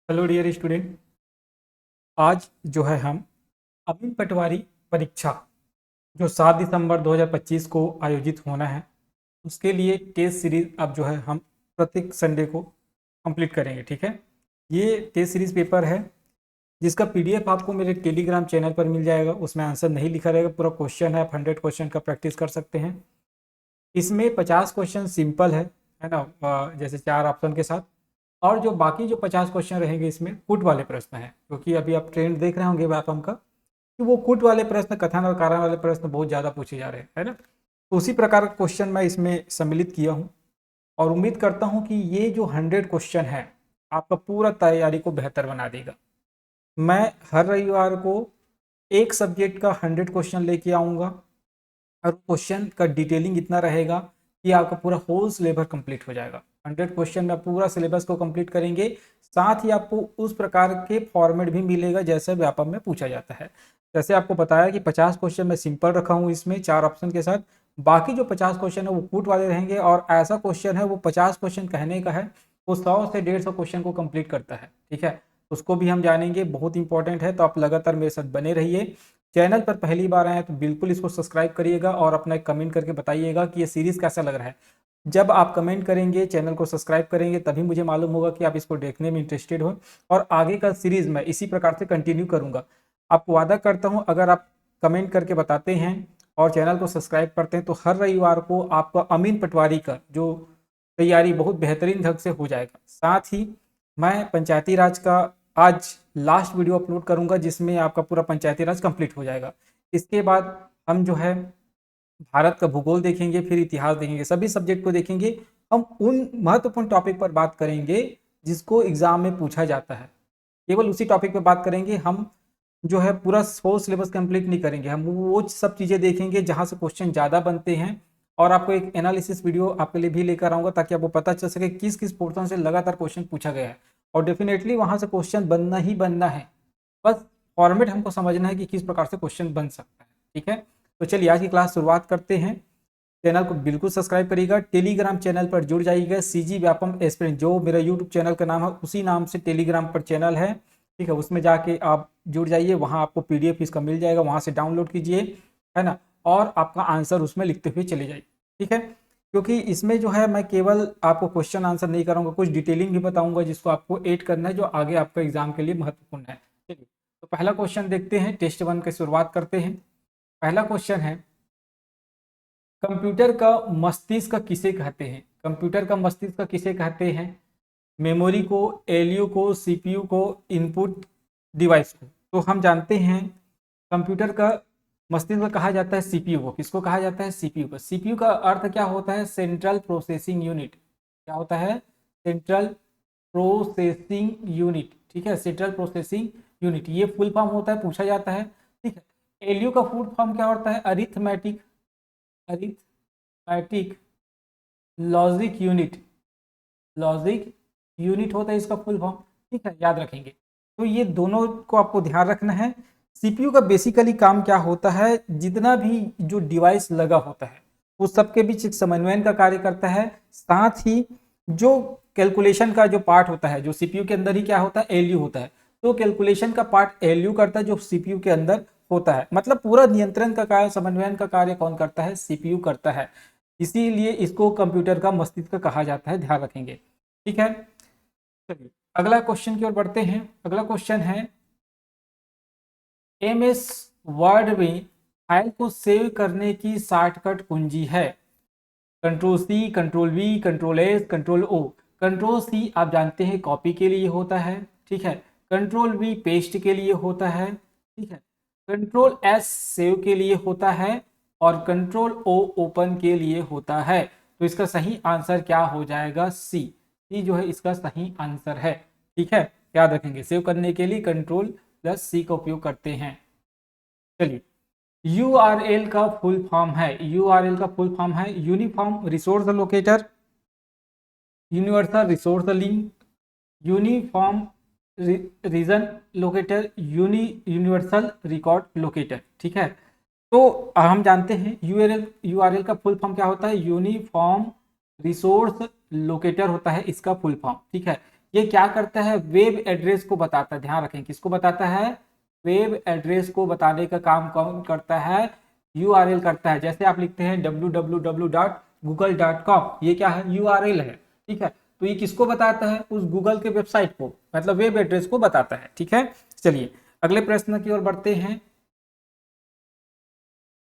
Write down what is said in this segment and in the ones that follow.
Hello dear student. आज जो है हम अमीन पटवारी परीक्षा जो 7 दिसंबर 2025 को आयोजित होना है उसके लिए टेस्ट सीरीज अब जो है हम प्रत्येक संडे को कंप्लीट करेंगे। ठीक है, ये टेस्ट सीरीज पेपर है जिसका पीडीएफ आपको मेरे टेलीग्राम चैनल पर मिल जाएगा। उसमें आंसर नहीं लिखा रहेगा, पूरा क्वेश्चन है, आप 100 क्वेश्चन का प्रैक्टिस कर सकते हैं। इसमें 50 क्वेश्चन सिंपल है ना, जैसे 4 ऑप्शन के साथ, और जो बाकी जो 50 क्वेश्चन रहेंगे इसमें कुट वाले प्रश्न हैं, क्योंकि अभी आप ट्रेंड देख रहे होंगे व्यापम का कि वो कुट वाले प्रश्न, कथन और कारण वाले प्रश्न बहुत ज़्यादा पूछे जा रहे हैं, है ना। तो उसी प्रकार का क्वेश्चन मैं इसमें सम्मिलित किया हूँ और उम्मीद करता हूँ कि ये जो 100 क्वेश्चन है आपका पूरा तैयारी को बेहतर बना देगा। मैं हर रविवार को एक सब्जेक्ट का 100 क्वेश्चन लेके आऊँगा और क्वेश्चन का डिटेलिंग इतना रहेगा कि आपका पूरा होल सिलेबस कंप्लीट हो जाएगा। 100 क्वेश्चन में पूरा सिलेबस को कंप्लीट करेंगे, साथ ही आपको उस प्रकार के फॉर्मेट भी मिलेगा जैसे व्यापम में पूछा जाता है। जैसे आपको बताया कि 50 क्वेश्चन मैं सिंपल रखा हूँ इसमें 4 ऑप्शन के साथ, बाकी जो 50 क्वेश्चन है वो कूट वाले रहेंगे, और ऐसा क्वेश्चन है वो 50 क्वेश्चन कहने का है, वो 100 से 150 क्वेश्चन को कंप्लीट करता है। ठीक है, उसको भी हम जानेंगे, बहुत इंपॉर्टेंट है। तो आप लगातार मेरे साथ बने रहिए। चैनल पर पहली बार आए तो बिल्कुल इसको सब्सक्राइब करिएगा और अपना एक कमेंट करके बताइएगा कि ये सीरीज़ कैसा लग रहा है। जब आप कमेंट करेंगे, चैनल को सब्सक्राइब करेंगे, तभी मुझे मालूम होगा कि आप इसको देखने में इंटरेस्टेड हो, और आगे का सीरीज़ मैं इसी प्रकार से कंटिन्यू करूँगा। आपको वादा करता हूँ, अगर आप कमेंट करके बताते हैं और चैनल को सब्सक्राइब करते हैं तो हर रविवार को आपका अमीन पटवारी का जो तैयारी बहुत बेहतरीन ढंग से हो जाएगा। साथ ही मैं पंचायती राज का आज लास्ट वीडियो अपलोड करूंगा जिसमें आपका पूरा पंचायती राज कंप्लीट हो जाएगा। इसके बाद हम जो है भारत का भूगोल देखेंगे, फिर इतिहास देखेंगे, सभी सब्जेक्ट को देखेंगे। हम उन महत्वपूर्ण टॉपिक पर बात करेंगे जिसको एग्जाम में पूछा जाता है, केवल उसी टॉपिक पर बात करेंगे। हम जो है पूरा होल सिलेबस कंप्लीट नहीं करेंगे, हम वो सब चीज़ें देखेंगे जहाँ से क्वेश्चन ज़्यादा बनते हैं, और आपको एक एनालिसिस वीडियो आपके लिए भी लेकर आऊँगा ताकि आपको पता चल सके किस किस पोर्शन से लगातार क्वेश्चन पूछा गया है, और डेफिनेटली वहाँ से क्वेश्चन बनना ही बनना है। बस फॉर्मेट हमको समझना है कि किस प्रकार से क्वेश्चन बन सकता है। ठीक है, तो चलिए आज की क्लास शुरुआत करते हैं। चैनल को बिल्कुल सब्सक्राइब करिएगा, टेलीग्राम चैनल पर जुड़ जाइएगा। सीजी व्यापम एस्पिरेंट जो मेरा यूट्यूब चैनल का नाम है उसी नाम से टेलीग्राम पर चैनल है। ठीक है, उसमें जाके आप जुड़ जाइए, वहाँ आपको पीडीएफ इसका मिल जाएगा, वहाँ से डाउनलोड कीजिए, है ना, और आपका आंसर उसमें लिखते हुए चले जाइए। ठीक है, क्योंकि इसमें जो है मैं केवल आपको क्वेश्चन आंसर नहीं कराऊंगा, कुछ डिटेलिंग भी बताऊंगा जिसको आपको ऐड करना है, जो आगे आपका एग्जाम के लिए महत्वपूर्ण है। चलिए, तो पहला क्वेश्चन देखते हैं, टेस्ट 1 की शुरुआत करते हैं। पहला क्वेश्चन है, कंप्यूटर का मस्तिष्क किसे कहते हैं? कंप्यूटर का मस्तिष्क किसे कहते हैं? मेमोरी को, एलयू को, सीपीयू को, इनपुट डिवाइस को? तो हम जानते हैं कंप्यूटर का मस्तिष्क कहा जाता है सीपीयू को। किसको कहा जाता है? सीपीयू को। सीपीयू का अर्थ क्या होता है? Central processing unit. क्या होता है? Central processing unit. ठीक है, सेंट्रल प्रोसेसिंग यूनिट, ये फुल फॉर्म होता है, पूछा जाता है। ठीक है, एलयू का फुल फॉर्म क्या होता है? Arithmetic logic unit. Logic unit होता है इसका फुल फॉर्म। ठीक है, याद रखेंगे। तो ये दोनों को आपको ध्यान रखना है। सीपीयू का बेसिकली काम क्या होता है? जितना भी जो डिवाइस लगा होता है उस सबके बीच एक समन्वयन का कार्य करता है। साथ ही जो कैलकुलेशन का जो पार्ट होता है, जो सीपीयू के अंदर ही क्या होता है? एलयू होता है। तो कैलकुलेशन का पार्ट एलयू करता है जो सीपीयू के अंदर होता है। मतलब पूरा नियंत्रण का कार्य, समन्वयन का कार्य कौन करता है? सीपीयू करता है। इसीलिए इसको कंप्यूटर का मस्तिष्क कहा जाता है, ध्यान रखेंगे। ठीक है, चलिए अगला क्वेश्चन की ओर बढ़ते हैं। अगला क्वेश्चन है, एमएस वर्ड में फाइल को सेव करने की शॉर्टकट कुंजी है? Control C, control V, control S, control O. Control C आप जानते हैं कॉपी के लिए होता है। ठीक है, कंट्रोल वी पेस्ट के लिए होता है। ठीक है, कंट्रोल एस सेव के लिए होता है, और कंट्रोल ओ ओपन के लिए होता है। तो इसका सही आंसर क्या हो जाएगा? सी। सी जो है इसका सही आंसर है। ठीक है, याद रखेंगे, सेव करने के लिए कंट्रोल प्लस सी का उपयोग करते हैं। चलिए, यूआरएल का फुल फॉर्म है, यूआरएल का फुल फॉर्म है uniform resource locator, universal resource link, uniform region locator, universal record locator. ठीक है, तो हम जानते हैं यूआरएल का फुल फॉर्म क्या होता है? यूनिफॉर्म रिसोर्स लोकेटर होता है इसका फुल फॉर्म। ठीक है, ये क्या करता है, वेब एड्रेस को बताता है, ध्यान रखें किसको बताता है, वेब एड्रेस को बताने का काम कौन करता है, यूआरएल करता है। जैसे आप लिखते हैं www.google.com, ये क्या है, यूआरएल है, ठीक है। तो ये किसको बताता है, उस गूगल के वेबसाइट को, मतलब वेब एड्रेस को बताता है, ठीक है। चलिए अगले प्रश्न की ओर बढ़ते हैं।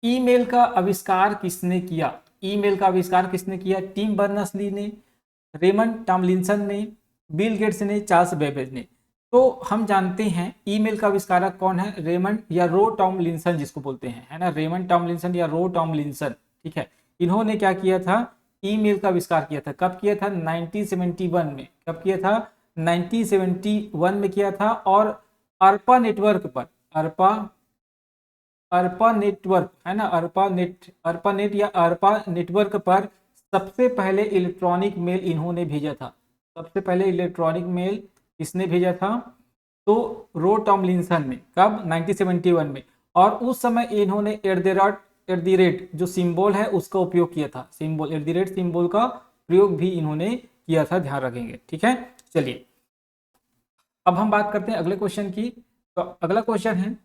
ईमेल का आविष्कार किसने किया, ईमेल का आविष्कार किसने किया, टिम बर्नर्स-ली ने, रेमंड टॉमलिंसन ने, बिल गेट्स ने, चार्ल्स बेबेज ने। तो हम जानते हैं ईमेल का आविष्कारक कौन है, रेमंड या रो टॉमलिंसन जिसको बोलते हैं, है ना, रेमंड टॉमलिंसन या रो टॉमलिंसन, ठीक है। इन्होंने क्या किया था, ईमेल का आविष्कार किया था। कब किया था, 1971 में। कब किया था, 1971 में किया था। और अर्पा नेटवर्क पर, अर्पा नेटवर्क, है ना, अर्पा नेट या अर्पा नेटवर्क पर सबसे पहले इलेक्ट्रॉनिक मेल इन्होंने भेजा था। सबसे पहले इलेक्ट्रॉनिक मेल किसने भेजा था, तो रो टॉमलिंसन ने। कब, 1971 में। और उस समय इन्होंने एट द रेट जो सिंबल है उसका उपयोग किया था, symbol at the rate symbol का प्रयोग भी इन्होंने किया था, ध्यान रखेंगे, ठीक है। चलिए अब हम बात करते हैं अगले क्वेश्चन की। तो अगला क्वेश्चन है,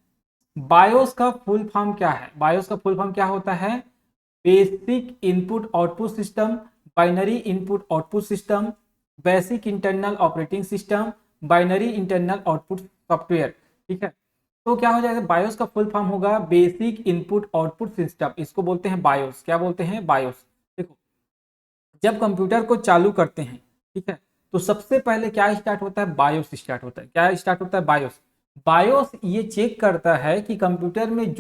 बायोस का फुल फॉर्म क्या है, बायोस का फुल फॉर्म क्या होता है, basic input output system, binary input output system, basic internal operating system, binary internal output software, ठीक है। तो क्या हो जाएगा, बायोस का फुल फॉर्म होगा बेसिक इनपुट आउटपुट सिस्टम, इसको बोलते हैं बायोस। क्या बोलते हैं, बायोस। देखो जब कंप्यूटर को चालू करते हैं, ठीक है, तो सबसे पहले क्या स्टार्ट होता है, बायोस स्टार्ट होता है। क्या स्टार्ट होता है, बायोस। बायोस ये चेक करता है कि कंप्यूटर में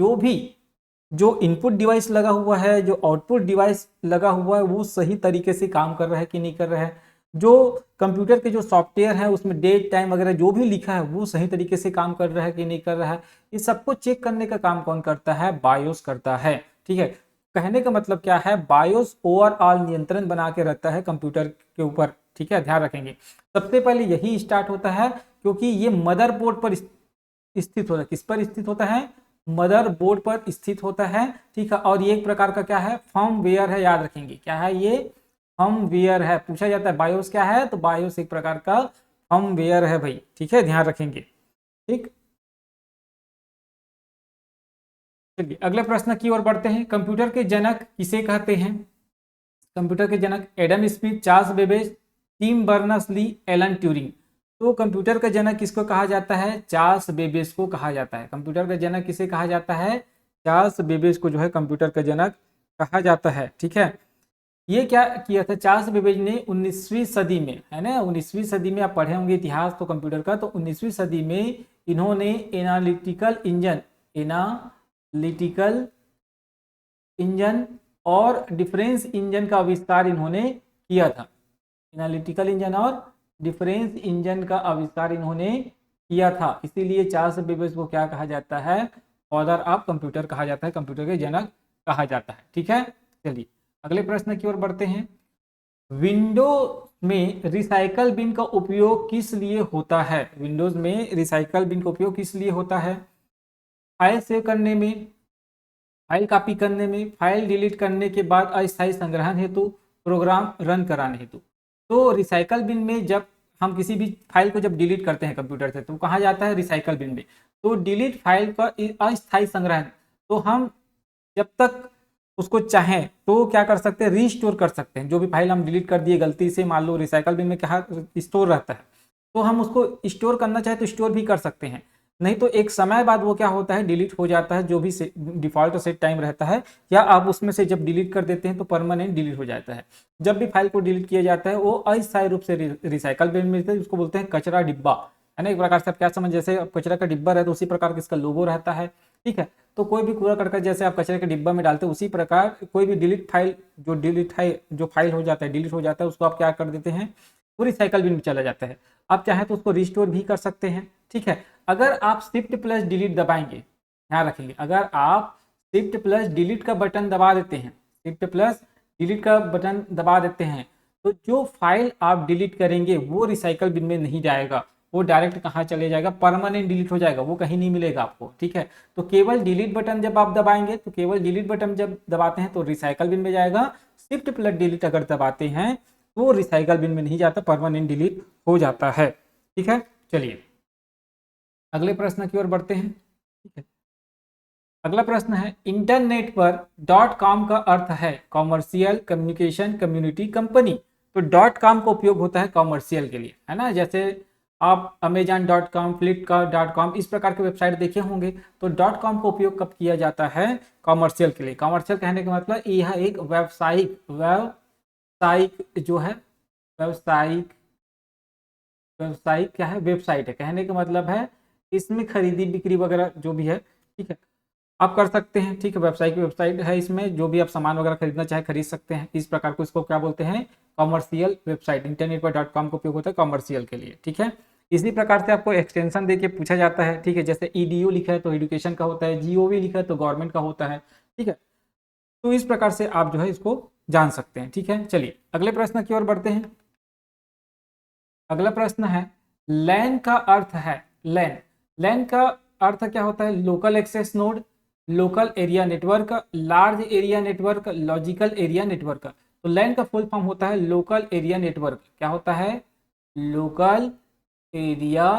जो इनपुट डिवाइस लगा हुआ है, जो आउटपुट डिवाइस लगा हुआ है, वो सही तरीके से काम कर रहा है कि नहीं कर रहा है। जो कंप्यूटर के जो सॉफ्टवेयर है उसमें डेट टाइम वगैरह जो भी लिखा है वो सही तरीके से काम कर रहा है कि नहीं कर रहा है। ये सबको चेक करने का काम कौन करता है, बायोस करता है, ठीक है। कहने का मतलब क्या है, बायोस ओवरऑल नियंत्रण बना के रखता है कंप्यूटर के ऊपर, ठीक है, ध्यान रखेंगे। सबसे पहले यही स्टार्ट होता है क्योंकि ये मदरबोर्ड पर स्थित होता है। किस पर स्थित होता है, मदरबोर्ड पर स्थित होता है, ठीक है। और ये एक प्रकार का क्या है, फर्मवेयर है, याद रखेंगे क्या है, ये फर्मवेयर है। पूछा जाता है बायोस क्या है, तो बायोस एक प्रकार का फर्मवेयर है भाई, ठीक है, ध्यान रखेंगे, ठीक। चलिए अगले प्रश्न की ओर बढ़ते हैं। कंप्यूटर के जनक किसे कहते हैं, कंप्यूटर के जनक Adam Smith, Charles Babbage, Tim Berners Lee, Alan Turing. तो कंप्यूटर का जनक किसको कहा जाता है, चार्ल्स बेबेज को कहा जाता है। कंप्यूटर का जनक किसे कहा जाता है, चार्ल्स बेबेज को जो है कंप्यूटर का जनक कहा जाता है, ठीक है। ये क्या किया था, चार्ल्स बेबेज ने 19वीं सदी में, है ना, 19वीं सदी में आप पढ़े होंगे इतिहास तो कंप्यूटर का, तो 19वीं सदी में इन्होंने एनालिटिकल इंजन और डिफरेंस इंजन का आविष्कार इन्होंने किया था। एनालिटिकल इंजन और डिफरेंस इंजन का आविष्कार इन्होंने किया था, इसीलिए चार्ल्स बेबेज को क्या कहा जाता है, फादर ऑफ कंप्यूटर कहा जाता है, कंप्यूटर के जनक कहा जाता है, ठीक है। चलिए अगले प्रश्न की ओर बढ़ते हैं। विंडोज में रिसाइकल बिन का उपयोग किस लिए होता है, विंडोज में रिसाइकल बिन का उपयोग किस लिए होता है, फाइल सेव करने में, फाइल कॉपी करने में, फाइल डिलीट करने के बाद अस्थायी संग्रहण हेतु, प्रोग्राम रन कराने हेतु। तो रिसाइकल बिन में जब हम किसी भी फाइल को जब डिलीट करते हैं कंप्यूटर से तो कहाँ जाता है, रिसाइकल बिन में। तो डिलीट फाइल का अस्थायी संग्रहण, तो हम जब तक उसको चाहें तो क्या कर सकते हैं, रीस्टोर कर सकते हैं। जो भी फाइल हम डिलीट कर दिए गलती से, मान लो रिसाइकल बिन में क्या स्टोर रहता है, तो हम उसको स्टोर करना चाहे तो स्टोर भी कर सकते हैं। नहीं तो एक समय बाद वो क्या होता है, डिलीट हो जाता है, जो भी डिफॉल्ट सेट टाइम रहता है, या आप उसमें से जब डिलीट कर देते हैं तो परमानेंट डिलीट हो जाता है। जब भी फाइल को डिलीट किया जाता है वो अस्थायी रूप से रिसाइकल बिन में, उसको बोलते हैं कचरा डिब्बा, है ना। एक प्रकार से आप क्या समझ, जैसे कचरा का डिब्बा रहता है उसी प्रकार का इसका लोगो रहता है, ठीक है। तो कोई भी कूड़ा करकट जैसे आप कचरे के डिब्बा में डालते हैं, उसी प्रकार कोई भी डिलीट फाइल जो फाइल हो जाता है, डिलीट हो जाता है, उसको आप क्या कर देते हैं, वो रिसाइकल बिन में चला जाता है। आप चाहें तो उसको रिस्टोर भी कर सकते हैं, ठीक है। अगर आप शिफ्ट प्लस डिलीट दबाएंगे, ध्यान रखेंगे, अगर आप शिफ्ट प्लस डिलीट का बटन दबा देते हैं, शिफ्ट प्लस डिलीट का बटन दबा देते हैं, तो जो फाइल आप डिलीट करेंगे वो रिसाइकल बिन में नहीं जाएगा, वो डायरेक्ट कहाँ चले जाएगा, परमानेंट डिलीट हो जाएगा, वो कहीं नहीं मिलेगा आपको, ठीक है। तो केवल डिलीट बटन जब आप दबाएंगे, तो केवल डिलीट बटन जब दबाते हैं तो रिसाइकल बिन में जाएगा। शिफ्ट प्लस डिलीट अगर दबाते हैं वो रिसाइकल बिन में नहीं जाता, परमानेंट डिलीट हो जाता है। ठीक है, चलिए अगले प्रश्न की ओर बढ़ते हैं। ठीक है, अगला प्रश्न है इंटरनेट पर डॉट कॉम का अर्थ है कॉमर्शियल कम्युनिकेशन कम्युनिटी कंपनी। तो डॉट कॉम का उपयोग होता है कॉमर्शियल के लिए, है ना। जैसे आप अमेजन.com, फ्लिपकार्ट.com इस प्रकार के वेबसाइट देखे होंगे। तो डॉट कॉम का उपयोग कब किया जाता है? कॉमर्शियल के लिए। कॉमर्शियल कहने का मतलब यह एक व्यावसायिक व्यावसायिक जो है व्यावसायिक व्यावसायिक क्या है, वेबसाइट है। कहने का मतलब है इसमें खरीदी बिक्री वगैरह जो भी है, ठीक है, आप कर सकते हैं। ठीक है, वेबसाइट की वेबसाइट है, इसमें जो भी आप सामान वगैरह खरीदना चाहे खरीद सकते हैं। इस प्रकार को इसको क्या बोलते हैं? Commercial website. इंटरनेट पर डॉट कॉम का उपयोग होता है कॉमर्शियल के लिए। ठीक है, इसी प्रकार से आपको एक्सटेंशन देके पूछा जाता है। ठीक है, जैसे ईडीयू लिखा है तो एजुकेशन का होता है, जीओवी लिखा है तो गवर्नमेंट का होता है। ठीक है, तो इस प्रकार से आप जो है इसको जान सकते हैं। ठीक है, चलिए अगले प्रश्न की ओर बढ़ते हैं। अगला प्रश्न है लैन का अर्थ है लैन। लैन का अर्थ क्या होता है? Local access node, local area network, large area network, logical area network. तो लैन का फुल फॉर्म होता है लोकल एरिया नेटवर्क। क्या होता है? Local area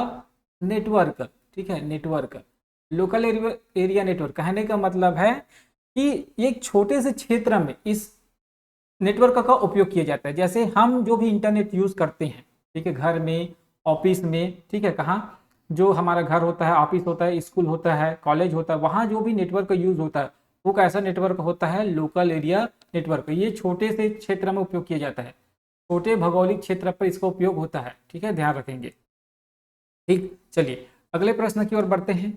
network. ठीक है, नेटवर्क, लोकल एरिया नेटवर्क कहने का मतलब है कि एक छोटे से क्षेत्र में इस नेटवर्क का उपयोग किया जाता है। जैसे हम जो भी इंटरनेट यूज करते हैं, ठीक है, घर में, ऑफिस में, ठीक है, कहाँ जो हमारा घर होता है, ऑफिस होता है, स्कूल होता है, कॉलेज होता है, वहाँ जो भी नेटवर्क का यूज होता है वो कैसा नेटवर्क होता है? Local area network. ये छोटे से क्षेत्र में उपयोग किया जाता है, छोटे भौगोलिक क्षेत्र पर इसका उपयोग होता है। ठीक है, ध्यान रखेंगे। ठीक, चलिए अगले प्रश्न की ओर बढ़ते हैं।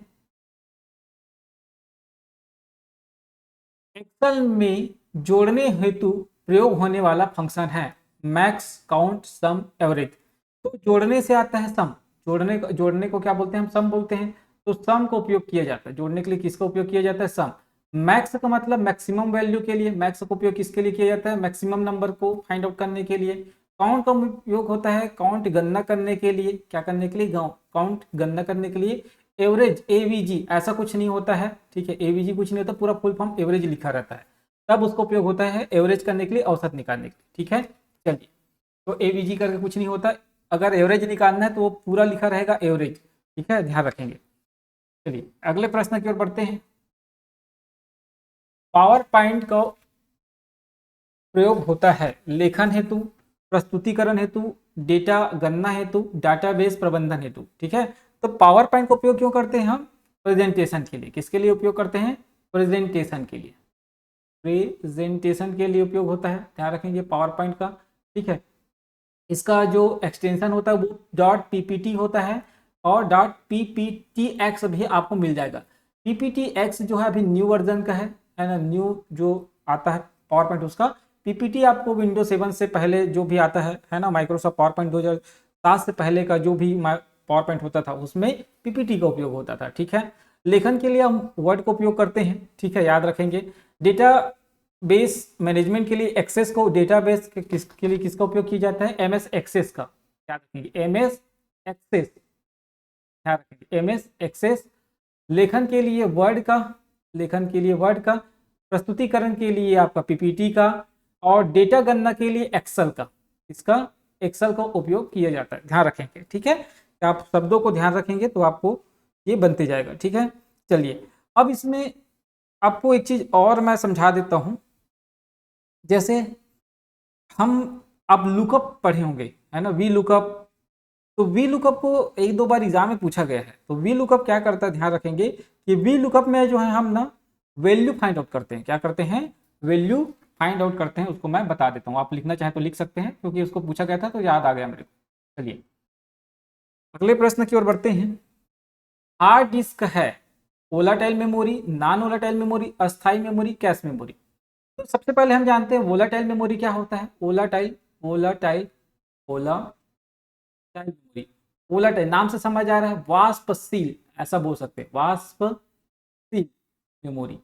एक्सेल में जोड़ने हेतु प्रयोग होने वाला फंक्शन है मैक्स, काउंट, सम, एवरेज। तो जोड़ने से आता है सम। जोड़ने को क्या बोलते हैं? हम सम बोलते हैं। तो सम का उपयोग किया जाता है जोड़ने के लिए। किसका उपयोग किया जाता है? सम। मैक्स का मतलब मैक्सिमम वैल्यू के लिए। मैक्स का उपयोग किसके लिए किया जाता है? मैक्सिमम नंबर को फाइंड आउट करने के लिए। काउंट का उपयोग होता है काउंट गणना करने के लिए। क्या करने के लिए? काउंट गणना करने के लिए। एवरेज, एवीजी ऐसा कुछ नहीं होता है। ठीक है, एवीजी कुछ नहीं होता, पूरा फुल फॉर्म एवरेज लिखा रहता है। तब उसका उपयोग होता है एवरेज करने के लिए, औसत निकालने के लिए। ठीक है, चलिए तो एवीजी करके कुछ नहीं होता। अगर एवरेज निकालना है तो वो पूरा लिखा रहेगा एवरेज। ठीक है, ध्यान रखेंगे। चलिए अगले प्रश्न की ओर बढ़ते हैं। पावर पॉइंट का प्रयोग होता है लेखन हेतु, प्रस्तुतिकरण हेतु, डेटा गणना हेतु, डाटाबेस प्रबंधन हेतु। ठीक है, तो पावर पॉइंट का उपयोग क्यों करते हैं हम? प्रेजेंटेशन के लिए। किसके लिए उपयोग करते हैं? प्रेजेंटेशन के लिए। प्रेजेंटेशन के लिए उपयोग होता है, ध्यान रखेंगे पावर पॉइंट का। ठीक है, इसका जो एक्सटेंशन होता है वो डॉट पीपीटी होता है और डॉट पीपीटी एक्स भी आपको मिल जाएगा। पीपीटी एक्स जो है अभी न्यू वर्जन का है ना, न्यू जो आता है पावर पॉइंट उसका। पीपीटी आपको विंडोज 7 से पहले जो भी आता है ना, माइक्रोसॉफ्ट पावर पॉइंट 2007 से पहले का जो भी पावर पॉइंट होता था उसमें पीपीटी का उपयोग होता था। ठीक है, लेखन के लिए हम वर्ड का उपयोग करते हैं। ठीक है, याद रखेंगे। डेटा बेस मैनेजमेंट के लिए एक्सेस को, डेटाबेस के लिए किसका उपयोग किया जाता है? एमएस एक्सेस का। याद रखेंगे एमएस एक्सेस, ध्यान रखेंगे एमएस एक्सेस। लेखन के लिए वर्ड का, लेखन के लिए वर्ड का, प्रस्तुतिकरण के लिए आपका पीपीटी का, और डेटा गणना के लिए एक्सेल का। इसका एक्सेल का उपयोग किया जाता है, ध्यान रखेंगे। ठीक है, आप शब्दों को ध्यान रखेंगे तो आपको ये बनते जाएगा। ठीक है, चलिए अब इसमें आपको एक चीज और मैं समझा देता हूं। जैसे हम आप लुकअप पढ़े होंगे, है ना, वी लुकअप। तो वी लुकअप को एक दो बार एग्जाम में पूछा गया है। तो वी लुकअप क्या करता है? ध्यान रखेंगे कि वी लुकअप में जो है हम ना वैल्यू फाइंड आउट करते हैं। क्या करते हैं? वैल्यू फाइंड आउट करते हैं। उसको मैं बता देता हूँ, आप लिखना चाहें तो लिख सकते हैं क्योंकि उसको पूछा गया था तो याद आ गया मेरे को। चलिए अगले प्रश्न की ओर बढ़ते हैं। हार्ड डिस्क है volatile memory, non volatile memory, अस्थाई मेमोरी, कैश मेमोरी। तो सबसे पहले हम जानते हैं वोलाटाइल मेमोरी क्या होता है। Volatile volatile volatile memory, volatile नाम से समझ आ रहा है, वाष्पशील ऐसा बोल सकते हैं, वाष्पशील मेमोरी।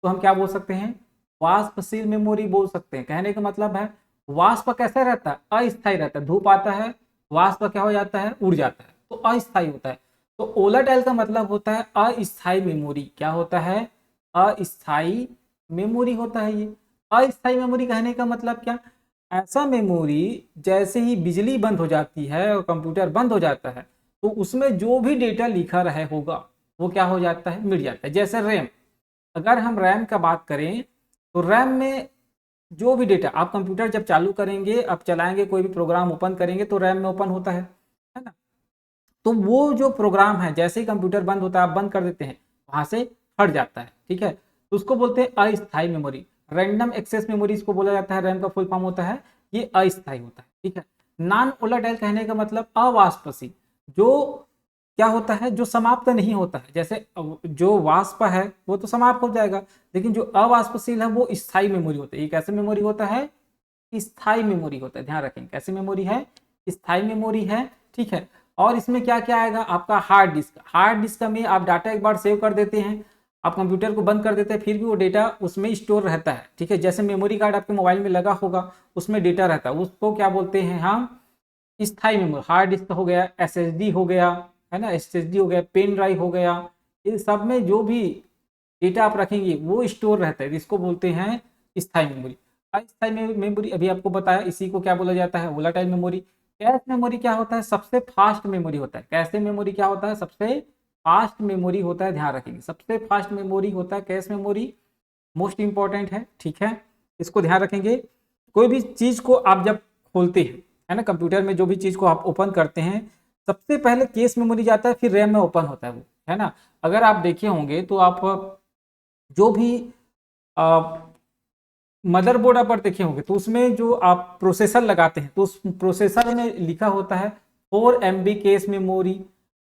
तो हम क्या बोल सकते हैं? वाष्पशील मेमोरी बोल सकते हैं। कहने का मतलब है वाष्प कैसा रहता है? अस्थायी रहता है। धूप आता है, वाष्प क्या हो जाता है? उड़ जाता है, तो अस्थायी होता है। तो वोलाटाइल का मतलब होता है अस्थायी मेमोरी। क्या होता है? अस्थायी मेमोरी होता है ये। अस्थायी मेमोरी कहने का मतलब क्या? ऐसा मेमोरी जैसे ही बिजली बंद हो जाती है और कंप्यूटर बंद हो जाता है तो उसमें जो भी डेटा लिखा रहे होगा वो क्या हो जाता है, मिट जाता है। जैसे रैम, अगर हम रैम का बात करें तो रैम में जो भी डेटा आप कंप्यूटर जब चालू करेंगे, आप चलाएंगे, कोई भी प्रोग्राम ओपन करेंगे तो रैम में ओपन होता है ना। तो वो जो प्रोग्राम है जैसे ही कंप्यूटर बंद होता है, आप बंद कर देते हैं, वहां से हट जाता है, ठीक है। तो उसको बोलते हैं अस्थायी मेमोरी। रैंडम एक्सेस मेमोरी इसको बोला जाता है, रैम का फुल फॉर्म होता है, ये अस्थायी होता है, ठीक है। नॉन वोलेटाइल कहने का मतलब अवाष्पशील, जो क्या होता है, जो समाप्त नहीं होता है। जैसे जो वाष्प है वो तो समाप्त हो जाएगा, लेकिन जो अवाष्पशील है वो स्थायी मेमोरी होता है। ये कैसे मेमोरी होता है, स्थायी मेमोरी होता है, ध्यान रखें कैसे मेमोरी है, स्थायी मेमोरी है, ठीक है। और इसमें क्या क्या आएगा, आपका हार्ड डिस्क। हार्ड डिस्क में आप डाटा एक बार सेव कर देते हैं, आप कंप्यूटर को बंद कर देते हैं, फिर भी वो डेटा उसमें स्टोर रहता है, ठीक है। जैसे मेमोरी कार्ड आपके मोबाइल में लगा होगा, उसमें डेटा रहता है, उसको क्या बोलते हैं हम, स्थायी मेमोरी। हार्ड डिस्क हो गया, एसएसडी हो गया, है ना, एसएसडी हो गया, पेन ड्राइव हो गया, इन सब में जो भी डेटा आप रखेंगे वो स्टोर रहता है, इसको बोलते हैं स्थायी मेमोरी। अस्थायी मेमोरी अभी आपको बताया, इसी को क्या बोला जाता है, वोलाटाइल मेमोरी। कैश मेमोरी क्या होता है, सबसे फास्ट मेमोरी होता है। कैश मेमोरी क्या होता है, सबसे फास्ट मेमोरी होता है, ध्यान रखेंगे, सबसे फास्ट मेमोरी होता है कैश मेमोरी, मोस्ट इंपॉर्टेंट है, ठीक है। इसको ध्यान रखेंगे। कोई भी चीज को आप जब खोलते हैं, है ना, कंप्यूटर में जो भी चीज को आप ओपन करते हैं, सबसे पहले केस मेमोरी जाता है, फिर रैम में ओपन होता है वो, है ना। अगर आप देखे होंगे तो आप जो भी मदरबोर्ड पर देखे होंगे तो उसमें जो आप प्रोसेसर लगाते हैं तो उस प्रोसेसर में लिखा होता है 4 MB case memory,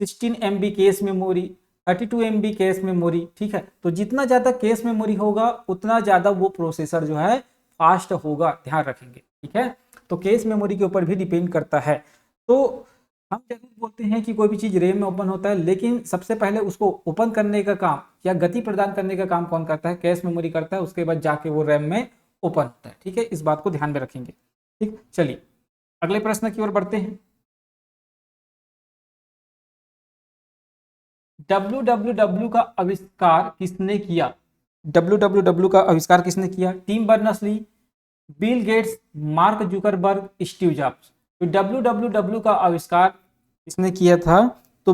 16 MB case memory, 32 MB case memory, ठीक है। तो जितना ज़्यादा केस मेमोरी होगा उतना ज़्यादा वो प्रोसेसर जो है फास्ट होगा, ध्यान रखेंगे, ठीक है। तो केस मेमोरी के ऊपर भी डिपेंड करता है। तो हम जरूर बोलते हैं कि कोई भी चीज़ रैम में ओपन होता है, लेकिन सबसे पहले उसको ओपन करने का काम या गति प्रदान करने का काम कौन करता है, कैश मेमोरी करता है, उसके बाद जाके वो रैम में ओपन होता है, ठीक है। इस बात को ध्यान में रखेंगे, ठीक। चलिए अगले प्रश्न की ओर बढ़ते हैं। डब्ल्यू का आविष्कार किसने किया, डब्ल्यू का आविष्कार किसने किया, Tim Berners Lee, Bill Gates, Mark Zuckerberg, Steve Jobs. तो डब्ल्यू का आविष्कार किसने किया था, तो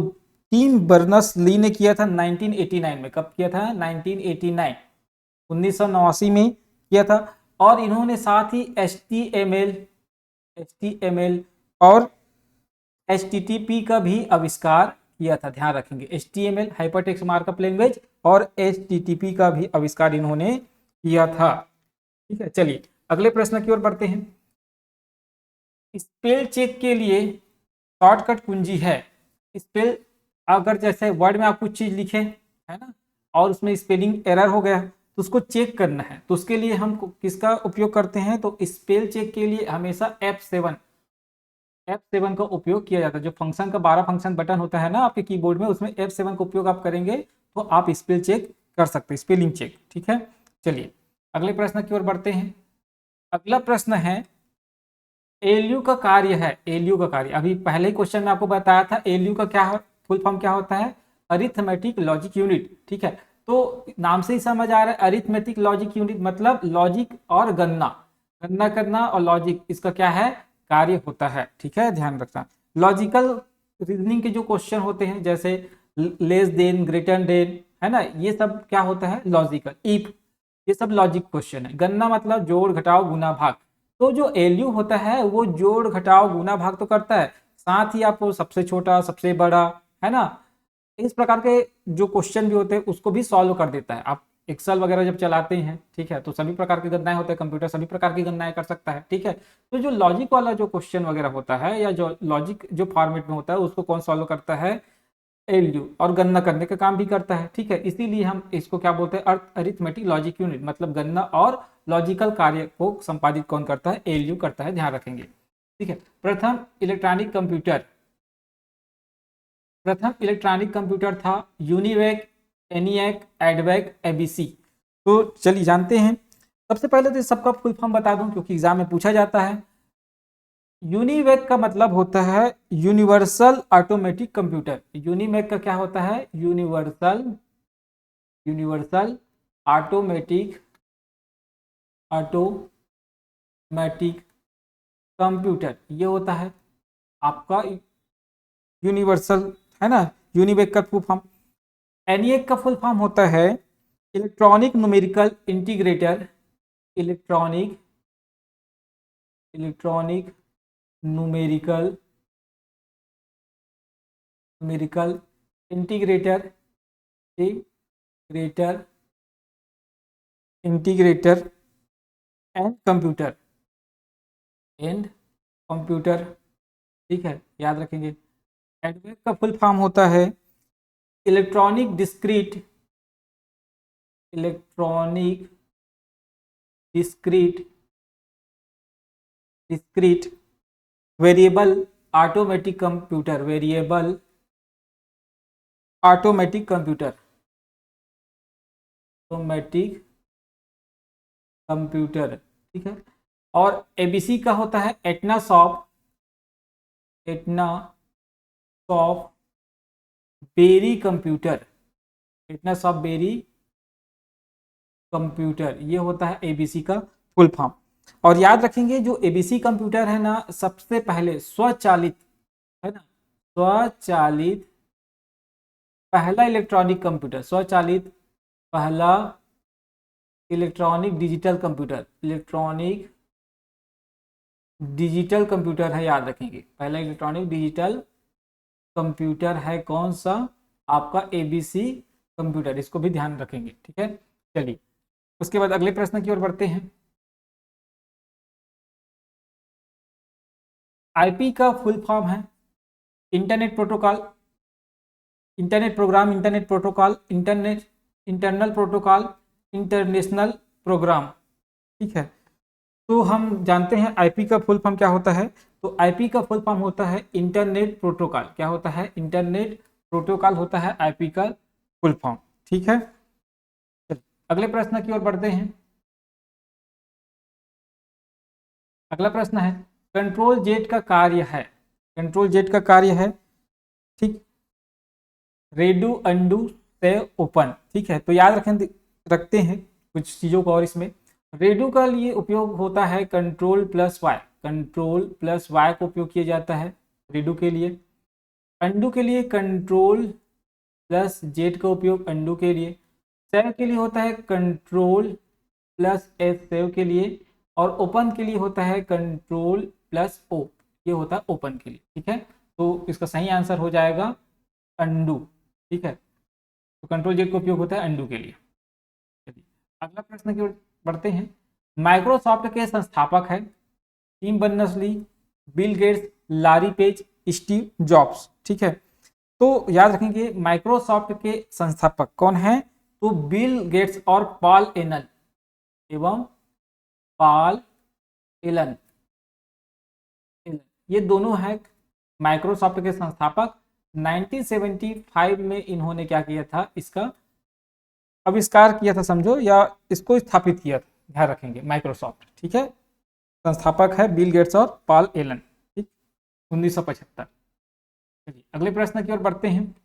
टिम बर्नर्स ली ने किया था 1989 में। कब किया था, 1989, 1989 में किया था। और इन्होंने साथ ही एच टी एम एल और HTTP का भी आविष्कार किया था, ध्यान रखेंगे। HTML हाइपरटेक्स्ट मार्कअप लैंग्वेज और HTTP का भी आविष्कार इन्होंने किया था, ठीक है। चलिए अगले प्रश्न की ओर बढ़ते हैं। स्पेल चेक के लिए शॉर्टकट कुंजी है। स्पेल, अगर जैसे वर्ड में आप कुछ चीज लिखे, है ना, और उसमें स्पेलिंग एरर हो गया तो उसको चेक करना है, तो उसके लिए हम किसका उपयोग करते हैं, तो स्पेल चेक के लिए हमेशा F7 का उपयोग किया जाता है। जो फंक्शन का 12 फंक्शन बटन होता है ना आपके कीबोर्ड में, उसमें F7 का उपयोग आप करेंगे तो आप स्पेल चेक कर सकते हैं, स्पेलिंग चेक, ठीक है। चलिए अगले प्रश्न की ओर बढ़ते हैं। अगला प्रश्न है, एलयू का कार्य है, एलयू का कार्य, अभी पहले ही क्वेश्चन में आपको बताया था एलयू का क्या फुल फॉर्म क्या होता है, अरिथमेटिक लॉजिक यूनिट, ठीक है। तो नाम से ही समझ आ रहा है, अरिथमेटिक लॉजिक यूनिट मतलब लॉजिक और गणना, गणना करना और लॉजिक, इसका क्या है, कार्य होता है, ठीक है, ध्यान रखना। लॉजिकल रीजनिंग के जो क्वेश्चन होते हैं जैसे लेस देन, ग्रेटर देन, है ना, ये सब क्या होता है, लॉजिकल, इफ, ये सब लॉजिक क्वेश्चन है। गणना मतलब जोड़ घटाव गुना भाग, तो जो एलयू होता है वो जोड़ घटाव गुना भाग तो करता है, साथ ही आपको सबसे छोटा सबसे बड़ा, है ना, इस प्रकार के जो क्वेश्चन भी होते हैं उसको भी सॉल्व कर देता है। आप एक्सेल वगैरह जब चलाते हैं, ठीक है, तो सभी प्रकार की गणनाएं होते हैं, कंप्यूटर सभी प्रकार की गणनाएं कर सकता है, ठीक है। तो जो लॉजिक वाला जो क्वेश्चन वगैरह होता है या जो लॉजिक जो फॉर्मेट में होता है उसको कौन सॉल्व करता है, एलयू, और गणना करने का काम भी करता है, ठीक है। इसीलिए हम इसको क्या बोलते हैं, अरिथमेटिक लॉजिक यूनिट, मतलब गणना और लॉजिकल कार्य को संपादित कौन करता है, एलयू करता है, ध्यान रखेंगे, ठीक है। प्रथम इलेक्ट्रॉनिक कंप्यूटर था यूनिवैक, एनियक, एडवैक, एबीसी। तो चलिए जानते हैं। सबसे पहले तो सबका फुल फॉर्म बता दूं क्योंकि एग्जाम में पूछा जाता है। यूनिवैक का मतलब होता है यूनिवर्सल ऑटोमेटिक कंप्यूटर। यूनिवैक का क्या होता है, universal universal automatic automatic computer, ये होता है आपका यूनिवर्सल, है ना, यूनिवेक का फुल फॉर्म। एनईएक का फुल फॉर्म होता है electronic numerical integrator, electronic electronic numerical numerical integrator integrator integrator and computer, ठीक है, याद रखेंगे। एडवेक का फुल फॉर्म होता है electronic electronic discrete variable automatic computer, automatic computer, ठीक है। और एबीसी का होता है एटना सॉफ्ट बेरी कंप्यूटर, ये होता है एबीसी का फुल फॉर्म। और याद रखेंगे जो एबीसी कंप्यूटर है ना, सबसे पहले स्वचालित, है ना, स्वचालित पहला इलेक्ट्रॉनिक कंप्यूटर, स्वचालित पहला इलेक्ट्रॉनिक डिजिटल कंप्यूटर है, याद रखेंगे। पहला इलेक्ट्रॉनिक डिजिटल कंप्यूटर है कौन सा, आपका एबीसी कंप्यूटर, इसको भी ध्यान रखेंगे, ठीक है। चलिए उसके बाद अगले प्रश्न की ओर बढ़ते हैं। आईपी का फुल फॉर्म है internet protocol, internet program, internet protocol, internal protocol, international program, ठीक है। तो हम जानते हैं आईपी का फुल फॉर्म क्या होता है। तो आईपी का फुल फॉर्म होता है इंटरनेट प्रोटोकॉल, क्या होता है, इंटरनेट प्रोटोकॉल होता है आईपी का फुल फॉर्म, ठीक है। अगले प्रश्न की ओर बढ़ते हैं। अगला प्रश्न है कंट्रोल जेट का कार्य है, ठीक, रेडू, अंडू, सेव, ओपन, ठीक है। तो याद रखते हैं कुछ चीजों को। और इसमें रेडू का लिए उपयोग होता है कंट्रोल प्लस वाई को उपयोग किया जाता है रेडू के लिए। अंडू के लिए कंट्रोल प्लस जेड का उपयोग अंडू के लिए। सेव के लिए होता है कंट्रोल प्लस एस सेव के लिए। और ओपन के लिए होता है कंट्रोल प्लस ओ, ये होता है ओपन के लिए, ठीक है। तो इसका सही आंसर हो जाएगा अंडू, ठीक है। तो कंट्रोल जेड का उपयोग होता है अंडू के लिए। चलिए अगला प्रश्न की ओर बढ़ते हैं। माइक्रोसॉफ्ट के संस्थापक है टिम बर्नर्स-ली, बिल गेट्स, लारी पेज, स्टीव जॉब्स, ठीक है। तो याद रखेंगे माइक्रोसॉफ्ट के संस्थापक कौन है, तो बिल गेट्स और पॉल एलन ये दोनों हैं माइक्रोसॉफ्ट के संस्थापक। 1975 में इन्होंने क्या किया था, इसका आविष्कार किया था समझो, या इसको स्थापित किया था, ध्यान रखेंगे माइक्रोसॉफ्ट, ठीक है। संस्थापक है बिल गेट्स और पॉल एलन, ठीक, 1975। चलिए अगले प्रश्न की ओर बढ़ते हैं।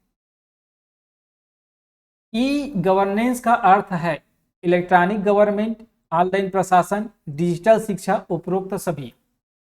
ई गवर्नेंस का अर्थ है इलेक्ट्रॉनिक गवर्नमेंट, ऑनलाइन प्रशासन, डिजिटल शिक्षा, उपरोक्त सभी।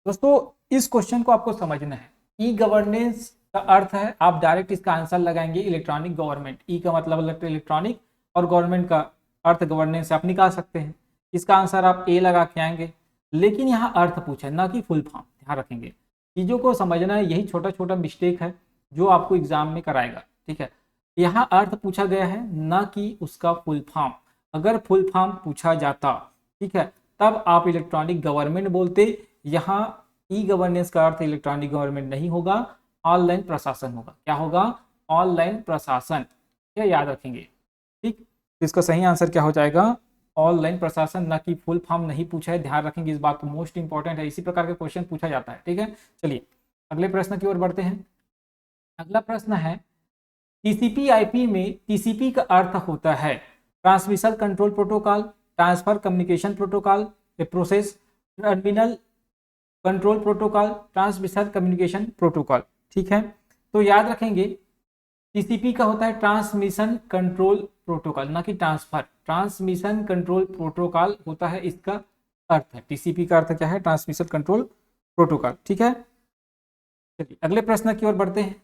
दोस्तों इस क्वेश्चन को आपको समझना है। ई गवर्नेंस का अर्थ है, आप डायरेक्ट इसका आंसर लगाएंगे इलेक्ट्रॉनिक गवर्नमेंट। ई का मतलब इलेक्ट्रॉनिक और गवर्नमेंट का अर्थ गवर्नेंस आप निकाल सकते हैं। इसका आंसर आप ए लगा के आएंगे। लेकिन यहाँ अर्थ पूछा है, ना कि फुल फॉर्म, ध्यान रखेंगे। चीज़ों को समझना है, यही छोटा छोटा मिस्टेक है जो आपको एग्जाम में कराएगा, ठीक है। यहाँ अर्थ पूछा गया है, ना कि उसका फुल फॉर्म। अगर फुल फॉर्म पूछा जाता, ठीक है, तब आप इलेक्ट्रॉनिक गवर्नमेंट बोलते। यहाँ ई गवर्नेंस का अर्थ इलेक्ट्रॉनिक गवर्नमेंट नहीं होगा, ऑनलाइन प्रशासन होगा। क्या होगा, ऑनलाइन प्रशासन, क्या याद रखेंगे, ठीक। इसका सही आंसर क्या हो जाएगा, ऑनलाइन प्रशासन, ना कि फुल फॉर्म नहीं पूछा है, ध्यान रखेंगे इस बात को, मोस्ट इंपॉर्टेंट है। इसी प्रकार के क्वेश्चन पूछा जाता है, ठीक है। चलिए अगले प्रश्न की ओर बढ़ते हैं। अगला प्रश्न है टीसीपी/आईपी में टीसीपी का अर्थ होता है transmission control protocol, transfer communication protocol, process terminal control protocol, transmission communication protocol, ठीक है। तो याद रखेंगे टीसीपी का होता है ट्रांसमिशन कंट्रोल प्रोटोकॉल, ना कि ट्रांसफर। ट्रांसमिशन कंट्रोल प्रोटोकॉल होता है इसका अर्थ है। टीसीपी का अर्थ क्या है, ट्रांसमिशन कंट्रोल प्रोटोकॉल। ठीक है, चलिए अगले प्रश्न की ओर बढ़ते हैं।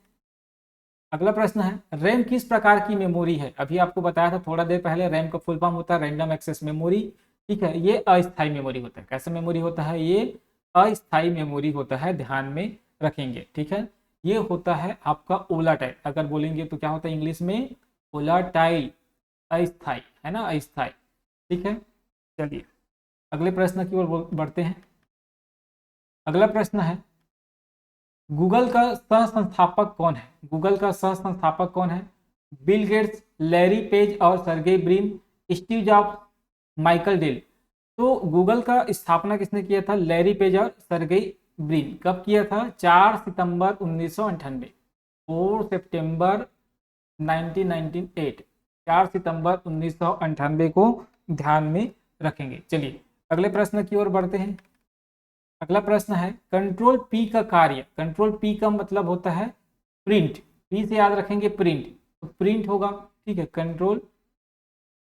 अगला प्रश्न है रैम किस प्रकार की मेमोरी है। अभी आपको बताया था थोड़ा देर पहले, रैम का फुल फॉर्म होता है रैंडम एक्सेस मेमोरी। ठीक है, ये अस्थायी मेमोरी होता है। कैसा मेमोरी होता है, ये अस्थायी मेमोरी होता है, ध्यान में रखेंगे। ठीक है, ये होता है आपका वोलाटाइल, अगर बोलेंगे तो क्या होता है इंग्लिश में, वोलाटाइल, अस्थायी, है ना, अस्थायी। ठीक है, चलिए अगले प्रश्न की ओर बढ़ते हैं। अगला प्रश्न है गूगल का सह संस्थापक कौन है। गूगल का सह संस्थापक कौन है, बिल गेट्स, लैरी पेज और Sergey Brin, Steve jobs, Michael Dell. तो गूगल का स्थापना किसने किया था, लैरी पेज और सर्गेई ब्रिन। कब किया था, 4 सितंबर 1998, 4 सितंबर 1998, 4 सितंबर 1998 को ध्यान में रखेंगे। चलिए अगले प्रश्न की ओर बढ़ते हैं। अगला प्रश्न है कंट्रोल पी का कार्य। कंट्रोल पी का मतलब होता है प्रिंट, पी से याद रखेंगे प्रिंट, तो प्रिंट होगा। ठीक है, कंट्रोल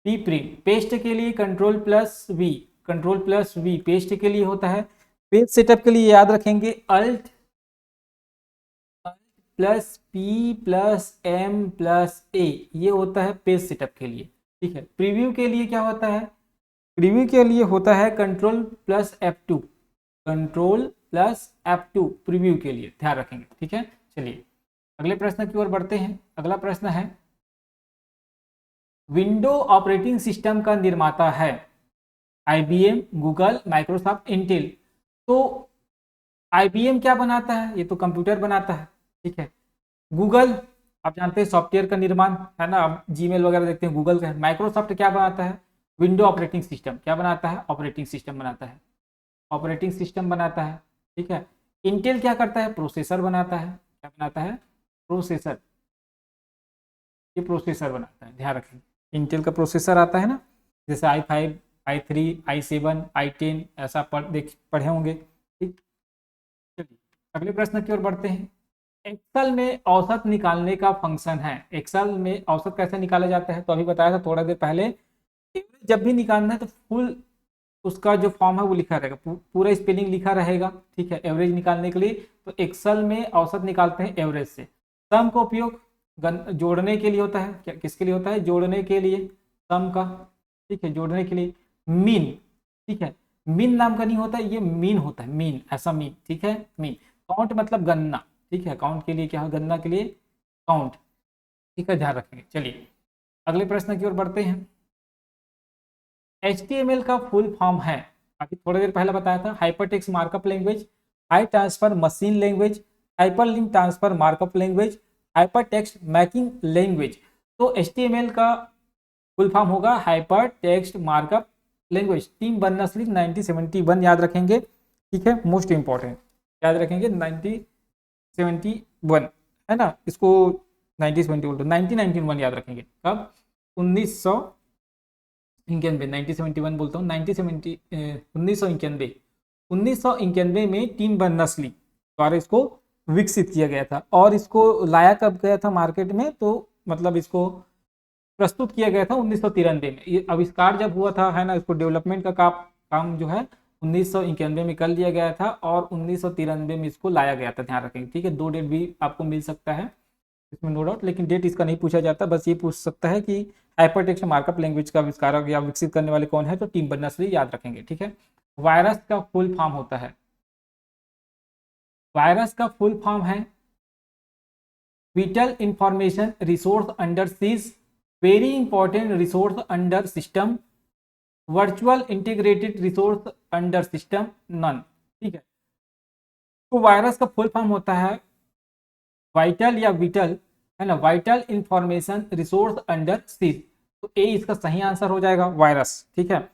पी प्रिंट। पेस्ट के लिए control plus V, control plus V paste के लिए होता है। पेज सेटअप के लिए याद रखेंगे alt plus P plus M plus A, ये होता है पेज सेटअप के लिए। ठीक है, प्रीव्यू के लिए क्या होता है, प्रीव्यू के लिए होता है control plus F2, control plus F2 preview के लिए, ध्यान रखेंगे। ठीक है, चलिए अगले प्रश्न की ओर बढ़ते हैं। अगला प्रश्न है विंडो ऑपरेटिंग सिस्टम का निर्माता है IBM, गूगल, माइक्रोसॉफ्ट, इंटेल। तो IBM क्या बनाता है, ये तो कंप्यूटर बनाता है। ठीक है, गूगल आप जानते हैं सॉफ्टवेयर का निर्माण, है ना, आप जीमेल वगैरह देखते हैं गूगल का। माइक्रोसॉफ्ट क्या बनाता है, विंडो ऑपरेटिंग सिस्टम। क्या बनाता है, ऑपरेटिंग सिस्टम बनाता है, ऑपरेटिंग सिस्टम बनाता है। ठीक है, इंटेल क्या करता है, प्रोसेसर बनाता है। क्या बनाता है, प्रोसेसर, ये प्रोसेसर बनाता है, ध्यान रखें। इंटेल का प्रोसेसर आता है ना, जैसे i5, i3, i7, i10, ऐसा पढ़े होंगे। ठीक, चलिए अगले प्रश्न की ओर बढ़ते हैं। एक्सेल में औसत निकालने का फंक्शन है। एक्सेल में औसत कैसे निकाला जाता है, तो अभी बताया था थोड़ा देर पहले। जब भी निकालना है तो फुल उसका जो फॉर्म है वो लिखा रहेगा, पूरा स्पेलिंग लिखा रहेगा। ठीक है, एवरेज निकालने के लिए तो एक्सेल में औसत निकालते हैं एवरेज से। सम का उपयोग जोड़ने के लिए होता है। क्या किसके लिए होता है, जोड़ने के लिए, सम का। ठीक है, जोड़ने के लिए। मीन, ठीक है, मीन नाम का नहीं होता, ये मीन होता है, मीन, ऐसा मीन। ठीक है, मीन। काउंट मतलब गणना। ठीक है, काउंट के लिए क्या है, गणना के लिए काउंट। ठीक है, ध्यान रखेंगे। चलिए अगले प्रश्न की ओर बढ़ते हैं। HTML का फुल फॉर्म है, अभी थोड़ी देर पहले बताया था, hypertext markup language, high transfer machine language, hyperlink transfer markup language, hypertext making language. तो HTML का फुल फॉर्म होगा hypertext markup language. Team Berners-Lee 1971 याद रखेंगे। ठीक है, मोस्ट इंपॉर्टेंट याद रखेंगे 1971, है ना, इसको 1991 याद रखेंगे। कब, 1991, 1971 बोलता हूँ, 1991 में टीम बर्नर्स-ली द्वारा इसको विकसित किया गया था। और इसको लाया कब गया था मार्केट में, तो मतलब इसको प्रस्तुत किया गया था 1993 में। ये आविष्कार जब हुआ था, है ना, इसको डेवलपमेंट का काम जो है 1991 में कर लिया गया था और 1993 में इसको लाया गया था, ध्यान रखेंगे। ठीक है, 2 डेट भी आपको मिल सकता है इसमें, नो डाउट, लेकिन डेट इसका नहीं पूछा जाता, बस ये पूछ सकता है कि हाइपरटेक्स्ट मार्कअप लैंग्वेज का आविष्कारक या विकसित करने वाले कौन है, तो टीम बर्नर्स-ली याद रखेंगे। ठीक है, वायरस का फुल फॉर्म होता है, वायरस का फुल फॉर्म है vital information resource under seize, very important resource under system, virtual integrated resource under system, none. ठीक है, तो वायरस का फुल फॉर्म होता है वाइटल या विटल, है ना, vital information resource under seize. तो ए इसका सही आंसर हो जाएगा, वायरस। ठीक है,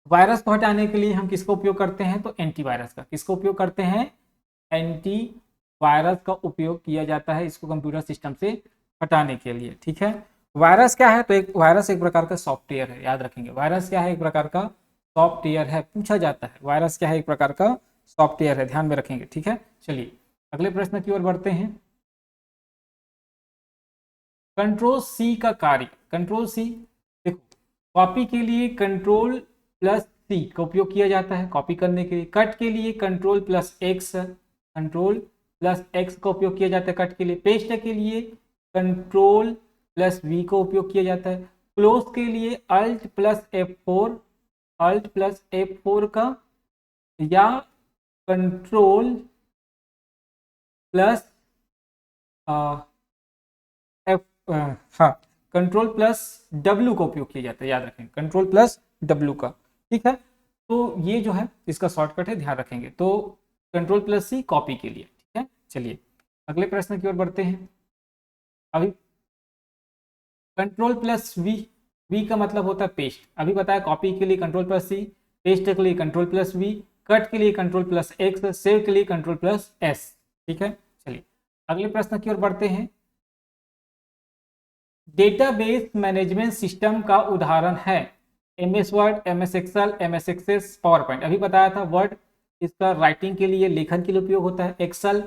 वायरस को हटाने के लिए हम किसका उपयोग करते हैं, तो एंटीवायरस का। किसका उपयोग करते हैं, एंटी वायरस का उपयोग किया जाता है इसको कंप्यूटर सिस्टम से हटाने के लिए। ठीक है, वायरस क्या है, तो एक वायरस एक प्रकार का सॉफ्टवेयर है, याद रखेंगे। वायरस क्या है, एक प्रकार का सॉफ्टवेयर है, पूछा जाता है वायरस क्या है, एक प्रकार का सॉफ्टवेयर है, ध्यान में रखेंगे। ठीक है, चलिए अगले प्रश्न की ओर बढ़ते हैं। कंट्रोल सी का कार्य, कंट्रोल सी, देखो कॉपी के लिए कंट्रोल प्लस सी का उपयोग किया जाता है कॉपी करने के लिए। कट के लिए control plus x, control plus x का उपयोग किया जाता है कट के लिए। पेस्ट के लिए कंट्रोल प्लस वी का उपयोग किया जाता है। क्लोज के लिए alt plus F4, alt plus F4 का, या कंट्रोल प्लस एफ हाँ कंट्रोल प्लस डब्ल्यू का उपयोग किया जाता है, याद रखें कंट्रोल प्लस डब्ल्यू का। ठीक है, तो ये जो है इसका शॉर्टकट है, ध्यान रखेंगे। तो कंट्रोल प्लस सी कॉपी के लिए। ठीक है, चलिए अगले प्रश्न की ओर बढ़ते हैं। अभी कंट्रोल प्लस वी, वी का मतलब होता है पेस्ट। अभी बताया कॉपी के लिए कंट्रोल प्लस सी, पेस्ट के लिए कंट्रोल प्लस वी, कट के लिए कंट्रोल प्लस एक्स, सेव के लिए कंट्रोल प्लस एस। ठीक है, चलिए अगले प्रश्न की ओर बढ़ते हैं। डेटाबेस मैनेजमेंट सिस्टम का उदाहरण है MS Word, MS Excel, MS Access, PowerPoint. अभी बताया था वर्ड इसका राइटिंग के लिए, लेखन के लिए उपयोग होता है। एक्सेल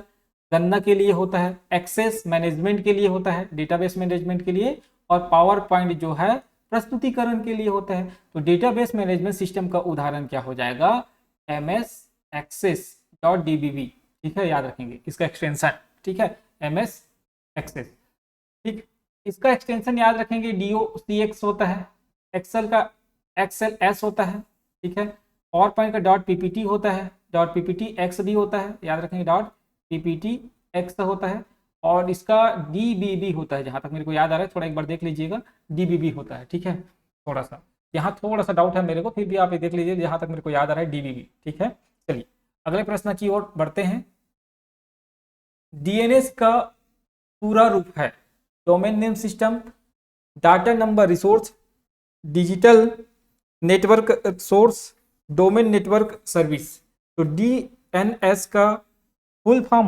गणना के लिए होता है। एक्सेस मैनेजमेंट के लिए होता है, डेटाबेस मैनेजमेंट के लिए। और पावर पॉइंट जो है प्रस्तुतिकरण के लिए होता है। तो डेटाबेस मैनेजमेंट सिस्टम का उदाहरण क्या हो जाएगा? MS Access dot DBB। ठीक है, याद रखेंगे इसका एक्सटेंशन। ठीक है, MS एक्सेस। ठीक, इसका एक्सटेंशन याद रखेंगे DOCX होता है। एक्सेल का XLS होता है। ठीक है, पावर पॉइंट का डॉट PPT होता है, डॉट PPTX भी होता है, याद रखेंगे डॉट PPTX होता है। और इसका DBB होता है, जहां तक मेरे को याद आ रहा है, थोड़ा एक बार देख लीजिएगा, DBB होता है। ठीक है, थोड़ा सा यहाँ थोड़ा सा डाउट है मेरे को, फिर भी आप ये देख लीजिए, जहां तक मेरे को याद आ रहा है DBB। ठीक है, चलिए अगले प्रश्न की ओर बढ़ते हैं। DNS का पूरा रूप है domain name system, data number resource, digital network source, domain network service. तो DNS का फुल फॉर्म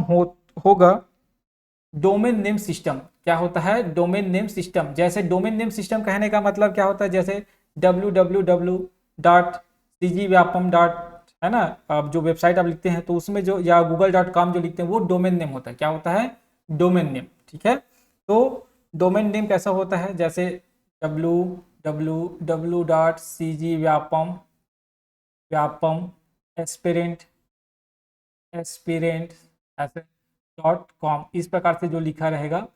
होगा डोमेन नेम सिस्टम। क्या होता है? Domain name system. जैसे डोमेन नेम सिस्टम कहने का मतलब क्या होता है, जैसे www.cgvyapam. है ना, अब जो वेबसाइट आप लिखते हैं तो उसमें जो, या google.com जो लिखते हैं, वो डोमेन नेम होता है। क्या होता है? Domain name. ठीक है, तो डोमेन नेम कैसा होता है? जैसे www.cgvyapam, व्यापम, एस्पिरेंट ऐसे .com, इस प्रकार से जो लिखा रहेगा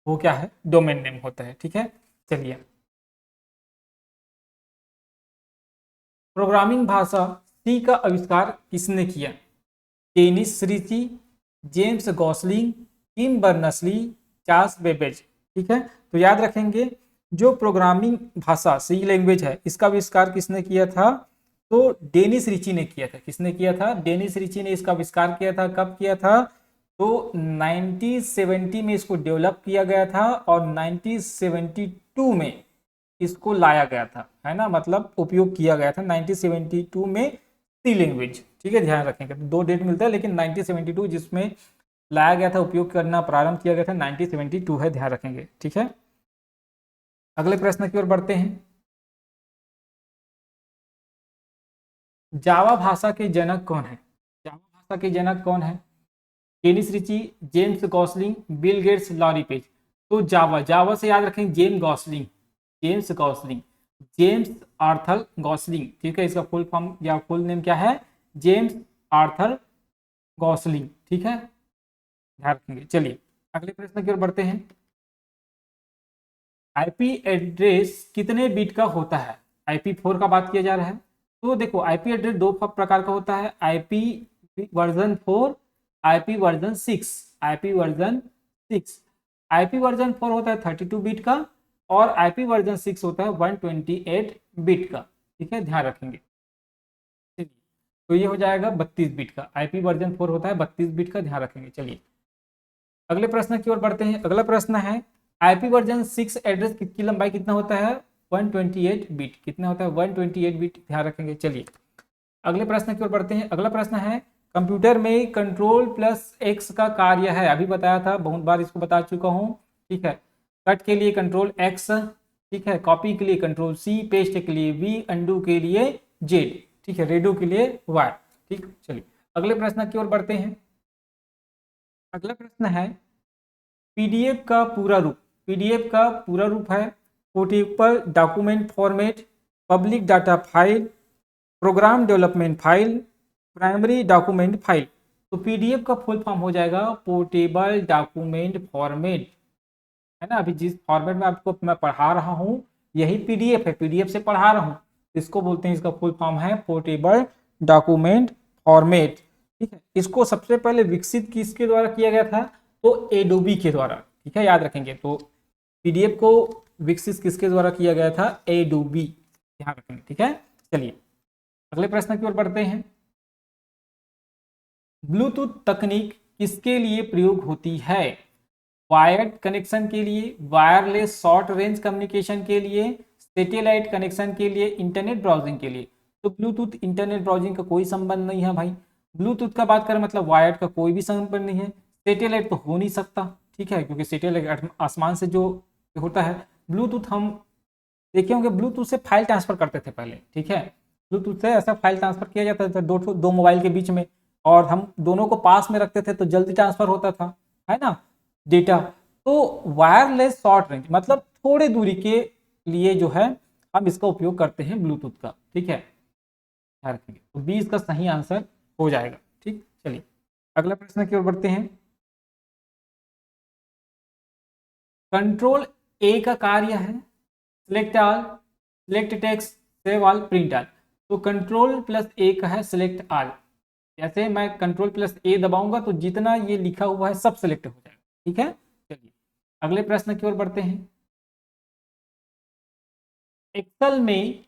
वो क्या है? डोमेन नेम होता है। ठीक है, चलिए प्रोग्रामिंग भाषा सी का आविष्कार किसने किया? डेनिस रीची, जेम्स गॉसलिंग, किम बर्नर्स-ली, चार्ल्स बेबेज। ठीक है, तो याद रखेंगे जो प्रोग्रामिंग भाषा सी लैंग्वेज है, इसका आविष्कार किसने किया था? तो डेनिस रीची ने किया था। किसने किया था? डेनिस रीची ने इसका आविष्कार किया था। कब किया था? तो 1970 में इसको डेवलप किया गया था और 1972 में इसको लाया गया था। है ना, मतलब उपयोग किया गया था 1972 में सी लैंग्वेज। ठीक है, ध्यान रखेंगे, दो डेट मिलता है, लेकिन 1972 जिसमें लाया गया था, उपयोग करना प्रारंभ किया गया था, 1972 है, ध्यान रखेंगे। ठीक है, अगले प्रश्न की ओर बढ़ते हैं। जावा भाषा के जनक कौन है? जावा भाषा के जनक कौन है? Dennis Ritchie, James Gosling, Bill Gates, Larry Page. तो जावा, जावा से याद रखें James Gosling, James Gosling, James Arthur Gosling. ठीक है, इसका फुल फॉर्म या फुल नेम क्या है? James Arthur Gosling. ठीक है, ध्यान रखेंगे। चलिए अगले प्रश्न की ओर बढ़ते हैं। आईपी एड्रेस कितने बिट का होता है? IP4 का बात किया जा रहा है। तो देखो आईपी एड्रेस दो प्रकार का होता है, IP version 4, IP version 6। IP version 6, IP version 4 होता है 32 बिट का, और IP वर्जन 6 होता है 128 बिट का। ठीक है, ध्यान रखेंगे। तो ये हो जाएगा 32 बिट का। IP वर्जन 4 होता है 32 बिट का, ध्यान रखेंगे। चलिए अगले प्रश्न की ओर बढ़ते हैं। अगला प्रश्न है IP वर्जन 6 एड्रेस की लंबाई कितना होता है? 128 बिट। कितना होता है? 128 बिट, ध्यान रखेंगे। चलिए अगले प्रश्न की ओर बढ़ते हैं। अगला प्रश्न है कंप्यूटर में कंट्रोल प्लस एक्स का कार्य है। अभी बताया था, बहुत बार इसको बता चुका हूँ। ठीक है, कट के लिए कंट्रोल एक्स, ठीक है, कॉपी के लिए कंट्रोल सी, पेस्ट के लिए वी, अंडू के लिए जेड, ठीक है, रेडो के लिए वाई। ठीक, चलिए अगले प्रश्न की ओर बढ़ते हैं। अगला प्रश्न है पीडीएफ का पूरा रूप। पीडीएफ का पूरा रूप है portable document format, public data file, program development file, primary document file. तो पीडीएफ का फुल फॉर्म हो जाएगा पोर्टेबल डॉक्यूमेंट फॉर्मेट, है ना। अभी जिस फॉर्मेट में आपको मैं पढ़ा रहा हूँ यही पीडीएफ है, पीडीएफ से पढ़ा रहा हूँ, इसको बोलते हैं, इसका फुल फॉर्म है पोर्टेबल डॉक्यूमेंट फॉर्मेट। ठीक है, इसको सबसे पहले विकसित किसके द्वारा किया गया था, तो एडोबी के द्वारा। ठीक है, याद रखेंगे। तो पीडीएफ को विकसित किसके द्वारा किया गया था, एडोबी, ध्यान रखेंगे। ठीक है, चलिए अगले प्रश्न की ओर बढ़ते हैं। ब्लूटूथ तकनीक किसके लिए प्रयोग होती है, वायर्ड कनेक्शन के लिए, वायरलेस शॉर्ट रेंज कम्युनिकेशन के लिए, सैटेलाइट कनेक्शन के लिए, इंटरनेट ब्राउजिंग के लिए। तो ब्लूटूथ इंटरनेट ब्राउजिंग का कोई संबंध नहीं है भाई। ब्लूटूथ का बात करें मतलब वायर्ड का कोई भी संबंध नहीं है। सैटेलाइट तो हो नहीं सकता, ठीक है, क्योंकि सैटेलाइट आसमान से जो होता है। ब्लूटूथ हम देखे होंगे, ब्लूटूथ से फाइल ट्रांसफर करते थे पहले। ठीक है, ब्लूटूथ से ऐसा फाइल ट्रांसफर किया जाता था दो मोबाइल के बीच में, और हम दोनों को पास में रखते थे तो जल्दी ट्रांसफर होता था, है ना, डेटा। तो वायरलेस शॉर्ट रेंज मतलब थोड़े दूरी के लिए जो है हम इसका उपयोग करते हैं ब्लूटूथ का। ठीक है, ध्यान रखेंगे। तो 20 का सही आंसर हो जाएगा। ठीक, चलिए अगला प्रश्न की ओर बढ़ते हैं। कंट्रोल ए का कार्य है select all, select text, save all, print all. तो कंट्रोल प्लस ए का है सिलेक्ट ऑल। जैसे मैं कंट्रोल प्लस ए दबाऊंगा तो जितना ये लिखा हुआ है सब सिलेक्ट हो जाएगा। ठीक है, चलिए अगले प्रश्न की ओर बढ़ते हैं। एक्सेल में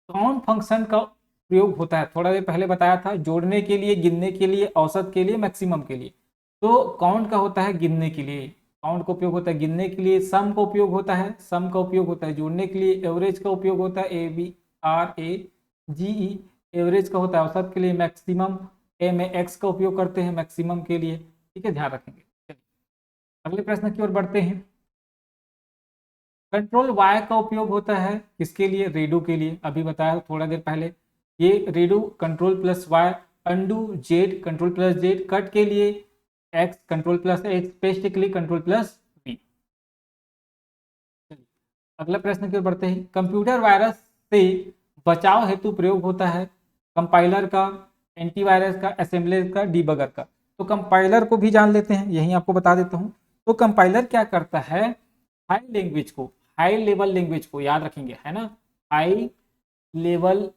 काउंट फंक्शन का प्रयोग होता है, थोड़ा देर पहले बताया था, जोड़ने के लिए, गिनने के लिए, औसत के लिए, मैक्सिमम के लिए। तो काउंट का होता है गिनने के लिए, काउंट का उपयोग होता है गिनने के लिए। सम का उपयोग होता है, सम का उपयोग होता है जोड़ने के लिए। एवरेज का उपयोग होता है, AVRAGE, एवरेज का होता है औसत के लिए। मैक्सिमम, MAX का उपयोग करते हैं मैक्सिमम के लिए। ठीक है, ध्यान रखेंगे। चलिए अगले प्रश्न की ओर बढ़ते हैं। कंट्रोल वाई का उपयोग होता है किसके लिए, रेडो के लिए। अभी बताया थोड़ा देर पहले, ये redo control plus Y, undo Z control plus Z, cut के लिए X control plus X, paste के लिए कंट्रोल प्लस वी। अगला प्रश्न की ओर बढ़ते हैं। कंप्यूटर वायरस से बचाव हेतु प्रयोग होता है कंपाइलर का, एंटीवायरस का, असेंबलर का, डीबगर का। तो कंपाइलर को भी जान लेते हैं, यही आपको बता देता हूं। तो कंपाइलर क्या करता है, हाई लैंग्वेज को, हाई लेवल लैंग्वेज को, याद रखेंगे, है ना, हाई लेवल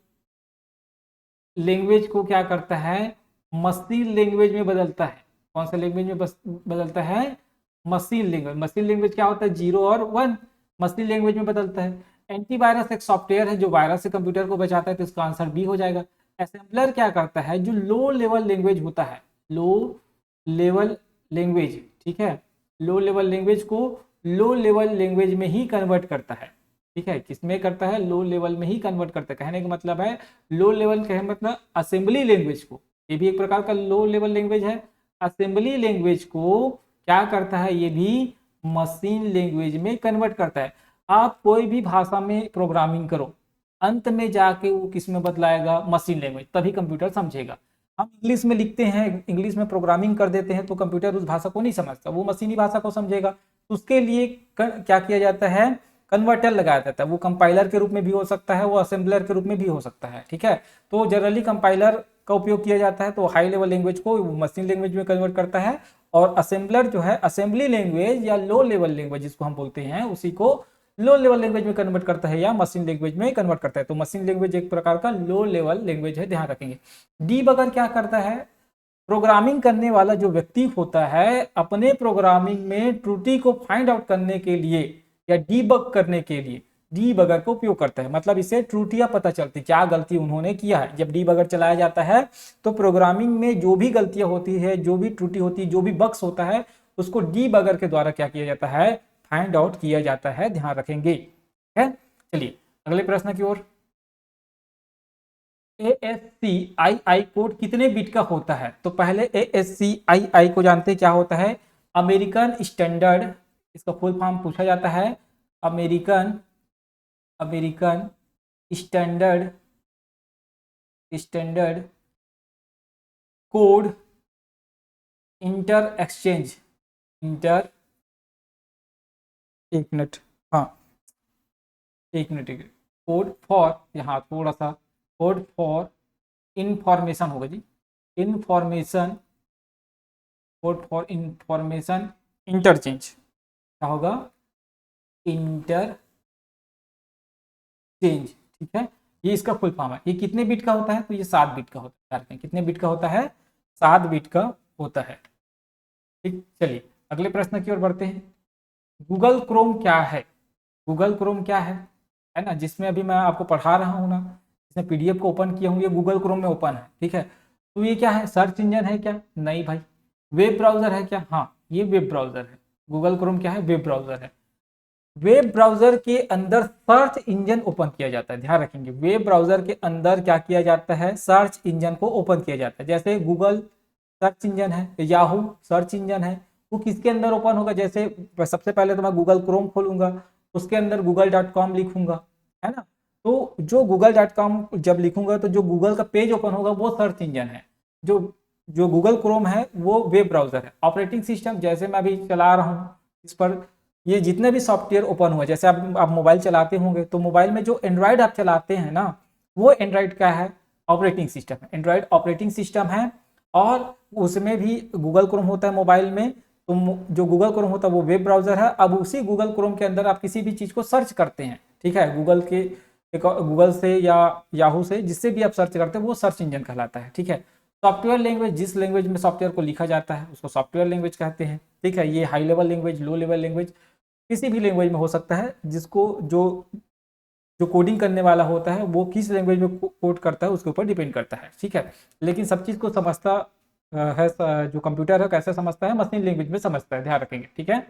लैंग्वेज को क्या करता है, मशीन लैंग्वेज में बदलता है। कौन सा लैंग्वेज में बदलता है, मशीन लैंग्वेज। मशीन लैंग्वेज क्या होता है, 0 और 1, मशीन लैंग्वेज में बदलता है। एंटीवायरस एक सॉफ्टवेयर है जो वायरस से कंप्यूटर को बचाता है, तो इसका आंसर बी हो जाएगा। असेंबलर क्या करता है, जो लो लेवल लैंग्वेज होता है, लो लेवल लैंग्वेज, ठीक है, लो लेवल लैंग्वेज को लो लेवल लैंग्वेज में ही कन्वर्ट करता है। ठीक है, किसमें करता है, लो लेवल में ही कन्वर्ट करता है। कहने का मतलब है लो लेवल कहे मतलब असेंबली लैंग्वेज को, ये भी एक प्रकार का लो लेवल लैंग्वेज है। असेंबली लैंग्वेज को क्या करता है, ये भी मशीन लैंग्वेज में कन्वर्ट करता है। आप कोई भी भाषा में प्रोग्रामिंग करो, अंत में जाके वो किस में बदलाएगा, मशीन लैंग्वेज, तभी कंप्यूटर समझेगा। हम इंग्लिश में लिखते हैं, इंग्लिश में प्रोग्रामिंग कर देते हैं, तो कंप्यूटर उस भाषा को नहीं समझता, वो मशीनी भाषा को समझेगा। उसके लिए क्या किया जाता है, कन्वर्टर लगाया जाता है। वो कंपाइलर के रूप में भी हो सकता है, वो असेंबलर के रूप में भी हो सकता है। ठीक है, तो जनरली कंपाइलर का उपयोग किया जाता है, तो हाई लेवल लैंग्वेज को मशीन लैंग्वेज में कन्वर्ट करता है। और असेंबलर जो है असेंबली लैंग्वेज या लो लेवल लैंग्वेज जिसको हम बोलते हैं, उसी को लो लेवल लैंग्वेज में कन्वर्ट करता है या मशीन लैंग्वेज में कन्वर्ट करता है। तो मशीन लैंग्वेज एक प्रकार का लो लेवल लैंग्वेज है, ध्यान रखेंगे। डीबगर क्या करता है, प्रोग्रामिंग करने वाला जो व्यक्ति होता है अपने प्रोग्रामिंग में त्रुटि को फाइंड आउट करने के लिए या डीबग करने के लिए डीबगर का उपयोग करता है। मतलब इसे त्रुटियां पता चलती, क्या गलती उन्होंने किया है। जब डीबगर चलाया जाता है तो प्रोग्रामिंग में जो भी गलतियां होती है, जो भी त्रुटि होती है, जो भी बग्स होता है, उसको डीबगर के द्वारा क्या किया जाता है, फाइंड आउट किया जाता है, ध्यान रखेंगे। है, चलिए अगले प्रश्न की ओर। ASCII कोड कितने बिट का होता है, तो पहले ASCII को जानते हैं क्या होता है, अमेरिकन स्टैंडर्ड, इसका फुल फॉर्म पूछा जाता है, American American standard standard code inter exchange, inter, एक मिनट, हाँ एक मिनट, कोड फॉर, यहाँ थोड़ा सा कोड फॉर इंफॉर्मेशन होगा जी, information, code for information interchange, क्या होगा, इंटरचेंज, ठीक है। ये इसका फुल फॉर्म है। ये कितने बिट का होता है, तो ये 7 बिट का होता है। कितने बिट का होता है, 7 बिट का होता है, ठीक। चलिए अगले प्रश्न की ओर बढ़ते हैं। गूगल क्रोम क्या है, गूगल क्रोम क्या है ना, जिसमें अभी मैं आपको पढ़ा रहा हूँ ना, इसमें पीडीएफ को ओपन किया हूँ, ये गूगल क्रोम में ओपन है, ठीक है। तो ये क्या है, सर्च इंजन है क्या, नहीं भाई। वेब ब्राउजर है क्या, हाँ ये वेब ब्राउजर है। गूगल क्रोम क्या है, वेब ब्राउजर है। वेब ब्राउजर के अंदर सर्च इंजन ओपन किया जाता है, ध्यान रखेंगे। वेब ब्राउजर के अंदर क्या किया जाता है, सर्च इंजन को ओपन किया जाता है। जैसे गूगल सर्च इंजन है, याहू सर्च इंजन है, वो किसके अंदर ओपन होगा, जैसे सबसे पहले तो मैं गूगल क्रोम खोलूंगा, उसके अंदर google.com लिखूंगा, है ना। तो जो google.com जब लिखूंगा तो जो गूगल का पेज ओपन होगा वो सर्च इंजन है। जो जो गूगल क्रोम है वो वेब ब्राउजर है। ऑपरेटिंग सिस्टम जैसे मैं अभी चला रहा हूँ इस पर, ये जितने भी सॉफ्टवेयर ओपन हुए, जैसे आप मोबाइल चलाते होंगे, तो मोबाइल में जो एंड्रॉयड आप चलाते हैं ना, वो एंड्रॉयड का है, ऑपरेटिंग सिस्टम है, एंड्रॉयड ऑपरेटिंग सिस्टम है। और उसमें भी गूगल क्रोम होता है मोबाइल में, तो जो गूगल क्रोम होता है वो वेब ब्राउजर है। अब उसी गूगल क्रोम के अंदर आप किसी भी चीज को सर्च करते हैं, ठीक है, गूगल से या याहू से, जिससे भी आप सर्च करते हैं वो सर्च इंजन कहलाता है, ठीक है। सॉफ्टवेयर लैंग्वेज, जिस लैंग्वेज में सॉफ्टवेयर को लिखा जाता है उसको सॉफ्टवेयर लैंग्वेज कहते हैं, ठीक है। ये high level language, low level language, किसी भी लैंग्वेज में हो सकता है, जिसको जो जो कोडिंग करने वाला होता है वो किस लैंग्वेज में कोड करता है उसके ऊपर डिपेंड करता है, ठीक है। लेकिन सब चीज़ को समझता है, जो कंप्यूटर है कैसे समझता है, मशीन लैंग्वेज में समझता है, ध्यान रखेंगे, ठीक है।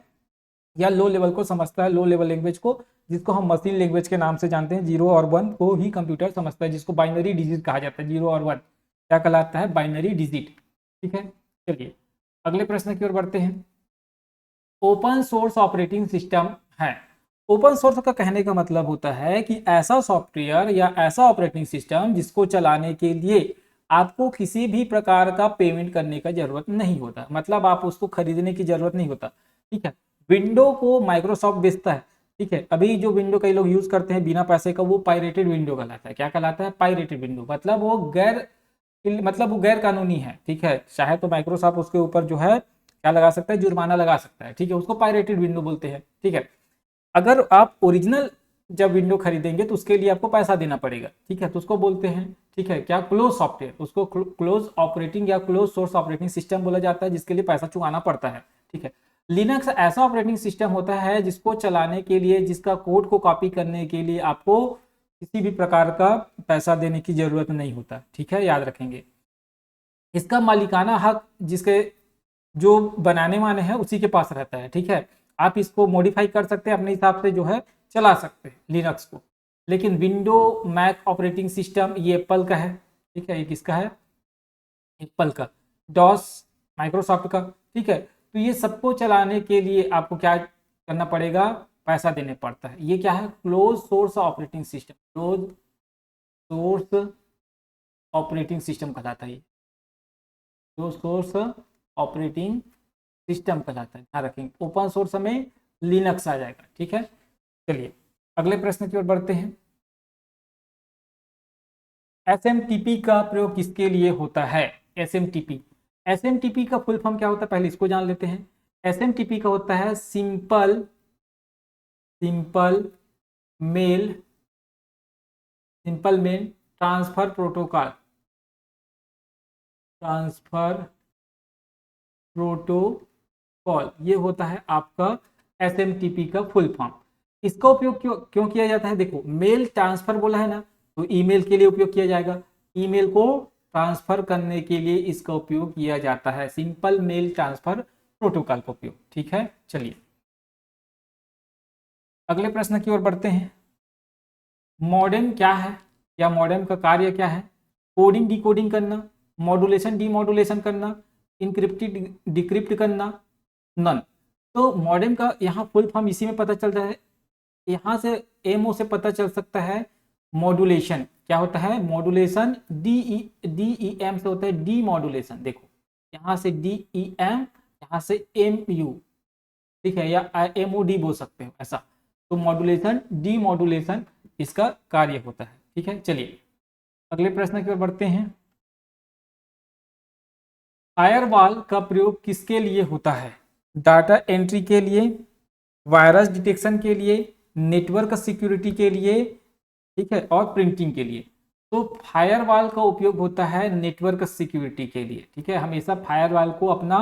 या लो लेवल को समझता है, लो लेवल लैंग्वेज को, जिसको हम मशीन लैंग्वेज के नाम से जानते हैं। 0 और 1 को ही कंप्यूटर समझता है, जिसको बाइनरी डिजिट कहा जाता है। 0 और 1 क्या कहलाता है, बाइनरी डिजिट, ठीक है। चलिए अगले प्रश्न की ओर बढ़ते हैं। ओपन सोर्स ऑपरेटिंग सिस्टम है। ओपन सोर्स का कहने का मतलब होता है कि ऐसा सॉफ्टवेयर या ऐसा ऑपरेटिंग सिस्टम जिसको चलाने के लिए आपको किसी भी प्रकार का पेमेंट करने का जरूरत नहीं होता, मतलब आप उसको खरीदने की जरूरत नहीं होता, ठीक है। विंडो को माइक्रोसॉफ्ट बेचता है, ठीक है। अभी जो विंडो कई लोग यूज करते हैं बिना पैसे का, वो पायरेटेड विंडो कहलाता है। क्या कहलाता है, पायरेटेड विंडो, मतलब वो गैर कानूनी है, ठीक है। चाहे तो माइक्रोसॉफ्ट उसके ऊपर जो है क्या लगा सकता है, जुर्माना लगा सकता है, ठीक है। उसको पायरेटेड विंडो बोलते हैं, ठीक है। अगर आप ओरिजिनल जब विंडो खरीदेंगे तो उसके लिए आपको पैसा देना पड़ेगा, ठीक है, तो उसको बोलते हैं, ठीक है, क्या, क्लोज सॉफ्टवेयर। उसको क्लोज ऑपरेटिंग या क्लोज सोर्स ऑपरेटिंग सिस्टम बोला जाता है, जिसके लिए पैसा चुकाना पड़ता है, ठीक है। लिनक्स ऐसा ऑपरेटिंग सिस्टम होता है जिसको चलाने के लिए, जिसका कोड को कॉपी करने के लिए आपको किसी भी प्रकार का पैसा देने की जरूरत नहीं होता, ठीक है, याद रखेंगे। इसका मालिकाना हक जिसके जो बनाने वाले हैं उसी के पास रहता है, ठीक है। आप इसको मॉडिफाई कर सकते हैं अपने हिसाब से, जो है चला सकते हैं लिनक्स को। लेकिन विंडो मैक ऑपरेटिंग सिस्टम ये एप्पल का है, ठीक है। ये किसका है, एप्पल का। डॉस माइक्रोसॉफ्ट का, ठीक है। तो ये सबको चलाने के लिए आपको क्या करना पड़ेगा, पैसा देने पड़ता है। ये क्या है, close source operating system, close source operating system कहलाता है। क्लोज सोर्स ऑपरेटिंग सिस्टम कहलाता है, ध्यान रखेंगे। ओपन सोर्स में लिनक्स आ जाएगा, ठीक है। चलिए अगले प्रश्न की ओर बढ़ते हैं। एसएमटीपी का प्रयोग किसके लिए होता है, एसएमटीपी। एसएमटीपी का फुल फॉर्म क्या होता है, पहले इसको जान लेते हैं। एसएमटीपी का होता है सिंपल मेल ट्रांसफर प्रोटोकॉल, ये होता है आपका एसएमटीपी का फुल फॉर्म। इसका उपयोग क्यों क्यों किया जाता है, देखो मेल ट्रांसफर बोला है ना, तो ईमेल के लिए उपयोग किया जाएगा। ईमेल को ट्रांसफर करने के लिए इसका उपयोग किया जाता है, सिंपल मेल ट्रांसफर प्रोटोकॉल का उपयोग, ठीक है। चलिए अगले प्रश्न की ओर बढ़ते हैं। मॉडेम क्या है, या मॉडेम का कार्य क्या है, कोडिंग डिकोडिंग करना, मॉड्यूलेशन डीमॉड्यूलेशन करना, इंक्रिप्टेड डिक्रिप्ट करना, नन। तो मॉडेम का यहाँ फुल फॉर्म इसी में पता चल रहा है, यहाँ से एमओ से पता चल सकता है। मॉड्यूलेशन क्या होता है, मॉड्यूलेशन डी एम से होता है डी मॉड्यूलेशन, देखो यहाँ से डी ई एम, यहाँ से एम यू, ठीक है, या एम ओ डी बोल सकते हो ऐसा। तो मॉड्यूलेशन डी मॉड्यूलेशन इसका कार्य होता है, ठीक है। चलिए अगले प्रश्न की ओर बढ़ते हैं। फायरवॉल का प्रयोग किसके लिए होता है? डाटा एंट्री के लिए, वायरस डिटेक्शन के लिए, नेटवर्क सिक्योरिटी के लिए, ठीक है, और प्रिंटिंग के लिए। तो फायरवॉल का उपयोग होता है नेटवर्क सिक्योरिटी के लिए, ठीक है। हमेशा फायरवॉल को अपना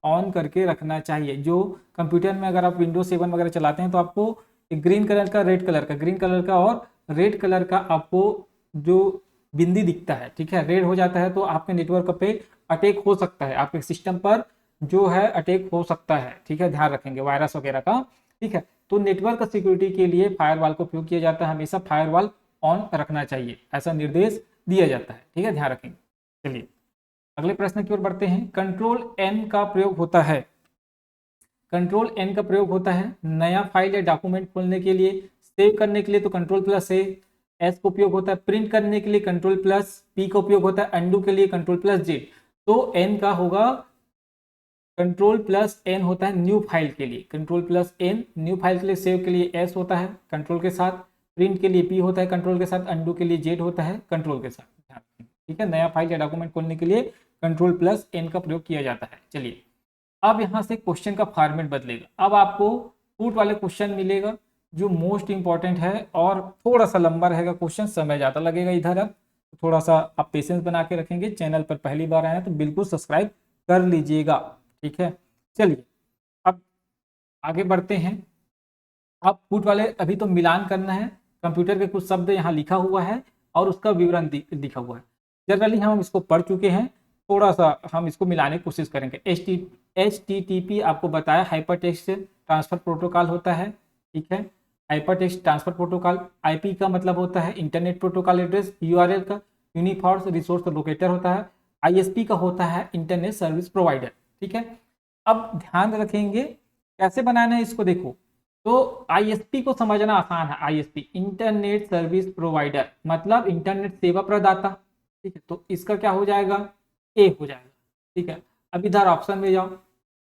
ऑन करके रखना चाहिए। जो कंप्यूटर में अगर आप विंडोज 7 वगैरह चलाते हैं तो आपको ग्रीन कलर का, रेड कलर का, ग्रीन कलर का और रेड कलर का आपको जो बिंदी दिखता है, ठीक है, रेड हो जाता है तो आपके नेटवर्क पे अटैक हो सकता है, आपके सिस्टम पर जो है अटैक हो सकता है, ठीक है, ध्यान रखेंगे वायरस वगैरह का, ठीक है। तो नेटवर्क सिक्योरिटी के लिए फायरवॉल का उपयोग किया जाता है, हमेशा फायरवॉल ऑन रखना चाहिए, ऐसा निर्देश दिया जाता है, ठीक है, ध्यान रखेंगे। चलिए अगले प्रश्न की ओर बढ़ते हैं। कंट्रोल एन का प्रयोग होता है, कंट्रोल एन का प्रयोग होता है नया फाइल या डॉक्यूमेंट खोलने के लिए, सेव करने के लिए तो कंट्रोल प्लस ए, एस का उपयोग होता है प्रिंट करने के लिए कंट्रोल प्लस पी का उपयोग होता है, अंडू के लिए कंट्रोल प्लस जेड। तो एन का होगा कंट्रोल प्लस एन होता है न्यू फाइल के लिए, control plus N new file के लिए, सेव के लिए एस होता है कंट्रोल के साथ, प्रिंट के लिए पी होता है कंट्रोल के साथ, अंडू के लिए जेड होता है कंट्रोल के साथ, ठीक है। नया फाइल या डॉक्यूमेंट खोलने के लिए कंट्रोल प्लस एन का प्रयोग किया जाता है। चलिए अब यहाँ से क्वेश्चन का फॉर्मेट बदलेगा, अब आपको फूट वाले क्वेश्चन मिलेगा जो मोस्ट इंपॉर्टेंट है और थोड़ा सा लंबा रहेगा क्वेश्चन, समय ज़्यादा लगेगा इधर। अब थोड़ा सा आप पेशेंस बना के रखेंगे, चैनल पर पहली बार आए हैं तो बिल्कुल सब्सक्राइब कर लीजिएगा, ठीक है। चलिए अब आगे बढ़ते हैं। अब फूट वाले अभी तो मिलान करना है, कंप्यूटर के कुछ शब्द यहाँ लिखा हुआ है और उसका विवरण लिखा हुआ है। जनरली हम इसको पढ़ चुके हैं, थोड़ा सा हम इसको मिलाने की कोशिश करेंगे। HTTP आपको बताया हाइपर टेक्स्ट ट्रांसफर प्रोटोकॉल होता है, ठीक है। Hyper text transfer protocol, IP का मतलब होता है इंटरनेट प्रोटोकॉल एड्रेस, URL का यूनिफॉर्म रिसोर्स लोकेटर होता है, ISP का होता है इंटरनेट सर्विस प्रोवाइडर, ठीक है। अब ध्यान रखेंगे कैसे बनाना है इसको, देखो तो ISP को समझना आसान है। ISP इंटरनेट सर्विस प्रोवाइडर मतलब इंटरनेट सेवा प्रदाता, ठीक है। तो इसका क्या हो जाएगा, ए हो जाएगा, ठीक है। अब इधर ऑप्शन में जाओ,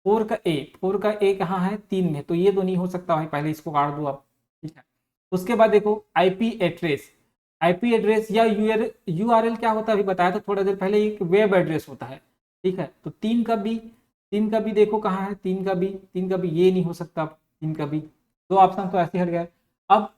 4 का ए, 4 का ए कहाँ है, 3 में, तो ये तो नहीं हो सकता भाई, पहले इसको काट दो आप, ठीक है। उसके बाद देखो IP एड्रेस, IP एड्रेस या URL क्या होता है अभी बताया था थोड़ा देर पहले, एक वेब एड्रेस होता है, ठीक है। तो 3 का भी, 3 का भी देखो कहाँ है, 3 का भी, 3 का भी ये नहीं हो सकता, 3 का भी, दो ऑप्शन तो ऐसे हट गए। अब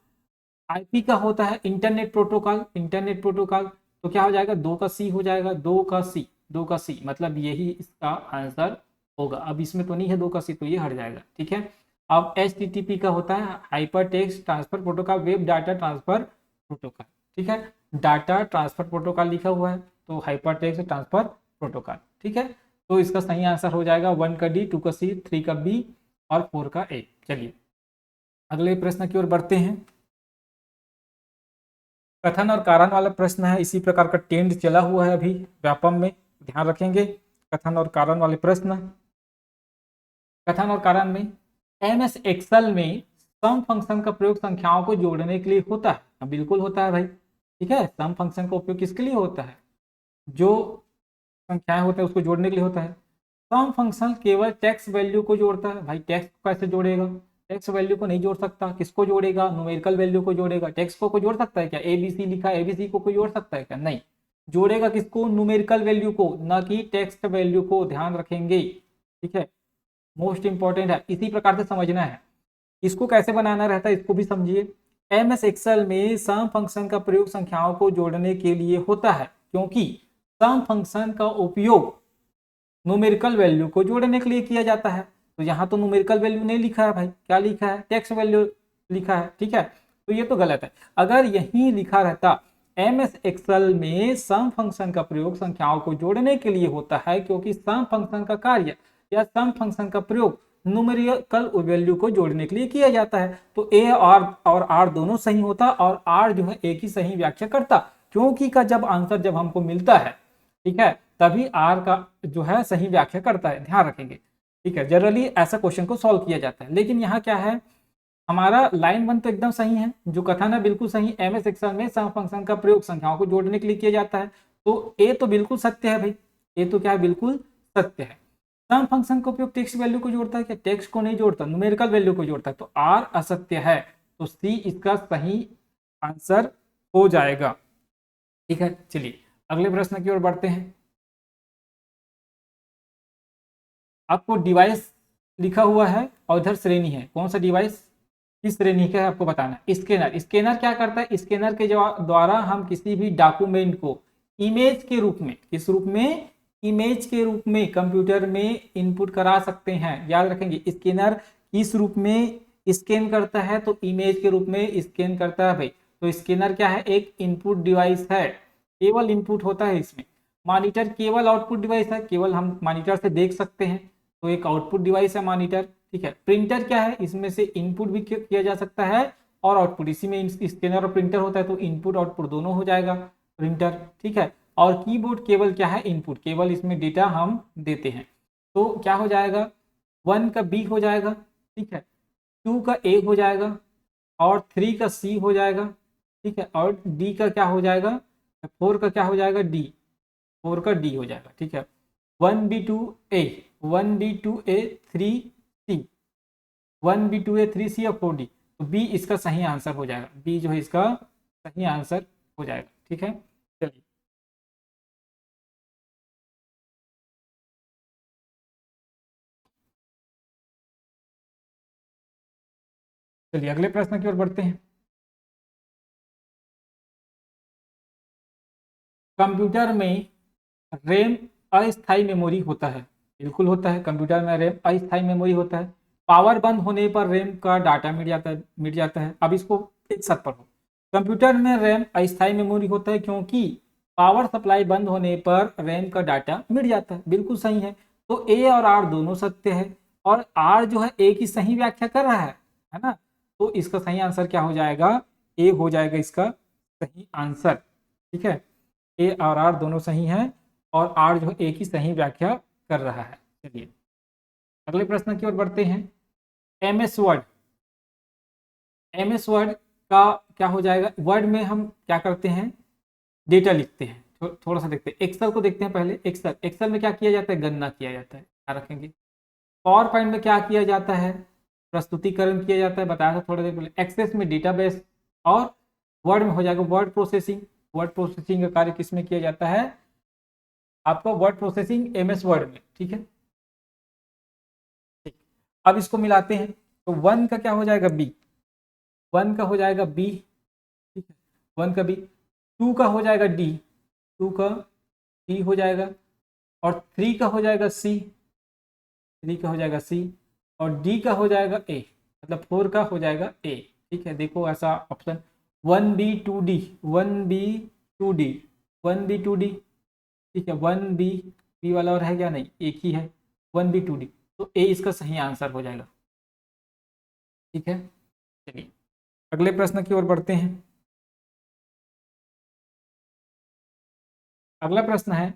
IP का होता है इंटरनेट प्रोटोकॉल, इंटरनेट प्रोटोकॉल तो क्या हो जाएगा, 2 का सी हो जाएगा, 2 का सी, 2 का सी मतलब यही इसका आंसर होगा। अब इसमें तो नहीं है 2 का सी तो ये हट जाएगा, ठीक है। अब HTTP का होता है hyper text transfer protocol, web data transfer protocol, ठीक है। डाटा ट्रांसफर प्रोटोकॉल लिखा हुआ है तो हाइपर टेक्स्ट ट्रांसफर प्रोटोकॉल, ठीक है। तो इसका सही आंसर हो जाएगा 1 का डी, 2 का सी, 3 का बी और 4 का ए। चलिए अगले प्रश्न की ओर बढ़ते हैं। कथन और कारण वाला प्रश्न है, इसी प्रकार का ट्रेंड चला हुआ है अभी व्यापम में, ध्यान रखेंगे। कथन और कारण वाले प्रश्न, कथन और कारण में MS एक्सेल में सम फंक्शन का प्रयोग संख्याओं को जोड़ने के लिए होता है, हाँ, बिल्कुल होता है भाई, ठीक है। सम फंक्शन का उपयोग किसके लिए होता है, जो संख्याएं होते हैं उसको जोड़ने के लिए होता है। सम फंक्शन केवल टेक्स्ट वैल्यू को जोड़ता है, भाई टेक्स्ट को कैसे जोड़ेगा, टेक्स्ट वैल्यू को नहीं जोड़ सकता, किसको जोड़ेगा, न्यूमेरिकल वैल्यू को जोड़ेगा। टेक्स्ट को जोड़ सकता है क्या, ABC लिखा है ABC को कोई जोड़ सकता है क्या, नहीं, जोड़ेगा किसको, न्यूमेरिकल वैल्यू को, ना कि टेक्स्ट वैल्यू को, ध्यान रखेंगे, ठीक है, मोस्ट इंपॉर्टेंट है, इसी प्रकार से समझना है। इसको कैसे बनाना रहता है इसको भी समझिए। MS एक्सेल में सम फंक्शन का प्रयोग संख्याओं को जोड़ने के लिए होता है, क्योंकि सम फंक्शन का उपयोग न्यूमेरिकल वैल्यू को जोड़ने के लिए किया जाता है। तो यहाँ तो न्यूमेरिकल वैल्यू नहीं लिखा है भाई, क्या लिखा है, टेक्स्ट वैल्यू लिखा है, ठीक है। तो ये तो गलत है, अगर यही लिखा रहता MS एक्सेल में सम फंक्शन का प्रयोग संख्याओं को जोड़ने के लिए होता है, क्योंकि सम फंक्शन का कार्य या सम फंक्शन का प्रयोग न्यूमेरिकल वैल्यू को जोड़ने के लिए किया जाता है, तो A और R दोनों सही होता और R जो है A की सही व्याख्या करता, क्योंकि का जब आंसर जब हमको मिलता है, ठीक है, तभी R का जो है सही व्याख्या करता है, ध्यान रखेंगे, ठीक है। जनरली ऐसा क्वेश्चन को सॉल्व किया जाता है, लेकिन यहाँ क्या है, हमारा लाइन 1 तो एकदम सही है, जो कथन है बिल्कुल सही, MS एक्सेल में सम फंक्शन का प्रयोग संख्याओं को जोड़ने के लिए किया जाता है, तो ए तो बिल्कुल सत्य है भाई, ए तो क्या है, बिल्कुल सत्य है। सम फंक्शन का उपयोग टेक्स्ट वैल्यू को जोड़ता है क्या, टेक्स्ट को नहीं जोड़ता, न्यूमेरिकल वैल्यू को जोड़ता है, तो R असत्य है, तो C इसका सही आंसर हो जाएगा। ठीक है, चलिए अगले प्रश्न की ओर बढ़ते हैं। आपको डिवाइस लिखा हुआ है और इधर श्रेणी है, कौन सा डिवाइस किस श्रेणी का है आपको बताना है। स्कैनर, स्कैनर क्या करता है, स्कैनर के द्वारा हम किसी भी डॉक्यूमेंट को इमेज के रूप में, किस रूप में, इमेज के रूप में कंप्यूटर में इनपुट करा सकते हैं। याद रखेंगे, स्कैनर किस रूप में स्कैन करता है, तो इमेज के रूप में स्कैन करता है भाई। तो स्कैनर क्या है, एक इनपुट डिवाइस है, केवल इनपुट होता है इसमें। मॉनिटर केवल आउटपुट डिवाइस है, केवल हम मॉनिटर से देख सकते हैं, तो एक आउटपुट डिवाइस है मॉनिटर। ठीक है, प्रिंटर क्या है, इसमें से इनपुट भी किया जा सकता है और आउटपुट, इसी में स्कैनर और प्रिंटर होता है, तो इनपुट आउटपुट दोनों हो जाएगा प्रिंटर। ठीक है, और कीबोर्ड केवल क्या है, इनपुट, केवल इसमें डेटा हम देते हैं। तो क्या हो जाएगा, 1 का बी हो जाएगा, ठीक है, 2 का ए हो जाएगा और 3 का सी हो जाएगा। ठीक है, और डी का क्या हो जाएगा, 4 का क्या हो जाएगा, डी, 4 का डी हो जाएगा। ठीक है, 1B2A, 1B2A 3C, 1B2A 3C और 4D, तो बी इसका सही आंसर हो जाएगा, बी जो है इसका सही आंसर हो जाएगा। ठीक है, चलिए चलिए अगले प्रश्न की ओर बढ़ते हैं। कंप्यूटर में रैम अस्थायी मेमोरी होता है, बिल्कुल होता है, कंप्यूटर में रैम अस्थायी मेमोरी होता है। पावर बंद होने पर रैम का डाटा मिट जाता है। अब इसको एक साथ पढ़ो, कंप्यूटर में रैम अस्थायी मेमोरी होता है क्योंकि पावर सप्लाई बंद होने पर रैम का डाटा मिट जाता है, बिल्कुल सही है। तो ए और आर दोनों सत्य है, और आर जो है ए की सही व्याख्या कर रहा है ना, तो इसका सही आंसर क्या हो जाएगा, ए हो जाएगा इसका सही आंसर। ठीक है, ए और आर दोनों सही हैं और आर जो है ए की सही व्याख्या कर रहा है। चलिए अगले प्रश्न की ओर बढ़ते हैं। M S Word, M S Word का क्या हो जाएगा, वर्ड में हम क्या करते हैं, डेटा लिखते हैं। थोड़ा सा देखते हैं, एक्सेल को देखते हैं पहले। एक्सेल, एक्सेल में क्या किया जाता है, गणना किया जाता है, क्या रखेंगे। पावर पॉइंट में क्या किया जाता है, प्रस्तुतिकरण किया जाता है, बताया था थोड़ी देर पहले। एक्सेस में डेटाबेस, और वर्ड में हो जाएगा वर्ड प्रोसेसिंग। वर्ड प्रोसेसिंग का कार्य किस में किया जाता है, आपका वर्ड प्रोसेसिंग एमएस वर्ड में। ठीक है, ठीक, अब इसको मिलाते हैं, तो 1 का क्या हो जाएगा, बी, 1 का हो जाएगा बी। ठीक है, 1 का बी, 2 का हो जाएगा डी, 2 का डी हो जाएगा, और 3 का हो जाएगा सी, 3 का हो जाएगा सी, और डी का हो जाएगा ए, मतलब 4 का हो जाएगा ए। ठीक है, देखो ऐसा ऑप्शन 1B2D, 1B2D, 1B2D। ठीक है, 1B, बी वाला और है क्या, नहीं, एक ही है, 1B2D, तो ए इसका सही आंसर हो जाएगा। ठीक है, चलिए अगले प्रश्न की ओर बढ़ते हैं। अगला प्रश्न है,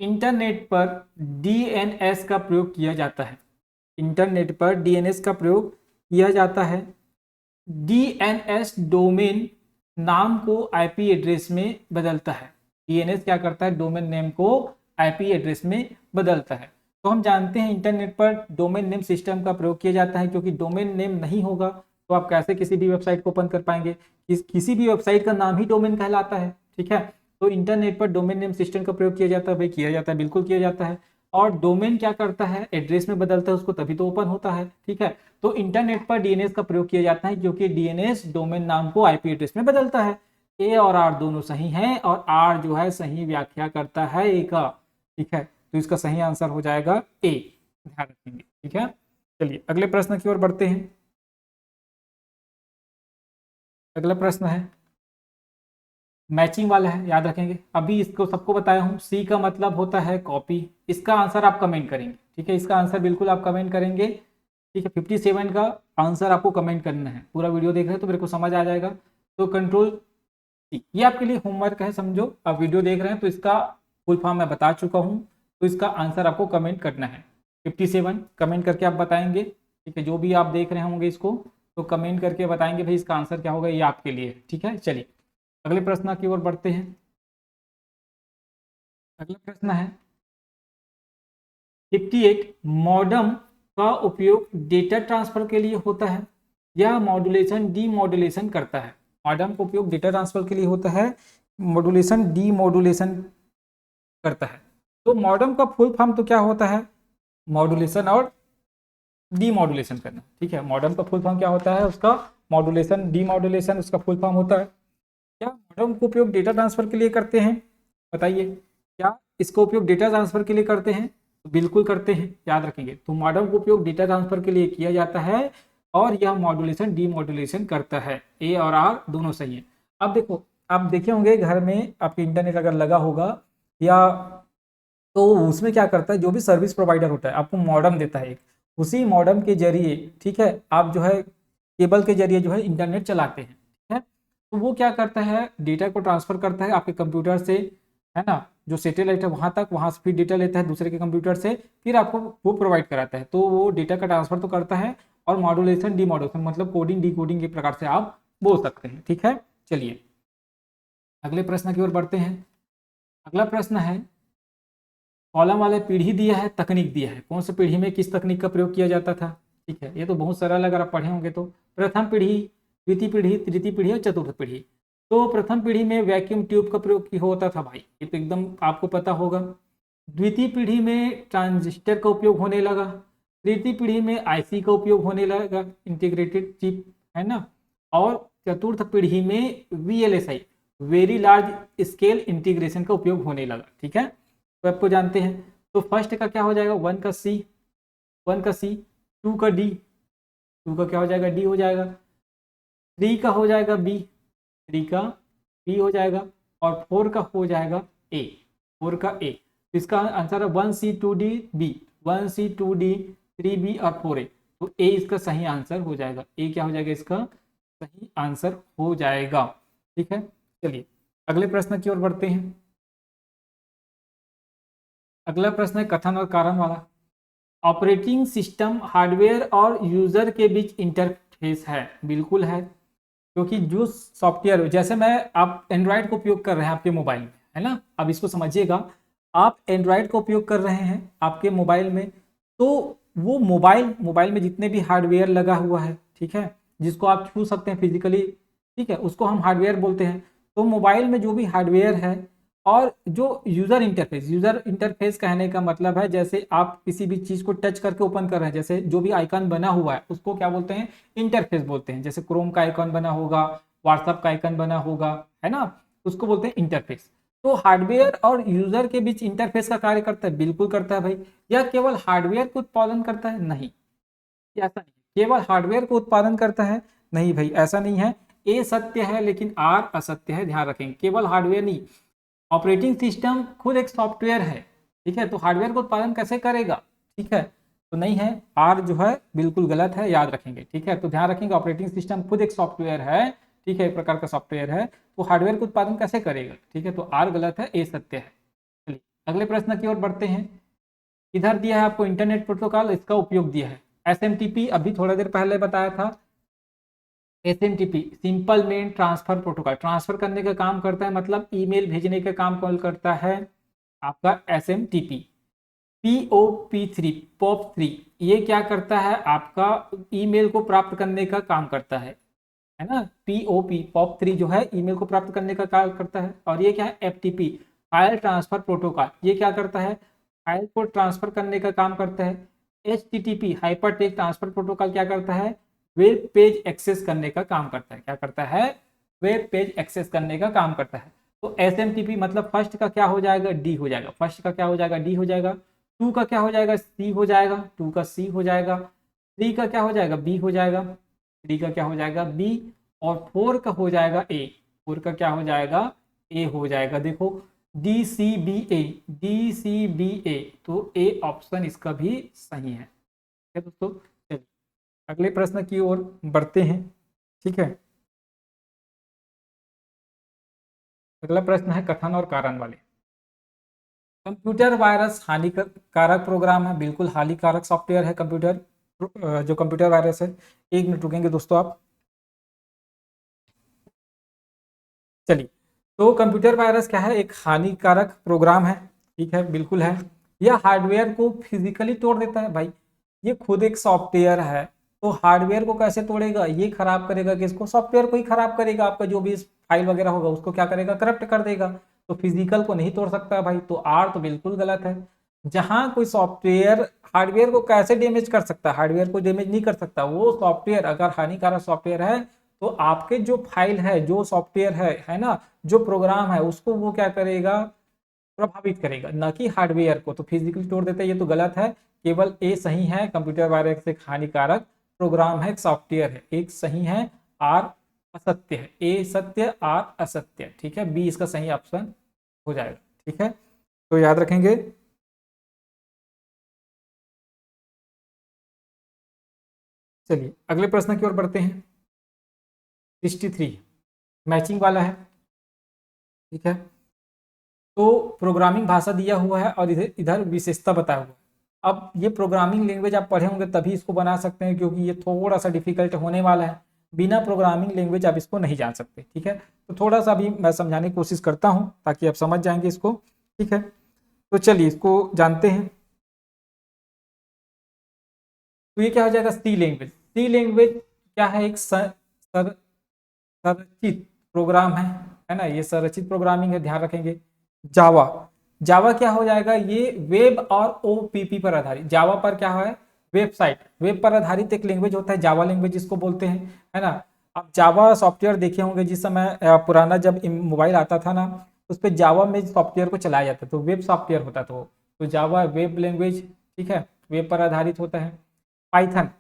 इंटरनेट पर डीएनएस का प्रयोग किया जाता है, इंटरनेट पर डीएनएस का प्रयोग किया जाता है। डीएनएस डोमेन नाम को आईपी एड्रेस में बदलता है। डीएनएस क्या करता है, डोमेन नेम को आईपी एड्रेस में बदलता है। तो हम जानते हैं इंटरनेट पर डोमेन नेम सिस्टम का प्रयोग किया जाता है, क्योंकि डोमेन नेम नहीं होगा तो आप कैसे किसी भी वेबसाइट को ओपन कर पाएंगे, किसी भी वेबसाइट का नाम ही डोमेन कहलाता है। ठीक है, तो इंटरनेट पर डोमेन नेम सिस्टम का प्रयोग किया जाता है, भाई किया जाता है, बिल्कुल किया जाता है। और डोमेन क्या करता है, एड्रेस में बदलता है उसको, तभी तो ओपन होता है। ठीक है, तो इंटरनेट पर डीएनएस का प्रयोग किया जाता है क्योंकि डीएनएस डोमेन नाम को आईपी एड्रेस में बदलता है। ए और आर दोनों सही हैं, और आर जो है सही व्याख्या करता है ए का। ठीक है, तो इसका सही आंसर हो जाएगा ए, ध्यान रखेंगे। ठीक है, चलिए अगले प्रश्न की ओर बढ़ते हैं। अगला प्रश्न है मैचिंग वाला है, याद रखेंगे, अभी इसको सबको बताया हूँ। सी का मतलब होता है कॉपी, इसका आंसर आप कमेंट करेंगे। ठीक है, इसका आंसर बिल्कुल आप कमेंट करेंगे। ठीक है, 57 का आंसर आपको कमेंट करना है। पूरा वीडियो देख रहे हैं तो मेरे को समझ आ जाएगा। तो कंट्रोल सी, ये आपके लिए होमवर्क है, समझो। आप वीडियो देख रहे हैं तो इसका फुल फॉर्म मैं बता चुका हूँ, तो इसका आंसर आपको कमेंट करना है। 57 कमेंट करके आप बताएंगे। ठीक है, जो भी आप देख रहे होंगे इसको, तो कमेंट करके बताएंगे भाई इसका आंसर क्या होगा, ये आपके लिए। ठीक है, चलिए अगले प्रश्न की ओर बढ़ते हैं। अगला प्रश्न है 58 मॉडम का उपयोग डेटा ट्रांसफर के लिए होता है या मॉड्यूलेशन डीमॉड्यूलेशन करता है। मॉडम का उपयोग डेटा ट्रांसफर के लिए होता है मॉड्यूलेशन डीमॉड्यूलेशन करता है। तो मॉडेम का फुल फॉर्म तो क्या होता है, मॉड्यूलेशन और डीमॉड्यूलेशन करना। ठीक है, मॉडेम का फुल फॉर्म क्या होता है, उसका मॉड्यूलेशन डीमॉड्यूलेशन उसका फुल फॉर्म होता है। क्या मॉडेम का उपयोग डेटा ट्रांसफर के लिए करते हैं, बताइए, क्या इसका उपयोग डेटा ट्रांसफर के लिए करते हैं, तो बिल्कुल करते हैं, याद रखेंगे। तो मॉडेम का उपयोग डेटा ट्रांसफर के लिए किया जाता है और यह मॉड्यूलेशन डीमॉड्यूलेशन करता है। ए और आर दोनों सही है। अब देखो, आप देखे होंगे घर में आपके इंटरनेट अगर लगा होगा या, तो उसमें क्या करता है, जो भी सर्विस प्रोवाइडर होता है आपको मॉडेम देता है एक, उसी मॉडेम के जरिए, ठीक है, आप जो है केबल के जरिए जो है इंटरनेट चलाते हैं। ठीक है, तो वो क्या करता है, डेटा को ट्रांसफर करता है आपके कंप्यूटर से, है ना, जो सैटेलाइट है वहां तक, वहां से फिर डेटा लेता है दूसरे के कंप्यूटर से, फिर आपको वो प्रोवाइड कराता है। तो वो डेटा का ट्रांसफर तो करता है, और मॉड्यूलेशन डीमॉड्यूलेशन मतलब कोडिंग डिकोडिंग के प्रकार से आप बोल सकते हैं। ठीक है, चलिए अगले प्रश्न की ओर बढ़ते हैं। अगला प्रश्न है, कॉलम वाले पीढ़ी दिया है, तकनीक दिया है, कौन सी पीढ़ी में किस तकनीक का प्रयोग किया जाता था। ठीक है, ये तो बहुत सरल, अगर आप पढ़े होंगे तो। प्रथम पीढ़ी, द्वितीय पीढ़ी, तृतीय पीढ़ी और चतुर्थ पीढ़ी। तो प्रथम पीढ़ी में वैक्यूम ट्यूब का प्रयोग होता था भाई, ये तो एकदम आपको पता होगा। द्वितीय पीढ़ी में ट्रांजिस्टर का उपयोग होने लगा। तृतीय पीढ़ी में आईसी का उपयोग होने लगा, इंटीग्रेटेड चिप, है ना। और चतुर्थ पीढ़ी में VLSI, very large scale integration का उपयोग होने लगा। ठीक है, तो आपको जानते हैं। तो फर्स्ट का क्या हो जाएगा, वन का सी, वन का सी, टू का डी, टू का क्या हो जाएगा, डी हो जाएगा, थ्री का हो जाएगा बी, थ्री का बी हो जाएगा, और फोर का हो जाएगा ए, फोर का ए। तो इसका आंसर है one C two D B, one C two D three B और फोर ए। तो ए इसका सही आंसर हो जाएगा, ए क्या हो जाएगा, इसका सही आंसर हो जाएगा। ठीक है, चलिए अगले प्रश्न की ओर बढ़ते हैं। अगला प्रश्न है कथन और कारण वाला। ऑपरेटिंग सिस्टम हार्डवेयर और यूजर के बीच इंटरफेस है, बिल्कुल है, क्योंकि जो सॉफ्टवेयर, जैसे मैं, आप एंड्रॉयड का उपयोग कर रहे हैं आपके मोबाइल में, है ना, अब इसको समझिएगा, आप एंड्रॉयड का उपयोग कर रहे हैं आपके मोबाइल में, तो वो मोबाइल में जितने भी हार्डवेयर लगा हुआ है, ठीक है, जिसको आप छू सकते हैं फिजिकली, ठीक है, उसको हम हार्डवेयर बोलते हैं। तो मोबाइल में जो भी हार्डवेयर है, और जो यूजर इंटरफेस कहने का मतलब है, जैसे आप किसी भी चीज को टच करके ओपन कर रहे हैं, जैसे जो भी आइकन बना हुआ है उसको क्या बोलते हैं, इंटरफेस बोलते हैं। जैसे क्रोम का आइकन बना होगा, व्हाट्सएप का आइकन बना होगा, है ना, उसको बोलते हैं इंटरफेस। तो हार्डवेयर और यूजर के बीच इंटरफेस का कार्य करता है, बिल्कुल करता है भाई। यह केवल हार्डवेयर को उत्पादन करता है, नहीं, ऐसा नहीं, केवल हार्डवेयर को उत्पादन करता है, नहीं भाई, ऐसा नहीं है। ए सत्य है लेकिन आर असत्य है, ध्यान रखेंगे, केवल हार्डवेयर नहीं, ऑपरेटिंग सिस्टम खुद एक सॉफ्टवेयर है। ठीक है, तो हार्डवेयर को उत्पादन कैसे करेगा, ठीक है, तो नहीं है, आर जो है बिल्कुल गलत है, याद रखेंगे। ठीक है, तो ध्यान रखेंगे, ऑपरेटिंग सिस्टम खुद एक सॉफ्टवेयर है, ठीक है, एक प्रकार का सॉफ्टवेयर है, तो हार्डवेयर को उत्पादन कैसे करेगा। ठीक है, तो आर गलत है, ए सत्य है। चलिए अगले प्रश्न की ओर बढ़ते हैं। इधर दिया है आपको इंटरनेट प्रोटोकॉल, इसका उपयोग दिया है एसएमटीपी, अभी थोड़ा देर पहले बताया था। SMTP simple mail transfer protocol, transfer करने का काम करता है, मतलब ईमेल भेजने का काम कॉल करता है आपका एसएमटीपी। POP3, POP3 ये क्या करता है, आपका ईमेल को प्राप्त करने का काम करता है ना। POP3 जो है ईमेल को प्राप्त करने का काम करता है। और ये क्या है, FTP, फाइल ट्रांसफर प्रोटोकॉल, ये क्या करता है, फाइल को ट्रांसफर करने का काम करता है। HTTP, hyper text transfer protocol, क्या करता है, वेब पेज एक्सेस करने का काम करता है, क्या करता है, वेब पेज एक्सेस करने का काम करता है। तो SMTP मतलब फर्स्ट का क्या हो जाएगा, डी हो जाएगा, फर्स्ट का क्या हो जाएगा, डी हो जाएगा। टू का क्या हो जाएगा, सी हो जाएगा, टू का सी हो जाएगा। थ्री का क्या हो जाएगा, बी हो जाएगा, थ्री का क्या हो जाएगा, बी। और फोर का हो जाएगा ए, फोर का क्या हो जाएगा, ए हो जाएगा। देखो DCBA, DCBA, तो ए ऑप्शन इसका भी सही है। ठीक है दोस्तों, चलिए अगले प्रश्न की ओर बढ़ते हैं। ठीक है, अगला प्रश्न है कथन और कारण वाले। कंप्यूटर वायरस हानिकारक प्रोग्राम है, बिल्कुल हानिकारक सॉफ्टवेयर है कंप्यूटर, जो कंप्यूटर वायरस है। एक मिनट रुकेंगे दोस्तों आप। चलिए, तो कंप्यूटर वायरस क्या है, एक हानिकारक प्रोग्राम है, ठीक है, बिल्कुल है। यह हार्डवेयर को फिजिकली तोड़ देता है भाई, ये खुद एक सॉफ्टवेयर है, तो हार्डवेयर को कैसे तोड़ेगा, ये खराब करेगा किसको, सॉफ्टवेयर को ही खराब करेगा, आपका जो भी फाइल वगैरह होगा उसको क्या करेगा, करप्ट कर देगा। तो फिजिकल को नहीं तोड़ सकता भाई, तो आर तो बिल्कुल गलत है। जहां कोई सॉफ्टवेयर हार्डवेयर को कैसे डैमेज कर सकता है, हार्डवेयर को डैमेज नहीं कर सकता। वो सॉफ्टवेयर अगर हानिकारक सॉफ्टवेयर है तो आपके जो फाइल है, जो सॉफ्टवेयर है ना, जो प्रोग्राम है, उसको वो क्या करेगा, प्रभावित करेगा, ना कि हार्डवेयर को। तो फिजिकली तोड़ देता है, ये तो गलत है। केवल ए सही है, कंप्यूटर वायरस एक हानिकारक प्रोग्राम है, एक सॉफ्टवेयर है, एक सही है, आर असत्य है। ए सत्य, आर असत्य, ठीक है, बी इसका सही ऑप्शन हो जाएगा। ठीक है, तो याद रखेंगे। चलिए अगले प्रश्न की ओर बढ़ते हैं। 63 मैचिंग वाला है। ठीक है, तो प्रोग्रामिंग भाषा दिया हुआ है और इधर इधर विशेषता बताया हुआ है। अब ये प्रोग्रामिंग लैंग्वेज आप पढ़े होंगे तभी इसको बना सकते हैं, क्योंकि ये थोड़ा सा डिफिकल्ट होने वाला है। बिना प्रोग्रामिंग लैंग्वेज आप इसको नहीं जान सकते। ठीक है, तो थोड़ा सा अभी मैं समझाने की कोशिश करता हूँ ताकि आप समझ जाएंगे इसको। ठीक है, तो चलिए इसको जानते हैं। तो ये क्या हो जाएगा, सी लैंग्वेज। सी लैंग्वेज क्या है, एक संरचित प्रोग्राम है ना, ये संरचित प्रोग्रामिंग है, ध्यान रखेंगे। जावा, जावा क्या हो जाएगा, ये वेब और ओपीपी पर आधारित, जावा पर क्या है, वेबसाइट, वेब पर आधारित एक लैंग्वेज होता है, जावा लैंग्वेज जिसको बोलते हैं, है ना। आप जावा सॉफ्टवेयर देखे होंगे, जिस समय पुराना जब मोबाइल आता था ना, उस पर जावा में सॉफ्टवेयर को चलाया जाता था, तो वेब सॉफ्टवेयर होता था वो। तो जावा वेब लैंग्वेज, ठीक है, वेब पर आधारित होता है। पाइथन,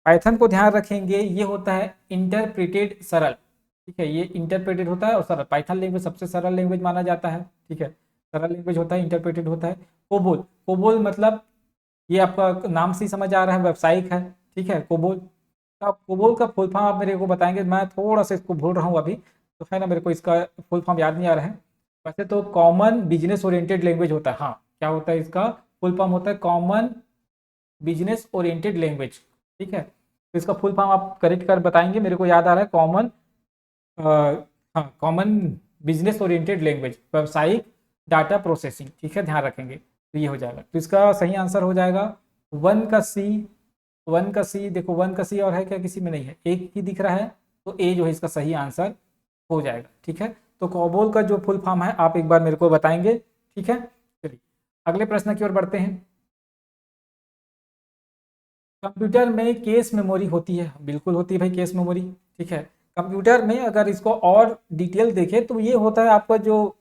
पाइथन को ध्यान रखेंगे, ये होता है इंटरप्रेटेड सरल। ठीक है, ये इंटरप्रेटेड होता है और सरल, पाइथन लैंग्वेज सबसे सरल लैंग्वेज माना जाता है। ठीक है, सरल लैंग्वेज होता है, इंटरप्रेटेड होता है। कोबोल, कोबोल मतलब ये आपका नाम से ही समझ आ रहा है, व्यावसायिक है। ठीक है, कोबोल का, कोबोल का फुल फॉर्म आप मेरे को बताएंगे, मैं थोड़ा सा इसको भूल रहा हूँ अभी, तो है ना, मेरे को इसका फुल फॉर्म याद नहीं आ रहा है। वैसे तो कॉमन बिजनेस ओरिएंटेड लैंग्वेज होता है। हाँ, क्या होता है इसका फुल फॉर्म, होता है कॉमन बिजनेस ओरिएंटेड लैंग्वेज। ठीक है, तो इसका फुल फॉर्म आप करेक्ट कर बताएंगे, मेरे को याद आ रहा है कॉमन, हाँ, कॉमन बिजनेस ओरिएंटेड लैंग्वेज, व्यावसायिक डाटा प्रोसेसिंग। ठीक है, ध्यान रखेंगे, तो ये हो जाएगा। तो इसका सही आंसर हो जाएगा वन का सी। वन का सी, देखो वन का सी और है क्या, किसी में नहीं है, एक ही दिख रहा है, तो ए जो है इसका सही आंसर हो जाएगा। ठीक है, तो कोबोल का जो फुल फॉर्म है आप एक बार मेरे को बताएंगे। ठीक है, चलिए अगले प्रश्न की ओर बढ़ते हैं। कंप्यूटर में केस मेमोरी होती है, बिल्कुल होती है भाई केस मेमोरी। ठीक है, कंप्यूटर में अगर इसको और डिटेल देखें तो ये होता है आपका जो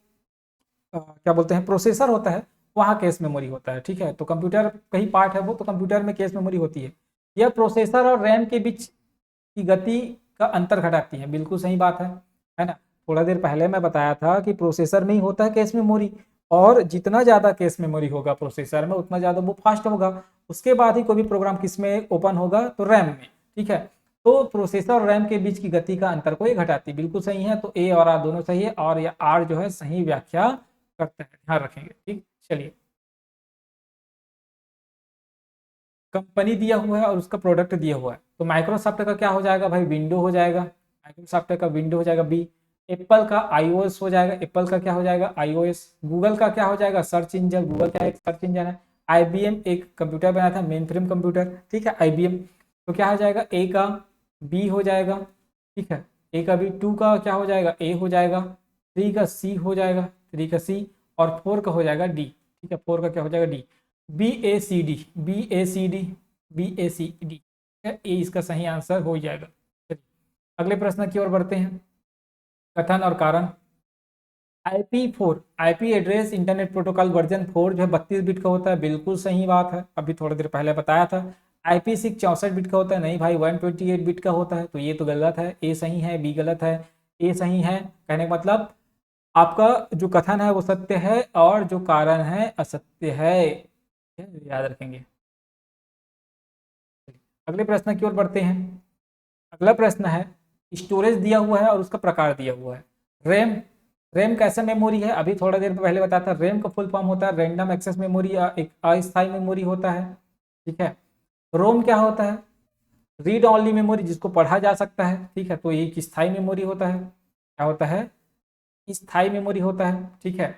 क्या बोलते हैं, प्रोसेसर होता है, वहाँ केस मेमोरी होता है। ठीक है, तो कंप्यूटर कहीं पार्ट है वो, तो कंप्यूटर में केस मेमोरी होती है। यह प्रोसेसर और रैम के बीच की गति का अंतर घटाती है, बिल्कुल सही बात है ना। थोड़ा देर पहले मैं बताया था कि प्रोसेसर में ही होता है केस मेमोरी, और जितना ज़्यादा केस मेमोरी होगा प्रोसेसर में उतना ज़्यादा वो फास्ट होगा। उसके बाद ही कोई भी प्रोग्राम किस में ओपन होगा, तो रैम में। ठीक है, तो प्रोसेसर और रैम के बीच की गति का अंतर को ये घटाती, बिल्कुल सही है। तो ए और आर दोनों सही है, और ये आर जो है सही व्याख्या करता है, ध्यान रखेंगे। ठीक, चलिए कंपनी दिया हुआ है और उसका प्रोडक्ट दिया हुआ है, तो माइक्रोसॉफ्ट का क्या हो जाएगा भाई, विंडो हो जाएगा, माइक्रोसॉफ्ट का विंडो हो जाएगा बी। एप्पल का आईओएस हो जाएगा, एप्पल का क्या हो जाएगा, आईओएस। गूगल का क्या हो जाएगा, सर्च इंजन, गूगल क्या एक सर्च इंजन है। आईबीएम एक कंप्यूटर बनाया था, मेन फ्रेम कंप्यूटर। ठीक है, आईबीएम, तो क्या हो जाएगा, ए का बी हो जाएगा। ठीक है, ए का बी, टू का क्या हो जाएगा, ए हो जाएगा, थ्री का सी हो जाएगा, थ्री का सी, और फोर का हो जाएगा डी। ठीक है, फोर का क्या हो जाएगा, डी। बी ए सी डी, बी ए सी डी, बी ए सी डी, ए इसका सही आंसर हो जाएगा। चलिए अगले प्रश्न की ओर बढ़ते हैं। कथन और कारण। IP4, IP address internet protocol version 4 जो है 32 बिट का होता है, बिल्कुल सही बात है, अभी थोड़ी देर पहले बताया था। IP6 64 बिट का होता है, नहीं भाई 128 बिट का होता है, तो ये तो गलत है, ए सही है, बी गलत है। ए सही है, कहने का मतलब आपका जो कथन है वो सत्य है और जो कारण है असत्य है, याद रखेंगे। अगले प्रश्न की ओर बढ़ते हैं। अगला प्रश्न है, स्टोरेज दिया हुआ है और उसका प्रकार दिया हुआ है। रैम, रैम कैसा मेमोरी है, अभी थोड़ा देर पहले बताया था, रैम का फुल फॉर्म होता है रैंडम एक्सेस मेमोरी, या एक अस्थायी मेमोरी होता है। ठीक है, रोम क्या होता है, रीड ऑनली मेमोरी, जिसको पढ़ा जा सकता है। ठीक है, तो ये एक स्थायी मेमोरी होता है, क्या होता है, स्थायी मेमोरी होता है। ठीक है,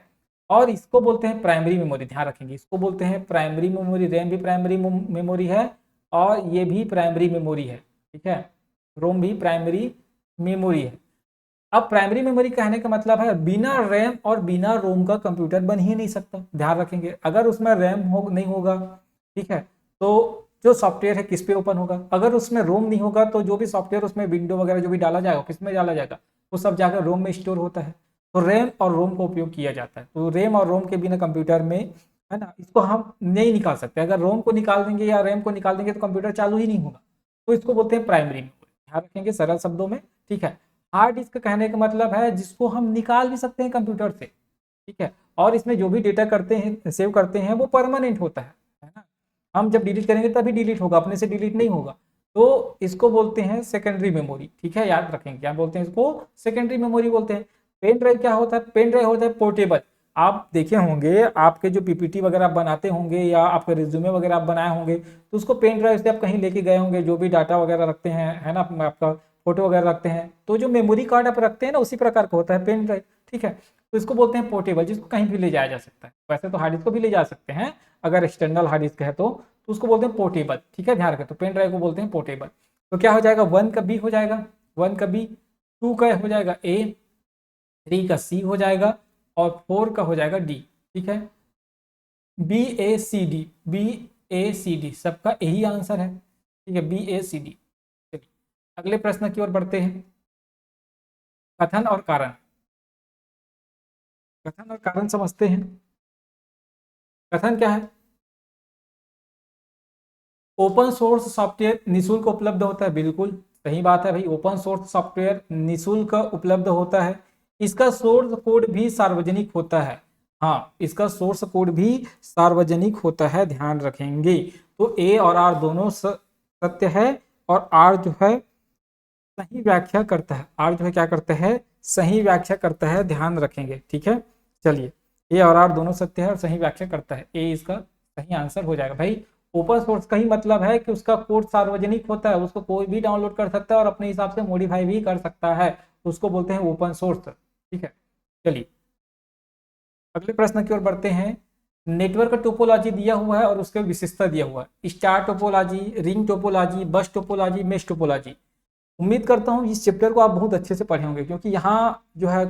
और इसको बोलते हैं प्राइमरी मेमोरी, ध्यान रखेंगे, इसको बोलते हैं प्राइमरी मेमोरी। रैम भी प्राइमरी मेमोरी है और ये भी प्राइमरी मेमोरी है। ठीक है, रोम भी प्राइमरी मेमोरी है। अब प्राइमरी मेमोरी कहने का मतलब है बिना रैम और बिना रोम का कंप्यूटर बन ही नहीं सकता, ध्यान रखेंगे। अगर उसमें रैम हो नहीं होगा, ठीक है, तो जो सॉफ्टवेयर है किस पे ओपन होगा। अगर उसमें रोम नहीं होगा तो जो भी सॉफ्टवेयर उसमें विंडो वगैरह जो भी डाला जाएगा किस में डाला जाएगा, वो सब जाकर रोम में स्टोर होता है। तो रैम और रोम का उपयोग किया जाता है। तो रैम और रोम के बिना कंप्यूटर में, है ना, इसको हम नहीं निकाल सकते। अगर रोम को निकाल देंगे या रैम को निकाल देंगे तो कंप्यूटर चालू ही नहीं होगा। तो इसको बोलते हैं प्राइमरी मेमोरी, ध्यान रखेंगे सरल शब्दों में, ठीक है। हार्ड डिस्क कहने का मतलब है जिसको हम निकाल भी सकते हैं कंप्यूटर से, ठीक है, और इसमें जो भी डेटा करते हैं सेव करते हैं वो परमानेंट होता है ना। हम जब डिलीट करेंगे तभी डिलीट होगा, अपने से डिलीट नहीं होगा। तो इसको बोलते हैं सेकेंडरी मेमोरी, ठीक है, याद रखेंगे क्या बोलते हैं इसको, सेकेंडरी मेमोरी बोलते हैं। पेन ड्राइव क्या होता है, पेन ड्राइव होता है पोर्टेबल। आप देखे होंगे आपके जो पीपीटी वगैरह आप बनाते होंगे या आपके रिज्यूमे वगैरह आप बनाए होंगे, तो उसको पेन ड्राइव से आप कहीं लेके गए होंगे, जो भी डाटा वगैरह रखते हैं, है ना, आपका फोटो वगैरह रखते हैं, तो जो मेमोरी कार्ड आप रखते हैं ना उसी प्रकार का होता है पेन ड्राइव, ठीक है। तो इसको बोलते हैं पोर्टेबल, जिसको कहीं भी ले जाया जा सकता है। वैसे तो हार्ड डिस्क को भी ले जा सकते हैं अगर एक्सटर्नल हार्ड डिस्क है तो उसको बोलते हैं पोर्टेबल, ठीक है, ध्यान रखें। तो पेन ड्राइव को बोलते हैं पोर्टेबल। तो क्या हो जाएगा, 1 का बी हो जाएगा, 1 का बी, 2 का हो जाएगा ए, 3 का सी हो जाएगा और 4 का हो जाएगा डी, ठीक है। बी ए सी डी, बी ए सी डी सबका यही आंसर है, ठीक है, बी ए सी डी। चलिए अगले प्रश्न की ओर बढ़ते हैं। कथन और कारण, कथन और कारण समझते हैं। कथन क्या है, ओपन सोर्स सॉफ्टवेयर निशुल्क उपलब्ध होता है, बिल्कुल सही बात है भाई, ओपन सोर्स सॉफ्टवेयर निशुल्क उपलब्ध होता है। इसका सोर्स कोड भी सार्वजनिक होता है, हाँ, इसका सोर्स कोड भी सार्वजनिक होता है, ध्यान रखेंगे। तो ए और आर दोनों सत्य है, और आर जो है सही व्याख्या करता है, आर जो है क्या करता है, सही व्याख्या करता है, ध्यान रखेंगे, ठीक है। चलिए ए और आर दोनों सत्य है और सही व्याख्या करता है, ए इसका सही आंसर हो जाएगा भाई। ओपन सोर्स का ही मतलब है कि उसका कोड सार्वजनिक होता है, उसको कोई भी डाउनलोड कर सकता है और अपने हिसाब से मॉडिफाई भी कर सकता है, तो उसको बोलते हैं ओपन सोर्स, ठीक है। चलिए अगले प्रश्न की ओर बढ़ते हैं। नेटवर्क टोपोलॉजी दिया हुआ है और उसके विशेषता दिया हुआ है, स्टार टोपोलॉजी, रिंग टोपोलॉजी, बस टोपोलॉजी, मेश टोपोलॉजी। उम्मीद करता हूँ इस चैप्टर को आप बहुत अच्छे से पढ़े होंगे, क्योंकि यहाँ जो है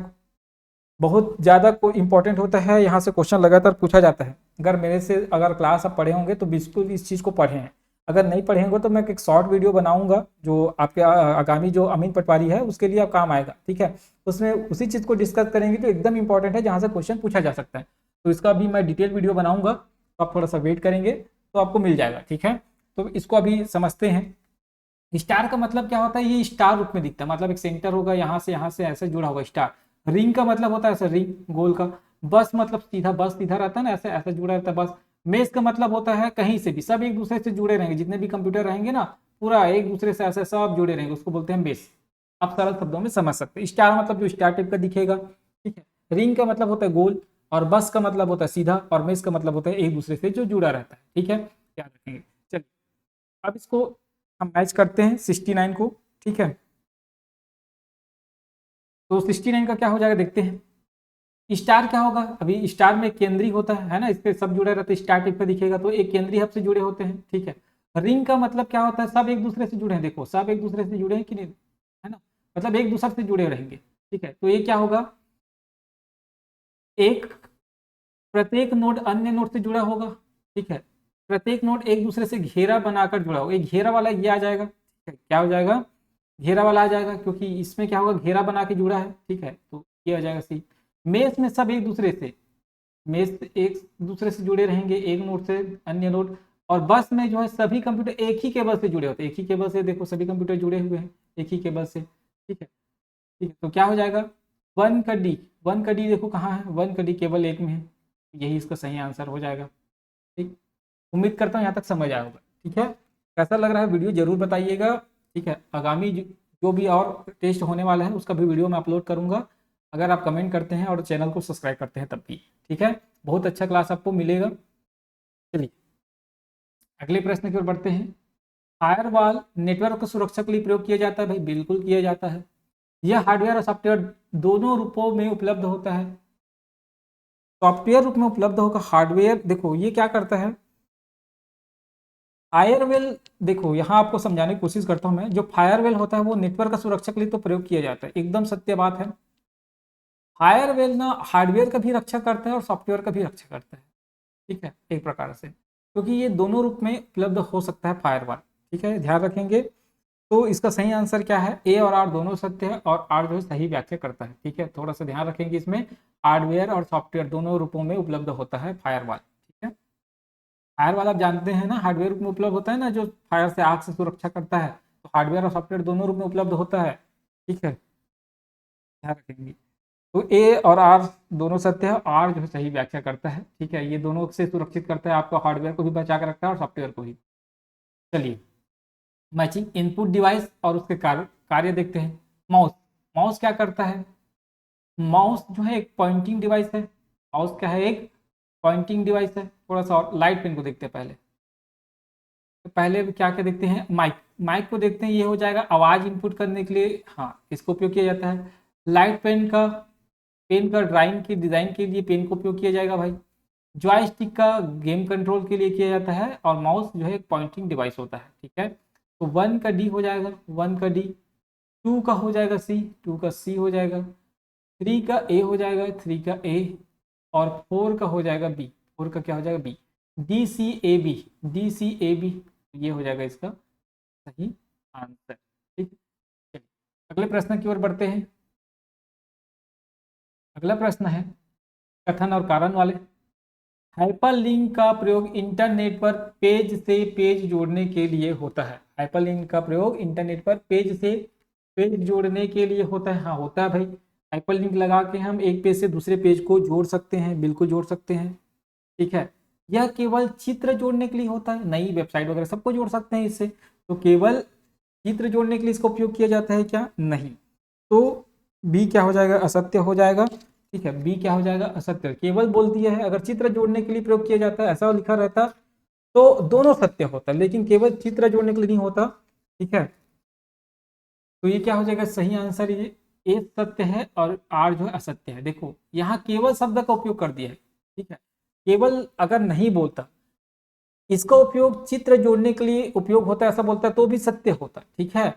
बहुत ज़्यादा कोई इंपॉर्टेंट होता है, यहाँ से क्वेश्चन लगातार पूछा जाता है। अगर मेरे से अगर क्लास आप पढ़े होंगे तो बिल्कुल इस चीज़ को पढ़े हैं, अगर नहीं पढ़े होंगे तो मैं एक शॉर्ट वीडियो बनाऊंगा जो आपके आगामी जो अमीन पटवारी है उसके लिए आप काम आएगा, ठीक है। उसमें उसी चीज़ को डिस्कस करेंगे तो एकदम इंपॉर्टेंट है, जहाँ से क्वेश्चन पूछा जा सकता है। तो इसका भी मैं डिटेल वीडियो बनाऊंगा, तो आप थोड़ा सा वेट करेंगे तो आपको मिल जाएगा, ठीक है। तो इसको अभी समझते हैं। स्टार का मतलब क्या होता है, ये स्टार रूप में दिखता है, मतलब एक सेंटर होगा, यहाँ से ऐसे जुड़ा होगा स्टार। रिंग का मतलब होता है ऐसा रिंग गोल का। बस मतलब सीधा, बस सीधा रहता है ना, ऐसे ऐसे जुड़ा रहता है बस। मेश का मतलब होता है कहीं से भी सब एक दूसरे से जुड़े रहेंगे, जितने भी कंप्यूटर रहेंगे ना पूरा एक दूसरे से ऐसे सब जुड़े रहेंगे, उसको बोलते हैं मेश। आप सरल शब्दों में समझ सकते हैं। स्टार मतलब जो स्टार टाइप का दिखेगा, ठीक है। रिंग का मतलब होता है गोल, और बस का मतलब होता है सीधा, और मेश का मतलब होता है एक दूसरे से जो जुड़ा रहता है, ठीक है, याद रखेंगे। चलिए अब इसको हम मैच करते हैं 69 को, ठीक है। तो 69 का क्या हो जाएगा देखते हैं। स्टार क्या होगा, अभी स्टार में केंद्रीय होता है ना, इस पे सब जुड़े रहते हैं, स्टार टाइप का दिखेगा तो एक केंद्रीय हब से जुड़े होते हैं, ठीक है। रिंग का मतलब क्या होता है, सब एक दूसरे से जुड़े हैं, देखो सब एक दूसरे से जुड़े हैं कि नहीं, है ना, मतलब एक दूसरे से जुड़े रहेंगे, ठीक है। तो ये क्या होगा, एक प्रत्येक नोड अन्य नोड से जुड़ा होगा, ठीक है। प्रत्येक नोड एक दूसरे से घेरा बनाकर जुड़ा होगा, एक घेरा वाला ये आ जाएगा, ठीक है, क्या हो जाएगा, घेरा वाला आ जाएगा, क्योंकि इसमें क्या होगा घेरा बना के जुड़ा है, ठीक है, तो ये आ जाएगा सी। मेष में सब एक दूसरे से, मेष एक दूसरे से जुड़े रहेंगे, एक नोड से अन्य नोड। और बस में जो है सभी कंप्यूटर एक ही केबल से जुड़े होते हैं, एक ही केबल से, देखो सभी कंप्यूटर जुड़े हुए हैं एक ही केबल से, ठीक है, ठीक है। तो क्या हो जाएगा, 1 का डी, 1 का डी देखो कहाँ है, 1 का डी केवल एक में है, यही इसका सही आंसर हो जाएगा, ठीक। उम्मीद करता हूँ यहाँ तक समझ आया होगा, ठीक है। कैसा लग रहा है वीडियो जरूर बताइएगा, ठीक है। आगामी जो भी और टेस्ट होने वाला है उसका भी वीडियो मैं अपलोड करूंगा, अगर आप कमेंट करते हैं और चैनल को सब्सक्राइब करते हैं तब भी, ठीक है। बहुत अच्छा क्लास आपको मिलेगा। चलिए अगले प्रश्न की ओर बढ़ते हैं। फायरवॉल नेटवर्क की सुरक्षा के लिए प्रयोग किया जाता है, भाई बिल्कुल किया जाता है। यह हार्डवेयर और सॉफ्टवेयर दोनों रूपों में उपलब्ध होता है। सॉफ्टवेयर रूप में उपलब्ध होगा, हार्डवेयर देखो ये क्या करता है, फायरवेल, देखो यहाँ आपको समझाने की कोशिश करता हूँ मैं। जो फायरवेल होता है वो नेटवर्क का सुरक्षा के लिए तो प्रयोग किया जाता है, एकदम सत्य बात है। फायरवेल ना हार्डवेयर का भी रक्षा करता है और सॉफ्टवेयर का भी रक्षा करता है, ठीक है, एक प्रकार से, क्योंकि ये दोनों रूप में उपलब्ध हो सकता है फायरवॉल, ठीक है, ध्यान रखेंगे। तो इसका सही आंसर क्या है, ए और आर दोनों सत्य है और आर जो है सही व्याख्या करता है, ठीक है, थोड़ा सा ध्यान रखेंगे इसमें। हार्डवेयर और सॉफ्टवेयर दोनों रूपों में उपलब्ध होता है फायरवॉल, ठीक है। फायरवॉल आप जानते हैं ना, हार्डवेयर रूप में उपलब्ध होता है ना, जो फायर से आग से सुरक्षा करता है, तो हार्डवेयर और सॉफ्टवेयर दोनों रूप में उपलब्ध होता है, ठीक है, ध्यान रखेंगे। तो ए और आर दोनों सत्य है, आर जो है सही व्याख्या करता है, ठीक है, ये दोनों से सुरक्षित करता है, आपको हार्डवेयर को भी बचा के रखता है और सॉफ्टवेयर को भी। चलिए, मैचिंग इनपुट डिवाइस और उसके कार्य कार्य देखते हैं। माउस, माउस क्या करता है, माउस जो है एक पॉइंटिंग डिवाइस है। माउस क्या है, एक पॉइंटिंग डिवाइस है। थोड़ा सा और लाइट पेन को देखते हैं पहले। तो पहले क्या क्या देखते हैं, माइक, माइक को देखते हैं, ये हो जाएगा आवाज इनपुट करने के लिए, हाँ इसको उपयोग किया जाता है। लाइट पेन का, पेन का ड्राइंग की डिजाइन के लिए पेन का उपयोग किया जाएगा भाई। जॉयस्टिक का गेम कंट्रोल के लिए किया जाता है, और माउस जो है एक पॉइंटिंग डिवाइस होता है, ठीक है। तो 1 का डी हो जाएगा, 1 का डी। 2 का हो जाएगा सी, 2 का सी हो जाएगा। 3 का ए हो जाएगा, 3 का ए। और 4 का हो जाएगा बी, 4 का क्या हो जाएगा, B. D C A B, D C A B, ये हो जाएगा इसका सही आंसर, ठीक। चलिए, अगले प्रश्न की ओर बढ़ते हैं। अगला प्रश्न है कथन और कारण वाले। हाइपरलिंक का प्रयोग इंटरनेट पर पेज से पेज जोड़ने के लिए होता है। हाइपरलिंक का प्रयोग इंटरनेट पर पेज से पेज जोड़ने के लिए होता है, हाँ होता है भाई। हाइपरलिंक लगा के हम एक पेज से दूसरे पेज को जोड़ सकते हैं, बिल्कुल जोड़ सकते हैं, ठीक है। यह केवल चित्र जोड़ने के लिए होता है, नई वेबसाइट वगैरह सबको जोड़ सकते हैं इससे, तो केवल चित्र जोड़ने के लिए इसका उपयोग किया जाता है क्या, नहीं। तो बी क्या हो जाएगा, असत्य हो जाएगा, ठीक है, बी क्या हो जाएगा, असत्य। केवल बोल दिया है, अगर चित्र जोड़ने के लिए प्रयोग किया जाता है ऐसा लिखा रहता तो दोनों सत्य होता, लेकिन केवल चित्र जोड़ने के लिए नहीं होता, ठीक है। तो ये क्या हो जाएगा सही आंसर, ये ए सत्य है और आर जो है असत्य है। देखो यहाँ केवल शब्द का उपयोग कर दिया है, ठीक है, केवल अगर नहीं बोलता, इसका उपयोग चित्र जोड़ने के लिए उपयोग होता है ऐसा बोलता है तो भी सत्य होता, ठीक है।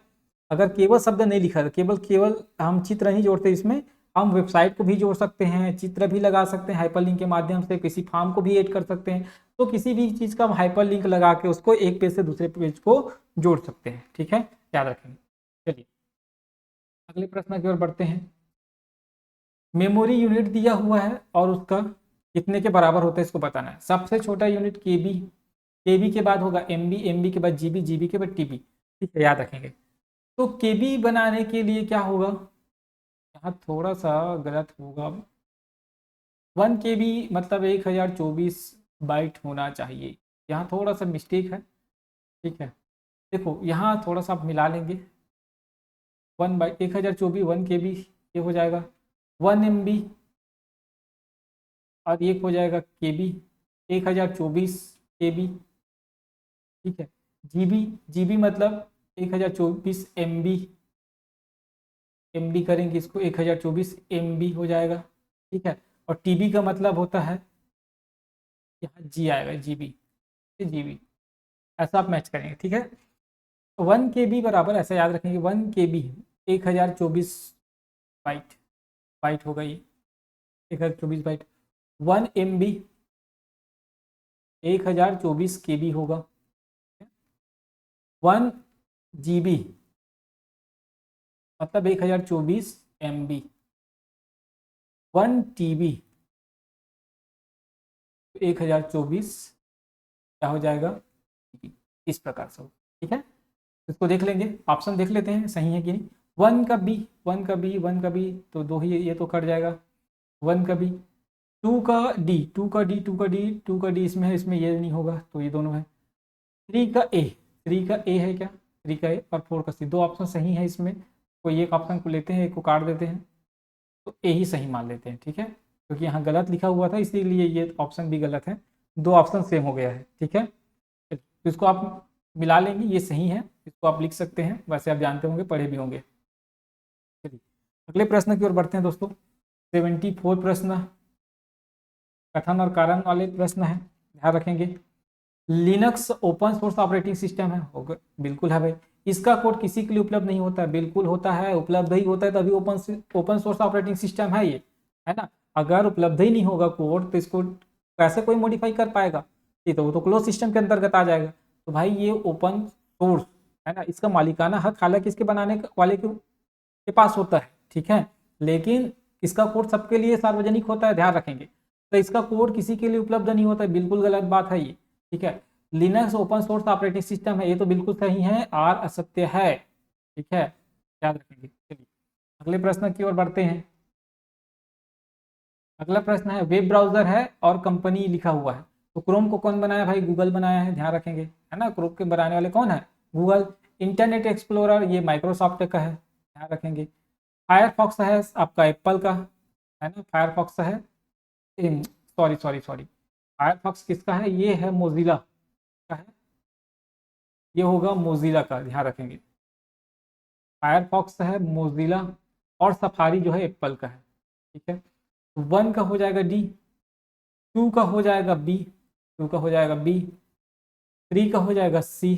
अगर केवल शब्द नहीं लिखा है, केवल केवल हम चित्र नहीं जोड़ते इसमें, हम वेबसाइट को भी जोड़ सकते हैं, चित्र भी लगा सकते हैं, हाइपरलिंक के माध्यम से किसी फॉर्म को भी ऐड कर सकते हैं। तो किसी भी चीज का हम हाइपरलिंक लगा के उसको एक पेज से दूसरे पेज को जोड़ सकते हैं, ठीक है, याद रखेंगे। चलिए, अगले प्रश्न की ओर बढ़ते हैं। मेमोरी यूनिट दिया हुआ है और उसका कितने के बराबर होता है इसको बताना है। सबसे छोटा यूनिट केबी, केबी के बाद होगा एमबी, एमबी के बाद जीबी, जीबी के बाद टीबी, ठीक है, याद रखेंगे। तो केबी बनाने के लिए क्या होगा, यहाँ थोड़ा सा गलत होगा। 1 KB मतलब 1024 बाइट होना चाहिए, यहाँ थोड़ा सा मिस्टेक है, ठीक है। देखो यहाँ थोड़ा सा आप मिला लेंगे, 1/1024 1 KB ये हो जाएगा 1 MB, और ये हो जाएगा केबी, 1024 KB, ठीक है। जीबी, जीबी मतलब 1024 MB, एमबी करेंगे इसको 1024 MB हो जाएगा, ठीक है। और टीबी का मतलब होता है, यहाँ जी आएगा, जीबी, जीबी, ऐसा आप मैच करेंगे, ठीक है। 1 KB बराबर, ऐसा याद रखेंगे, 1 KB 1024 बाइट, बाइट होगा ये 1024 बाइट। 1 MB 1024 KB होगा। 1 GB मतलब 1024 MB। 1 TB 1024 क्या हो जाएगा, इस प्रकार से, ठीक है। इसको देख लेंगे, ऑप्शन देख लेते हैं सही है कि नहीं। 1 का बी, 1 का बी, 1 का बी, तो दो ही ये तो कट जाएगा। 1 का बी, 2 का डी, 2 का डी, 2 का डी, 2 का डी इसमें है, इसमें ये नहीं होगा, तो ये दोनों है। 3 का ए, 3 का ए है क्या, 3 का ए, और 4 का सी, दो ऑप्शन सही है इसमें। कोई एक ऑप्शन को लेते हैं, एक को काट देते हैं, तो ए ही सही मान लेते हैं, ठीक है, क्योंकि यहाँ गलत लिखा हुआ था इसीलिए ये ऑप्शन भी गलत है, दो ऑप्शन सेम हो गया है, ठीक है। तो इसको आप मिला लेंगे, ये सही है, इसको आप लिख सकते हैं, वैसे आप जानते होंगे, पढ़े भी होंगे। चलिए, अगले प्रश्न की ओर बढ़ते हैं दोस्तों। 74 प्रश्न कथन और कारण वाले प्रश्न है, ध्यान रखेंगे। Linux open source operating system है, होगा बिल्कुल है भाई। इसका कोड किसी के लिए उपलब्ध नहीं होता है, बिल्कुल होता है, उपलब्ध ही होता है तभी ओपन सोर्स ऑपरेटिंग सिस्टम है ये, है ना। अगर उपलब्ध ही नहीं होगा कोड तो इसको कैसे कोई मॉडिफाई कर पाएगा, ये तो वो तो क्लोज सिस्टम के अंतर्गत आ जाएगा। तो भाई ये ओपन सोर्स है ना, इसका मालिकाना हक हालांकि इसके बनाने वाले के पास होता है, ठीक है, लेकिन इसका कोड सबके लिए सार्वजनिक होता है, ध्यान रखेंगे। तो इसका कोड किसी के लिए उपलब्ध नहीं होता है, बिल्कुल गलत बात है ये, ठीक है। Linux open source operating system है, ये तो बिल्कुल सही है, आर असत्य है, ठीक है, याद रखेंगे। चलिए अगले प्रश्न की ओर बढ़ते हैं। अगला प्रश्न है वेब ब्राउजर है और कंपनी लिखा हुआ है, तो क्रोम को कौन बनाया भाई, गूगल बनाया है, ध्यान रखेंगे, है ना। क्रोम के बनाने वाले कौन है, गूगल। इंटरनेट एक्सप्लोरर ये माइक्रोसॉफ्ट का है, ध्यान रखेंगे। फायरफॉक्स है आपका एप्पल का, है ना, फायरफॉक्स है, सॉरी सॉरी सॉरी, फायरफॉक्स किसका है, ये है मोजिला का है, ये होगा मोजिला का, ध्यान रखेंगे। फायरफॉक्स है मोजिला, और सफारी जो है एप्पल का है, ठीक है। वन का हो जाएगा डी, टू का हो जाएगा बी, टू का हो जाएगा बी, थ्री का हो जाएगा सी,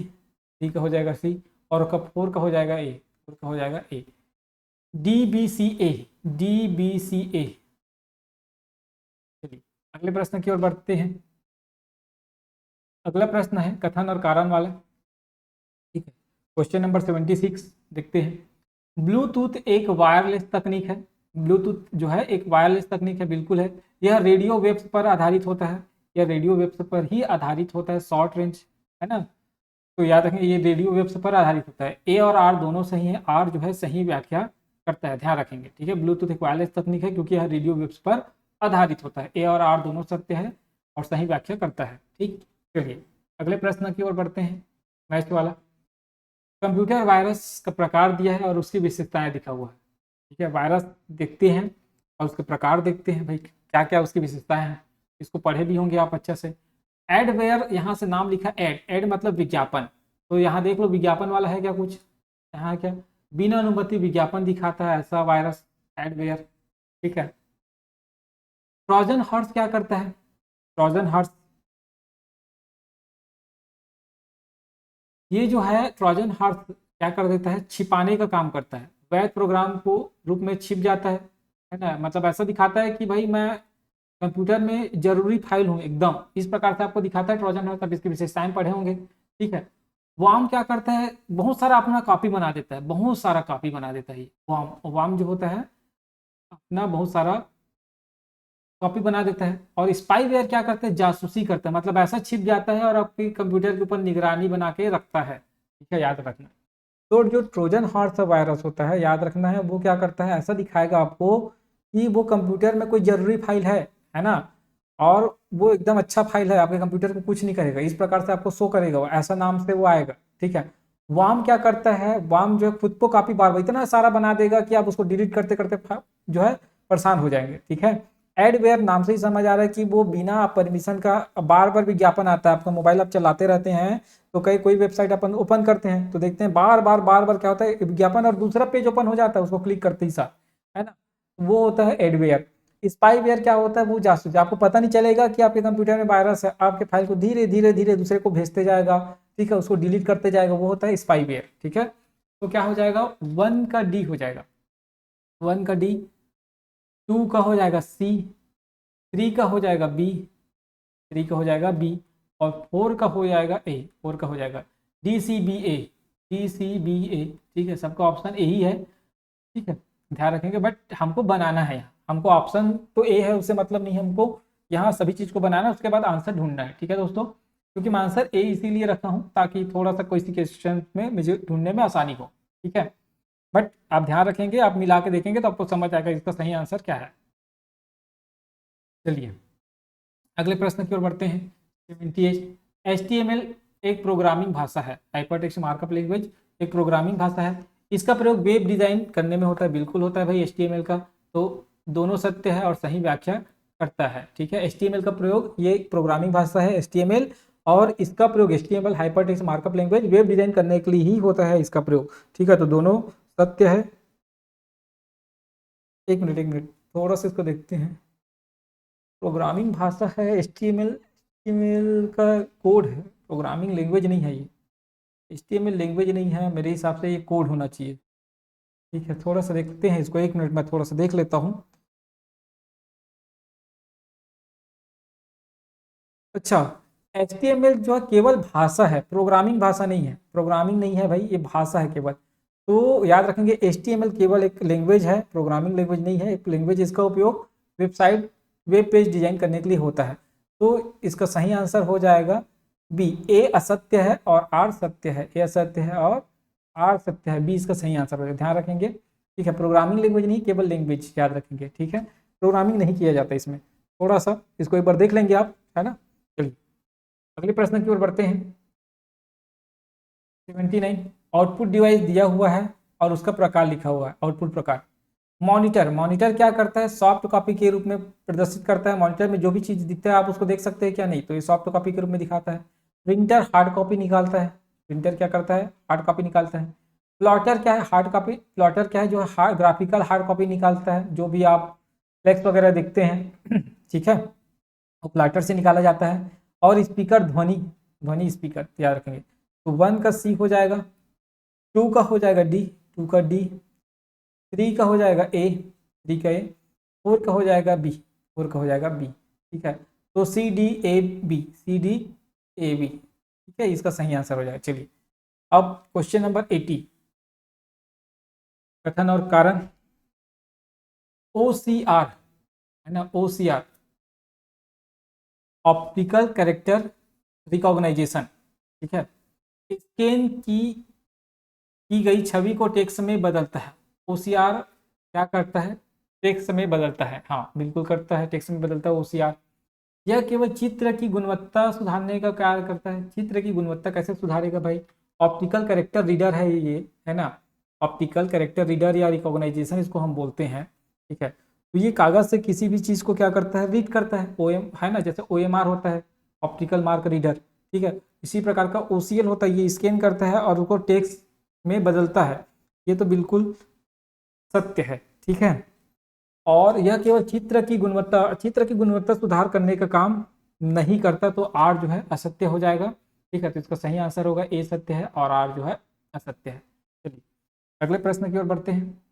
थ्री का हो जाएगा सी, और का फोर का हो जाएगा ए, फोर का हो जाएगा ए। डी बी सी ए, डी बी सी ए। चलिए अगले प्रश्न की ओर बढ़ते हैं। अगला प्रश्न है कथन और कारण वाला, ठीक है। क्वेश्चन नंबर 76 देखते हैं। ब्लूटूथ एक वायरलेस तकनीक है, ब्लूटूथ जो है एक वायरलेस तकनीक है, बिल्कुल है। यह रेडियो वेव्स पर आधारित होता है, यह रेडियो वेव्स पर ही आधारित होता है, शॉर्ट रेंज, है ना। तो याद रखें ये रेडियो वेव्स पर आधारित होता है, ए और आर दोनों सही है, आर जो है सही व्याख्या करता है, ध्यान रखेंगे, ठीक है। ब्लूटूथ एक वायरलेस तकनीक है क्योंकि यह रेडियो वेव्स पर आधारित होता है, ए और आर दोनों सत्य है और सही व्याख्या करता है, ठीक। चलिए अगले प्रश्न की ओर बढ़ते हैं, मैथ वाला। कंप्यूटर वायरस का प्रकार दिया है और उसकी विशेषताएं दिखा हुआ है, ठीक है। वायरस देखते हैं और उसके प्रकार देखते हैं भाई, क्या क्या उसकी विशेषताएं हैं, इसको पढ़े भी होंगे आप अच्छे से। एडवेयर, यहाँ से नाम लिखा एड, एड मतलब विज्ञापन, तो यहाँ देख लो विज्ञापन वाला है क्या कुछ, यहाँ क्या, बिना अनुमति विज्ञापन दिखाता है ऐसा वायरस एडवेयर, ठीक है। ट्रोजन हॉर्स क्या करता है, ट्रोजन हॉर्स, ये जो है ट्रोजन हॉर्स क्या कर देता है, छिपाने का काम करता है, वैध प्रोग्राम को रूप में छिप जाता है ना, मतलब ऐसा दिखाता है कि भाई मैं कंप्यूटर में जरूरी फाइल हूँ एकदम, इस प्रकार से आपको दिखाता है ट्रोजन हॉर्स, अब इसकी विशेषताएं पढ़े होंगे, ठीक है। वाम क्या करता है, बहुत सारा अपना कॉपी बना देता है, बहुत सारा कॉपी बना देता है, वाम वाम जो होता है अपना बहुत सारा कॉपी बना देता है। और स्पाईवेयर क्या करते हैं, जासूसी करता है, मतलब ऐसा छिप जाता है और आपके कंप्यूटर के ऊपर निगरानी बना के रखता है, ठीक है, याद रखना। तो जो ट्रोजन हॉर्स वायरस होता है, याद रखना है, वो क्या करता है, ऐसा दिखाएगा आपको कि वो कंप्यूटर में कोई जरूरी फाइल है ना, और वो एकदम अच्छा फाइल है, आपके कंप्यूटर को कुछ नहीं करेगा, इस प्रकार से आपको शो करेगा, वो ऐसा नाम से वो आएगा, ठीक है। वाम क्या करता है, वाम जो है खुद को काफी बार इतना सारा बना देगा कि आप उसको डिलीट करते करते जो है परेशान हो जाएंगे, ठीक है। एडवेयर नाम से ही समझ आ रहा है कि वो बिना परमिशन का बार बार विज्ञापन आता है, आपका मोबाइल आप चलाते रहते हैं तो कई कोई वेबसाइट अपन ओपन करते हैं तो देखते हैं बार बार क्या होता है विज्ञापन, और दूसरा पेज ओपन हो जाता है उसको क्लिक करते ही साथ, है ना, वो होता है एडवेयर। स्पाईवेयर क्या होता है, वो जासूस, आपको पता नहीं चलेगा कि आपके कंप्यूटर में वायरस है, आपके फाइल को धीरे धीरे धीरे दूसरे को भेजते जाएगा, ठीक है, उसको डिलीट करते जाएगा, वो होता है स्पाईवेयर, ठीक है। तो क्या हो जाएगा, वन का डी हो जाएगा, वन का डी, टू का हो जाएगा सी, थ्री का हो जाएगा बी, थ्री का हो जाएगा बी, और फोर का हो जाएगा ए, फोर का हो जाएगा डी सी बी ए, डी सी बी ए, ठीक है, सबका ऑप्शन ए ही है, ठीक है, ध्यान रखेंगे। बट हमको बनाना है यहाँ, हमको ऑप्शन तो ए है उससे मतलब नहीं, हमको यहाँ सभी चीज़ को बनाना है, उसके बाद आंसर ढूंढना है, ठीक है दोस्तों, क्योंकि मैं आंसर ए इसीलिए रखा हूँ ताकि थोड़ा सा कोई सी क्वेश्चन में मुझे ढूंढने में आसानी हो, ठीक है। बट आप ध्यान रखेंगे, आप मिला के देखेंगे तो आपको समझ आएगा इसका सही आंसर क्या है। चलिए अगले प्रश्न की ओर बढ़ते हैं। 78, HTML एक प्रोग्रामिंग भाषा है, हाइपरटेक्स्ट मार्कअप लैंग्वेज एक प्रोग्रामिंग भाषा है, इसका प्रयोग वेब डिजाइन करने में होता है, बिल्कुल होता है भाई HTML का, तो दोनों सत्य है और सही व्याख्या करता है, ठीक है। HTML का प्रयोग, ये प्रोग्रामिंग भाषा है HTML, और इसका प्रयोग HTML hypertext markup language web design करने के लिए ही होता है इसका प्रयोग, ठीक है, तो दोनों सत्य है। एक मिनट थोड़ा सा इसको देखते हैं, प्रोग्रामिंग भाषा है HTML, HTML का कोड है, प्रोग्रामिंग लैंग्वेज नहीं है ये, HTML लैंग्वेज नहीं है, मेरे हिसाब से ये कोड होना चाहिए। ठीक है, थोड़ा सा देखते हैं इसको, 1 मिनट में थोड़ा सा देख लेता हूँ। अच्छा, HTML जो है केवल भाषा है, प्रोग्रामिंग भाषा नहीं है, प्रोग्रामिंग नहीं है भाई, ये भाषा है केवल। तो याद रखेंगे HTML केवल एक लैंग्वेज है, प्रोग्रामिंग लैंग्वेज नहीं है, एक लैंग्वेज, इसका उपयोग वेबसाइट, वेब पेज डिजाइन करने के लिए होता है। तो इसका सही आंसर हो जाएगा बी, ए असत्य है और आर सत्य है, ए असत्य है और आर सत्य है, बी इसका सही आंसर हो जाएगा, ध्यान रखेंगे। ठीक है, प्रोग्रामिंग लैंग्वेज नहीं, केवल लैंग्वेज याद रखेंगे। ठीक है, प्रोग्रामिंग नहीं किया जाता इसमें, थोड़ा सा इसको एक बार देख लेंगे आप, है ना। चलिए अगले प्रश्न की ओर बढ़ते हैं। 79, आउटपुट डिवाइस दिया हुआ है और उसका प्रकार लिखा हुआ है, आउटपुट प्रकार। मॉनिटर, मॉनिटर क्या करता है, सॉफ्ट कॉपी के रूप में प्रदर्शित करता है। मॉनिटर में जो भी चीज दिखता है आप उसको देख सकते हैं क्या, नहीं, तो ये सॉफ्ट कॉपी के रूप में दिखाता है। प्रिंटर हार्ड कॉपी निकालता है, प्रिंटर क्या करता है, हार्ड कॉपी निकालता है। प्लॉटर क्या है, हार्ड कॉपी, प्लॉटर क्या है, जो हार्ड ग्राफिकल हार्ड कॉपी निकालता है, जो भी आप फ्लेक्स वगैरह देखते हैं ठीक है, वो प्लॉटर से निकाला जाता है। और स्पीकर, ध्वनि, ध्वनि स्पीकर, याद रखेंगे। तो 1 का सी हो जाएगा, 2 का हो जाएगा डी, 2 का डी, 3 का हो जाएगा ए, 3 का ए, 4 का हो जाएगा बी, 4 का हो जाएगा बी। ठीक है, तो C D A B, C D A B, ठीक है, इसका सही आंसर हो जाएगा। चलिए अब क्वेश्चन नंबर 80, कथन और कारण। OCR है ना, OCR, ऑप्टिकल कैरेक्टर रिकॉग्नाइजेशन। ठीक है, स्कैन की गई छवि को टेक्स्ट में बदलता है। OCR क्या करता है, टेक्स्ट में बदलता है, हाँ बिल्कुल करता है, टेक्स्ट में बदलता है OCR। यह केवल चित्र की गुणवत्ता सुधारने का कार्य करता है। चित्र की गुणवत्ता कैसे सुधारेगा भाई, ऑप्टिकल कैरेक्टर रीडर है ये, है ना, ऑप्टिकल कैरेक्टर रीडर या रिकॉग्नाइजेशन इसको हम बोलते हैं। ठीक है, तो ये कागज से किसी भी चीज को क्या करता है, रीड करता है, OM है ना, जैसे OMR होता है, ऑप्टिकल मार्क रीडर। ठीक है, इसी प्रकार का OCL होता है, ये स्कैन करता है और उसको टेक्स्ट में बदलता है। ये तो बिल्कुल सत्य है। ठीक है, और यह केवल चित्र की गुणवत्ता सुधार करने का काम नहीं करता, तो आर जो है असत्य हो जाएगा। ठीक है, तो इसका सही आंसर होगा ए सत्य है और आर जो है असत्य है। चलिए अगले प्रश्न की ओर बढ़ते हैं।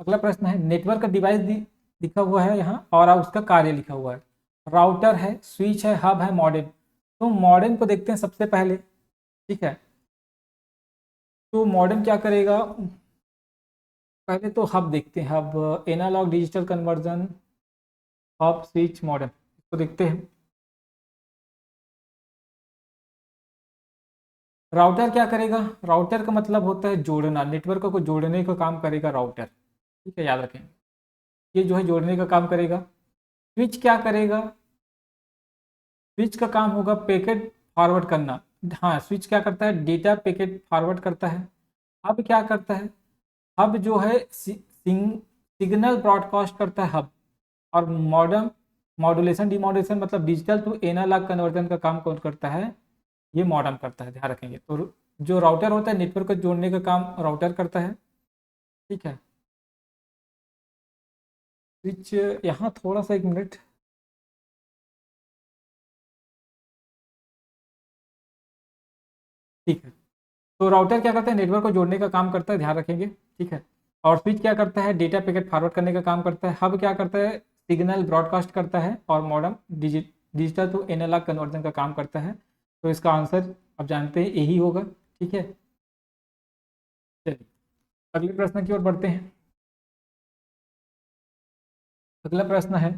अगला प्रश्न है, नेटवर्क का डिवाइस लिखा हुआ है यहाँ और उसका कार्य लिखा हुआ है। राउटर है, स्विच है, हब है, मॉडेम। तो मॉडेम को देखते हैं सबसे पहले। ठीक है, तो मॉडेम क्या करेगा, पहले तो हब देखते हैं, hub analogue digital conversion, hub switch modem, इसको देखते हैं। राउटर क्या करेगा, राउटर का मतलब होता है जोड़ना, नेटवर्क को जोड़ने का काम करेगा राउटर। ठीक है, याद रखें, ये जो है जोड़ने का काम करेगा। स्विच क्या करेगा, स्विच का काम होगा पैकेट फॉरवर्ड करना। हाँ, स्विच क्या करता है, डेटा पैकेट फॉरवर्ड करता है। हब क्या करता है, हब जो है सिग्नल ब्रॉडकास्ट करता है हब। और मॉडर्न मॉड्यूलेशन डिमॉड्यूलेशन मतलब डिजिटल टू एनालॉग कन्वर्जन का काम कौन करता है, ये मॉडर्न करता है, ध्यान रखेंगे। तो जो राउटर होता है नेटवर्क को जोड़ने का काम राउटर करता है। ठीक है, स्विच यहाँ थोड़ा सा, 1 मिनट, ठीक है, तो राउटर क्या करता है, नेटवर्क को जोड़ने का काम करता है, ध्यान रखेंगे। ठीक है, और स्विच क्या करता है, डेटा पैकेट फॉरवर्ड करने का काम करता है। हब क्या करता है, सिग्नल ब्रॉडकास्ट करता है। और modern digital to analogue conversion का काम करता है। तो इसका आंसर आप जानते हैं यही होगा। ठीक है, चलिए अगले प्रश्न की ओर बढ़ते हैं। अगला प्रश्न है,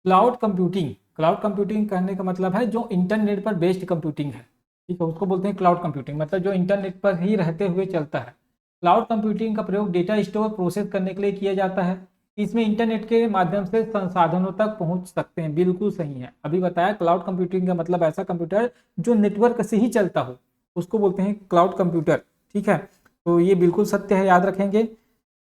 क्लाउड कंप्यूटिंग। क्लाउड कंप्यूटिंग कहने का मतलब है जो इंटरनेट पर बेस्ड कंप्यूटिंग है। ठीक है, उसको बोलते हैं क्लाउड कंप्यूटिंग, मतलब जो इंटरनेट पर ही रहते हुए चलता है। क्लाउड कंप्यूटिंग का प्रयोग डेटा स्टोर प्रोसेस करने के लिए किया जाता है। इसमें इंटरनेट के माध्यम से संसाधनों तक पहुंच सकते हैं, बिल्कुल सही है। अभी बताया क्लाउड कंप्यूटिंग का मतलब ऐसा कंप्यूटर जो नेटवर्क से ही चलता हो, उसको बोलते हैं क्लाउड कंप्यूटर। ठीक है, तो ये बिल्कुल सत्य है, याद रखेंगे।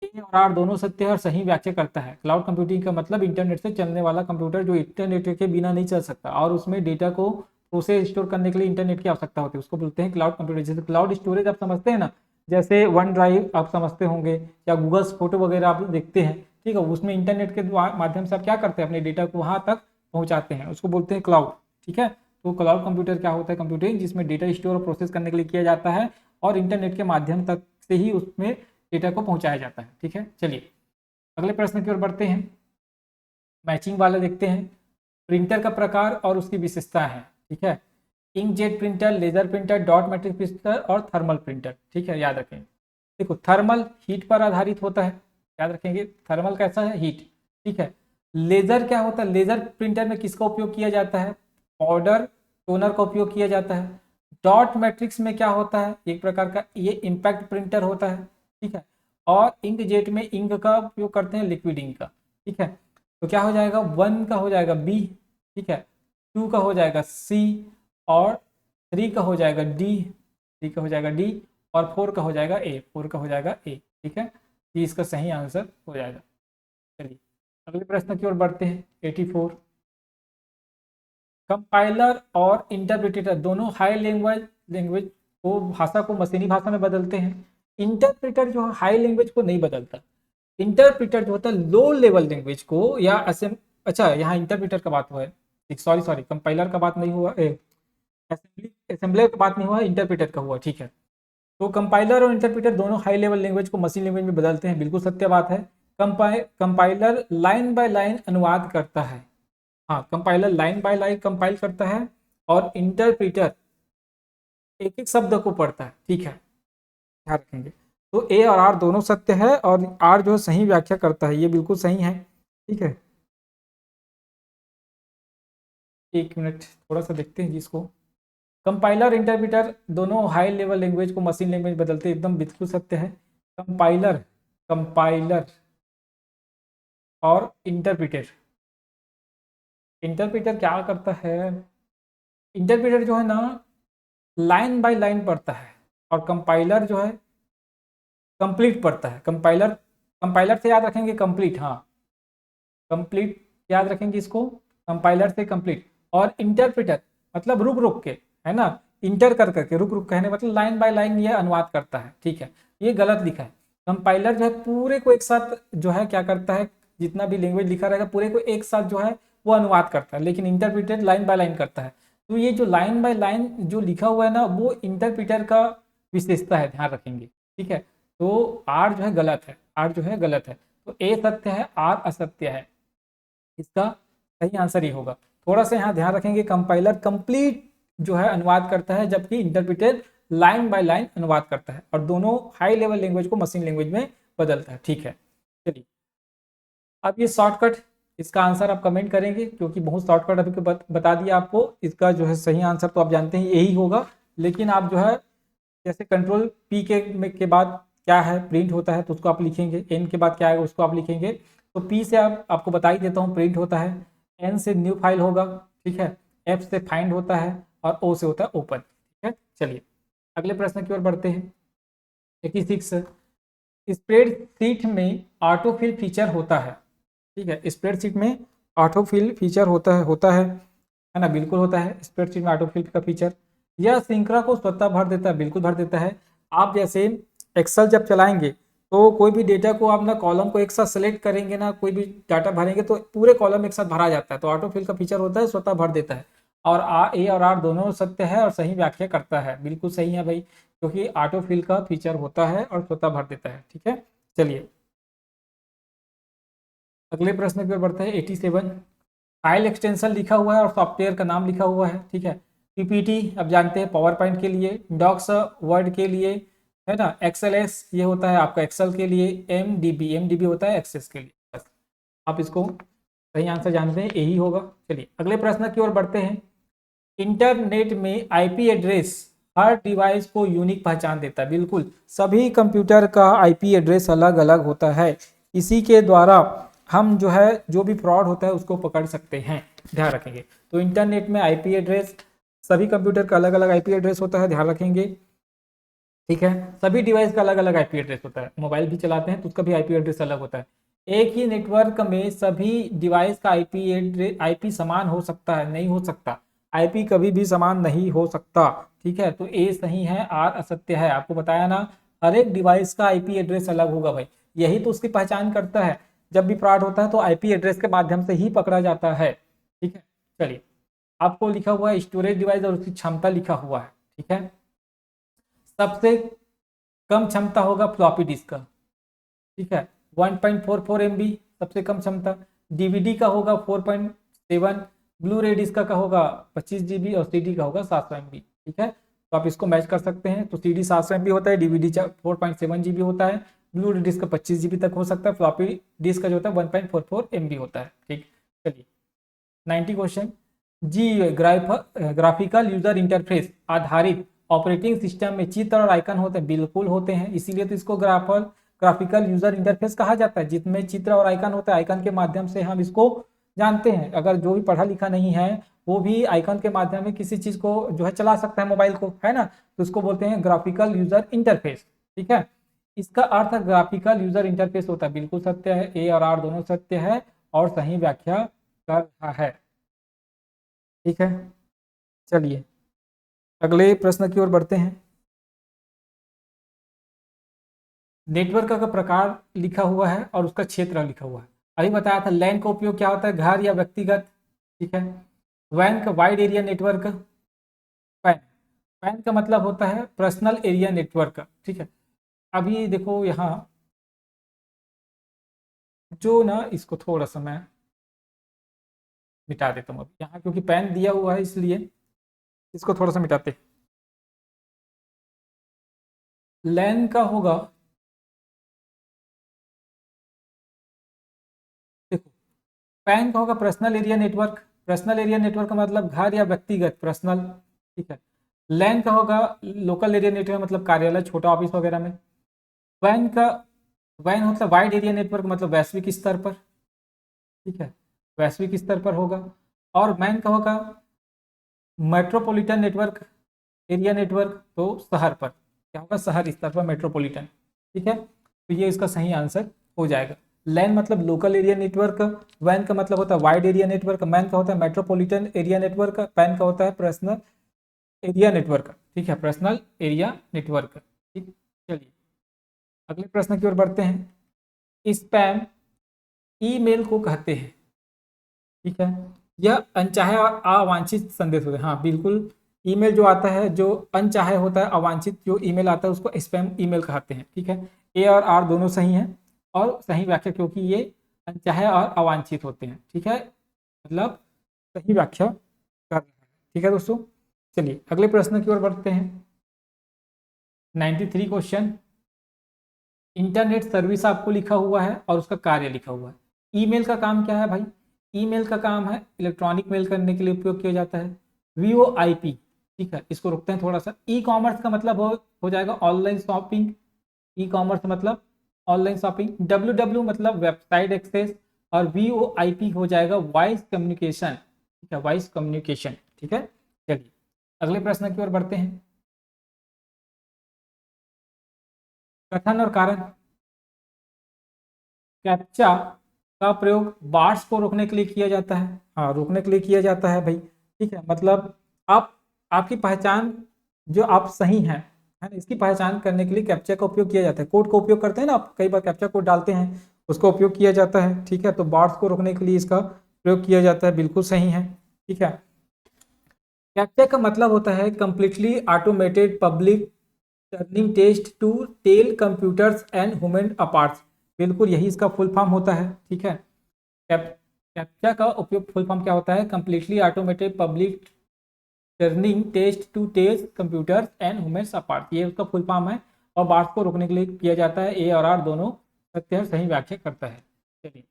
ए और आर दोनों सत्य है और सही व्याख्या करता है। क्लाउड कंप्यूटिंग का मतलब इंटरनेट से चलने वाला कंप्यूटर जो इंटरनेट के बिना नहीं चल सकता और उसमें डेटा को प्रोसेस स्टोर करने के लिए इंटरनेट की आवश्यकता होती है, उसको बोलते हैं क्लाउड कंप्यूटर। जैसे क्लाउड स्टोरेज आप समझते हैं ना, जैसे वन ड्राइव आप समझते होंगे, या गूगल्स फोटो वगैरह आप देखते हैं। ठीक है, उसमें इंटरनेट के माध्यम से आप क्या करते हैं, अपने डेटा को वहाँ तक पहुँचाते हैं, उसको बोलते हैं क्लाउड। ठीक है, तो क्लाउड कंप्यूटर क्या होता है, कंप्यूटिंग जिसमें डेटा स्टोर और प्रोसेस करने के लिए किया जाता है और इंटरनेट के माध्यम तक से ही उसमें डेटा को पहुँचाया जाता है। ठीक है, चलिए अगले प्रश्न की ओर बढ़ते हैं, मैचिंग वाला देखते हैं। प्रिंटर का प्रकार और उसकी विशेषता है। ठीक है, inkjet printer, laser printer, dot matrix printer और थर्मल प्रिंटर। ठीक है, याद रखें। देखो थर्मल हीट पर आधारित होता है, याद रखेंगे थर्मल कैसा है, हीट। ठीक है, लेजर क्या होता है, लेजर प्रिंटर में किसका उपयोग किया जाता है, पाउडर टोनर का उपयोग किया जाता है। डॉट मैट्रिक्स में क्या होता है, एक प्रकार का ये इम्पैक्ट प्रिंटर होता है। ठीक है, और इंकजेट में इंक का उपयोग करते हैं, लिक्विड इंक का। ठीक है, तो क्या हो जाएगा, 1 का हो जाएगा बी, ठीक है, 2 का हो जाएगा सी और 3 का हो जाएगा डी, 3 का हो जाएगा डी और 4 का हो जाएगा ए, 4 का हो जाएगा ए। ठीक है, ये इसका सही आंसर हो जाएगा। चलिए अगले प्रश्न की ओर बढ़ते हैं, 84। कंपाइलर और इंटरप्रेटर दोनों हाई लैंग्वेज को, भाषा को मशीनी भाषा में बदलते हैं। इंटरप्रेटर जो है हाई लैंग्वेज को नहीं बदलता, इंटरप्रेटर जो होता है लो लेवल लैंग्वेज को या अच्छा यहाँ इंटरप्रेटर का बात हुआ है, सॉरी सॉरी कंपाइलर का बात नहीं हुआ, असेंबलर का बात नहीं हुआ, इंटरप्रेटर का हुआ। ठीक है, तो कंपाइलर और इंटरप्रेटर दोनों हाई लेवल लैंग्वेज को मशीन लैंग्वेज में बदलते हैं, बिल्कुल सत्य बात है। कंपाइलर लाइन बाय लाइन अनुवाद करता है, हाँ compiler line by line compile करता है और इंटरप्रेटर एक एक शब्द को पढ़ता है। ठीक है, ध्यान रखेंगे। तो ए और आर दोनों सत्य है और आर जो है सही व्याख्या करता है, ये बिल्कुल सही है। ठीक है, एक मिनट थोड़ा सा देखते हैं जिसको, कंपाइलर इंटरप्रेटर दोनों हाई लेवल लैंग्वेज को मशीन लैंग्वेज बदलते, एकदम बिल्कुल सत्य है। कंपाइलर कंपाइलर और इंटरप्रेटर, इंटरप्रेटर क्या करता है, इंटरप्रेटर जो है ना लाइन बाय लाइन पढ़ता है और कंपाइलर जो है कंप्लीट पढ़ता है। कंपाइलर, कंपाइलर से याद रखेंगे कंप्लीट, हाँ कंप्लीट याद रखेंगे इसको, कंपाइलर से कंप्लीट। और इंटरप्रेटर मतलब रुक रुक के, है ना, इंटर कर करके, रुक रुक कहने मतलब लाइन बाय लाइन ये अनुवाद करता है। ठीक है, ये गलत लिखा है। कंपाइलर जो है पूरे को एक साथ जो है क्या करता है, जितना भी लैंग्वेज लिखा रहेगा पूरे को एक साथ जो है वो अनुवाद करता है, लेकिन इंटरप्रेटर लाइन बाय लाइन करता है। तो ये जो लाइन बाय लाइन जो लिखा हुआ है ना, वो इंटरप्रेटर का विशेषता है, ध्यान रखेंगे। ठीक है, तो आर जो है गलत है, आर जो है गलत है, तो ए सत्य है, आर असत्य है, इसका सही आंसर ये होगा। थोड़ा सा यहाँ ध्यान रखेंगे, कंपाइलर कंप्लीट जो है अनुवाद करता है जबकि इंटरप्रेटर लाइन बाय लाइन अनुवाद करता है, और दोनों हाई लेवल लैंग्वेज को मशीन लैंग्वेज में बदलता है। ठीक है, चलिए अब ये शॉर्टकट, इसका आंसर आप कमेंट करेंगे क्योंकि बहुत शॉर्टकट अभी बता दिया आपको, इसका जो है सही आंसर तो आप जानते हैं यही होगा, लेकिन आप जो है जैसे कंट्रोल पी के बाद क्या है, प्रिंट होता है, तो उसको आप लिखेंगे, एन के बाद क्या है उसको आप लिखेंगे। तो पी से आपको बता ही देता हूँ, प्रिंट होता है, एन से न्यू फाइल होगा, ठीक है, एफ से फाइंड होता है और ओ से होता है ओपन। ठीक है, चलिए अगले प्रश्न की ओर बढ़ते हैं, 86। स्प्रेडशीट में ऑटोफिल फीचर होता है। ठीक है, स्प्रेडशीट में ऑटोफिल फीचर होता है ना, बिल्कुल होता है स्प्रेडशीट में ऑटोफिल का फीचर। यह श्रृंखला को स्वतः भर देता है, बिल्कुल भर देता है। आप जैसे एक्सेल जब चलाएंगे तो कोई भी डेटा को आप ना कॉलम को एक साथ सेलेक्ट करेंगे ना, कोई भी डाटा भरेंगे तो पूरे कॉलम एक साथ भरा जाता है, तो ऑटोफिल का फीचर होता है, स्वतः भर देता है। और ए और आर दोनों सत्य है और सही व्याख्या करता है, बिल्कुल सही है भाई, क्योंकि ऑटोफिल का फीचर होता है और स्वतः भर देता है। ठीक है, चलिए अगले प्रश्न की ओर बढ़ते हैं, 87। फाइल एक्सटेंशन लिखा हुआ है और सॉफ्टवेयर का नाम लिखा हुआ है। ठीक है, पीपीटी अब जानते हैं पावर पॉइंट के लिए, डॉक्स वर्ड के लिए, है ना, एक्सएलएस ये होता है आपका एक्सेल के लिए, एमडीबी होता है एक्सेस के लिए। बस आप इसको सही आंसर जानते हैं, यही होगा। चलिए अगले प्रश्न की ओर बढ़ते हैं। इंटरनेट में आईपी एड्रेस हर डिवाइस को यूनिक पहचान देता है, बिल्कुल सभी कंप्यूटर का आईपी एड्रेस अलग अलग होता है, इसी के द्वारा हम जो है जो भी फ्रॉड होता है उसको पकड़ सकते हैं, ध्यान रखेंगे। तो इंटरनेट में आईपी एड्रेस, सभी कंप्यूटर का अलग अलग आईपी एड्रेस होता है, ध्यान रखेंगे। ठीक है, सभी डिवाइस का अलग अलग आईपी एड्रेस होता है, मोबाइल भी चलाते हैं तो उसका भी आईपी एड्रेस अलग होता है। एक ही नेटवर्क में सभी डिवाइस का आईपी समान हो सकता है, नहीं हो सकता, आईपी कभी भी समान नहीं हो सकता। ठीक है, तो ए सही है, आर असत्य है। आपको बताया ना, हर एक डिवाइस का आईपी एड्रेस अलग होगा भाई, यही तो उसकी पहचान करता है। जब भी फ्रॉड होता है तो आईपी एड्रेस के माध्यम से ही पकड़ा जाता है। ठीक है, चलिए आपको लिखा हुआ है स्टोरेज डिवाइस और उसकी क्षमता लिखा हुआ है। ठीक है, सबसे कम क्षमता होगा फ्लॉपी डिस्क का। ठीक है, 1.44 MB सबसे कम क्षमता। डीवीडी का होगा 4.7, ब्लू रे डिस्क का होगा 25 GB और सीडी का होगा 700 MB। ठीक है, तो आप इसको मैच कर सकते हैं। तो सीडी 700 MB होता है, डीवीडी 4.7 GB होता है, ब्लू रे डिस्क का 25 GB तक हो सकता है, फ्लॉपी डिस्क का जो होता है 1.44 MB होता है। ठीक, चलिए 90 क्वेश्चन। जी ग्राफिकल यूजर इंटरफेस आधारित ऑपरेटिंग सिस्टम में चित्र और आइकन होते हैं, बिल्कुल होते हैं, इसीलिए तो इसको ग्राफिकल यूजर इंटरफेस कहा जाता है, जिसमें चित्र और आइकन होता है। आइकन के माध्यम से हम इसको जानते हैं, अगर जो भी पढ़ा लिखा नहीं है वो भी आइकन के माध्यम में किसी चीज को जो है चला सकता है, मोबाइल को, है ना, तो इसको बोलते हैं ग्राफिकल यूजर इंटरफेस। ठीक है, इसका अर्थ ग्राफिकल यूजर इंटरफेस होता है, बिल्कुल सत्य है, ए और आर दोनों सत्य है और सही व्याख्या कर रहा है। ठीक है, चलिए अगले प्रश्न की ओर बढ़ते हैं। नेटवर्क का प्रकार लिखा हुआ है और उसका क्षेत्र लिखा हुआ है। अभी बताया था लैन का उपयोग क्या होता है, घर या व्यक्तिगत। ठीक है, वैन का wide area network, pan pan का मतलब होता है पर्सनल एरिया नेटवर्क। ठीक है, अभी देखो यहाँ जो ना, इसको थोड़ा सा मैं मिटा देता हूँ अभी यहाँ, क्योंकि पैन दिया हुआ है इसलिए इसको थोड़ा सा मिटाते हैं। लैन का होगा, देखो पैन का होगा personal area network. Personal area network का मतलब घर या व्यक्तिगत पर्सनल। ठीक है, लैन का होगा लोकल एरिया नेटवर्क, मतलब कार्यालय, छोटा ऑफिस वगैरह में। वैन का, वैन मतलब वाइड एरिया नेटवर्क, मतलब वैश्विक स्तर पर। ठीक है, वैश्विक स्तर पर होगा। और मैन का होगा मेट्रोपॉलिटन नेटवर्क, एरिया नेटवर्क, तो शहर पर क्या होगा, शहर स्तर पर मेट्रोपॉलिटन। ठीक है, तो ये इसका सही आंसर हो जाएगा। लैन मतलब लोकल एरिया नेटवर्क, वैन का मतलब होता है वाइड एरिया नेटवर्क, मैन का होता है मेट्रोपॉलिटन एरिया नेटवर्क, पैन का होता है पर्सनल एरिया नेटवर्क। ठीक है, पर्सनल एरिया नेटवर्क। ठीक, चलिए अगले प्रश्न की ओर बढ़ते हैं। स्पैम ईमेल को कहते हैं। ठीक है, यह अनचाहे और अवांछित संदेश होते हैं। हाँ बिल्कुल, ईमेल जो आता है जो अनचाहे होता है, अवांछित जो ईमेल आता है उसको स्पैम ईमेल कहते हैं। ठीक है, ए और आर दोनों सही हैं और सही व्याख्या, क्योंकि ये अनचाहे और अवांछित होते हैं। ठीक है, मतलब सही व्याख्या कर रहा है। ठीक है दोस्तों, चलिए अगले प्रश्न की ओर बढ़ते हैं। 93 क्वेश्चन। इंटरनेट सर्विस आपको लिखा हुआ है और उसका कार्य लिखा हुआ है। ईमेल का काम क्या है भाई, ईमेल का काम है इलेक्ट्रॉनिक मेल करने के लिए उपयोग किया जाता है। VoIP, ठीक है, इसको रुकते हैं थोड़ा सा। ई कॉमर्स का मतलब हो जाएगा ऑनलाइन शॉपिंग, ई कॉमर्स मतलब ऑनलाइन शॉपिंग। WW मतलब वेबसाइट एक्सेस और VoIP हो जाएगा वॉइस कम्युनिकेशन। ठीक है, वॉइस कम्युनिकेशन। ठीक है, चलिए अगले प्रश्न की ओर बढ़ते हैं। कथन और कारण। कैप्चा का प्रयोग बार्स को रोकने के लिए किया जाता है। हाँ, रोकने के लिए किया जाता है भाई। ठीक है, मतलब आपकी पहचान जो आप सही हैं, है ना, इसकी पहचान करने के लिए कैप्चा का उपयोग किया जाता है। कोड का उपयोग करते हैं ना आप, कई बार कैप्चा कोड डालते हैं, उसका उपयोग किया जाता है। ठीक है, तो बार्स को रोकने के लिए इसका प्रयोग किया जाता है, बिल्कुल सही है। ठीक है, कैप्चा का मतलब होता है completely automated public turning test to tell computers and human aparts, बिल्कुल यही इसका फुल फॉर्म होता है। ठीक है, कैप्चा का उपयोग फुल फॉर्म क्या होता है, completely automated public turning test to tell computers and human apart, ये उसका फुल फॉर्म है और बार्स को रोकने के लिए किया जाता है। ए और आर दोनों सत्य है, सही व्याख्या करता है। चलिए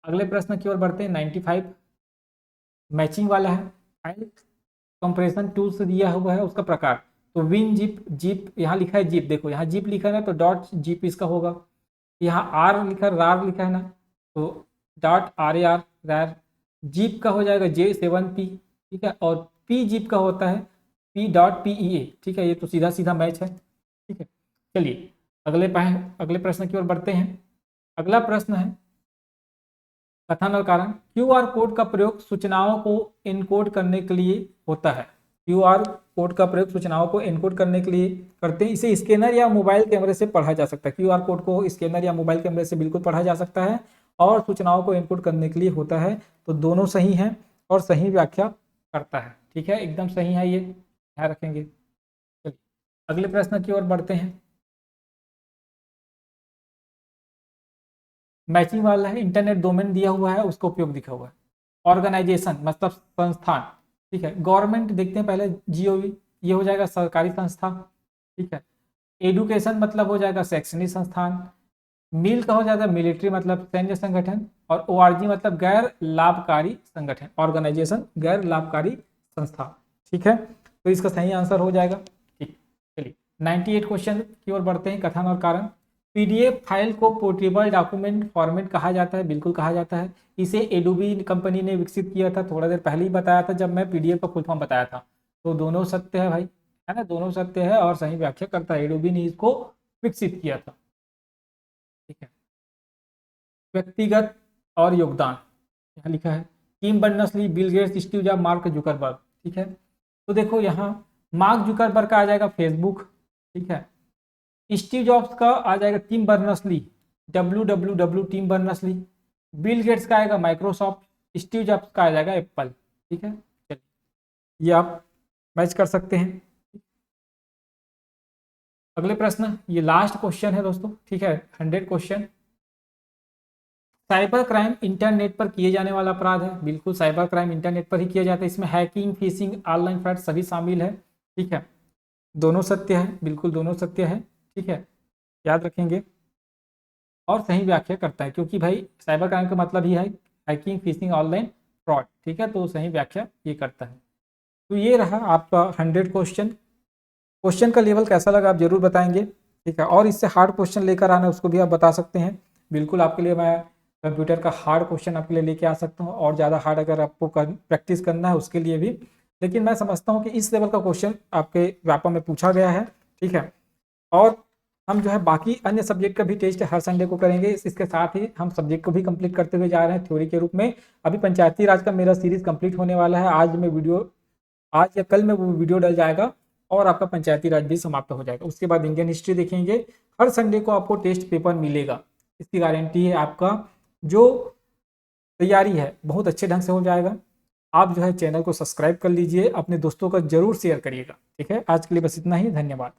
अगले प्रश्न की ओर बढ़ते हैं। 95 मैचिंग वाला है। फाइल कंप्रेशन टूल से दिया हुआ है, उसका प्रकार। तो विन जिप, जिप यहाँ लिखा है जिप, देखो यहाँ जिप लिखा है ना, तो डॉट जिप इसका होगा। यहाँ आर लिखा है, रार लिखा है ना, तो dot R A R, rar. Zip का हो जाएगा J7P। ठीक है, और पी जिप का होता है P.PEA। ठीक है, ये तो सीधा सीधा मैच है। ठीक है, चलिए अगले प्रश्न की ओर बढ़ते हैं। अगला प्रश्न है कथन और कारण। QR कोड का प्रयोग सूचनाओं को इनकोड करने के लिए होता है। QR कोड का प्रयोग सूचनाओं को इनकोड करने के लिए करते हैं। इसे स्कैनर या मोबाइल कैमरे से पढ़ा जा सकता है। QR कोड को स्कैनर या मोबाइल कैमरे से बिल्कुल पढ़ा जा सकता है और सूचनाओं को इनपुट करने के लिए होता है। तो दोनों सही हैं और सही व्याख्या करता है। ठीक है, एकदम सही है, ये ध्यान रखेंगे। चलिए अगले प्रश्न की ओर बढ़ते हैं। मैचिंग वाला है, इंटरनेट डोमेन दिया हुआ है, उसका उपयोग दिखा हुआ है। ऑर्गेनाइजेशन मतलब संस्थान, ठीक है। गवर्नमेंट देखते हैं पहले, जीओवी, ये हो जाएगा सरकारी संस्था, ठीक है। एडुकेशन मतलब हो जाएगा शैक्षणिक संस्थान। मिल का हो जाएगा मिलिट्री मतलब सैन्य संगठन। और ओआरजी मतलब गैर लाभकारी संगठन, ऑर्गेनाइजेशन गैर लाभकारी संस्था, ठीक है। तो इसका सही आंसर हो जाएगा। ठीक, चलिए 98 क्वेश्चन की ओर बढ़ते हैं। कथन और कारण। पीडीएफ फाइल को पोर्टेबल डॉक्यूमेंट फॉर्मेट कहा जाता है, बिल्कुल कहा जाता है। इसे एडोबी कंपनी ने विकसित किया था, थोड़ा देर पहले ही बताया था जब मैं पीडीएफ का फुल फॉर्म बताया था। तो दोनों सत्य है भाई, है ना, दोनों सत्य है और सही व्याख्या करता है, एडोबी ने इसको विकसित किया था। ठीक है, व्यक्तिगत और योगदान यहाँ लिखा है, Kim Berners Lee, Bill Gates, Steve Job, Mark Zuckerberg. ठीक है, तो देखो यहाँ मार्क जुकरबर्ग का आ जाएगा फेसबुक, ठीक है। स्टीव जॉब्स का आ जाएगा Tim Berners-Lee, WWW Tim Berners-Lee. Bill Gates का आएगा माइक्रोसॉफ्ट, स्टीव जॉब्स का आ जाएगा एप्पल। ठीक है, चलिए ये आप मैच कर सकते हैं। अगले प्रश्न, ये लास्ट क्वेश्चन है दोस्तों, ठीक है, 100 क्वेश्चन। साइबर क्राइम इंटरनेट पर किए जाने वाला अपराध है, बिल्कुल साइबर क्राइम इंटरनेट पर ही किया जाता है। इसमें हैकिंग, फिशिंग, ऑनलाइन फ्रॉड सभी शामिल है। ठीक है, दोनों सत्य है, बिल्कुल दोनों सत्य है। ठीक है, याद रखेंगे। और सही व्याख्या करता है, क्योंकि भाई साइबर क्राइम का मतलब ही है हैकिंग, फिशिंग, ऑनलाइन फ्रॉड। ठीक है, तो सही व्याख्या ये करता है। तो ये रहा आपका 100 क्वेश्चन। क्वेश्चन का लेवल कैसा लगा आप जरूर बताएंगे, ठीक है। और इससे हार्ड क्वेश्चन लेकर आना उसको भी आप बता सकते हैं, बिल्कुल आपके लिए मैं कंप्यूटर का हार्ड क्वेश्चन आपके लिए लेके आ सकता हूँ। और ज़्यादा हार्ड अगर आपको प्रैक्टिस करना है उसके लिए भी, लेकिन मैं समझता हूँ कि इस लेवल का क्वेश्चन आपके व्यापम में पूछा गया है। ठीक है, और हम जो है बाकी अन्य सब्जेक्ट का भी टेस्ट हर संडे को करेंगे। इसके साथ ही हम सब्जेक्ट को भी कंप्लीट करते हुए जा रहे हैं थ्योरी के रूप में। अभी पंचायती राज का मेरा सीरीज कंप्लीट होने वाला है, आज या कल में वो वीडियो डल जाएगा और आपका पंचायती राज भी समाप्त हो जाएगा। उसके बाद इंडियन हिस्ट्री देखेंगे। हर संडे को आपको टेस्ट पेपर मिलेगा, इसकी गारंटी है। आपका जो तैयारी है बहुत अच्छे ढंग से हो जाएगा। आप जो है चैनल को सब्सक्राइब कर लीजिए, अपने दोस्तों का जरूर शेयर करिएगा। ठीक है, आज के लिए बस इतना ही, धन्यवाद।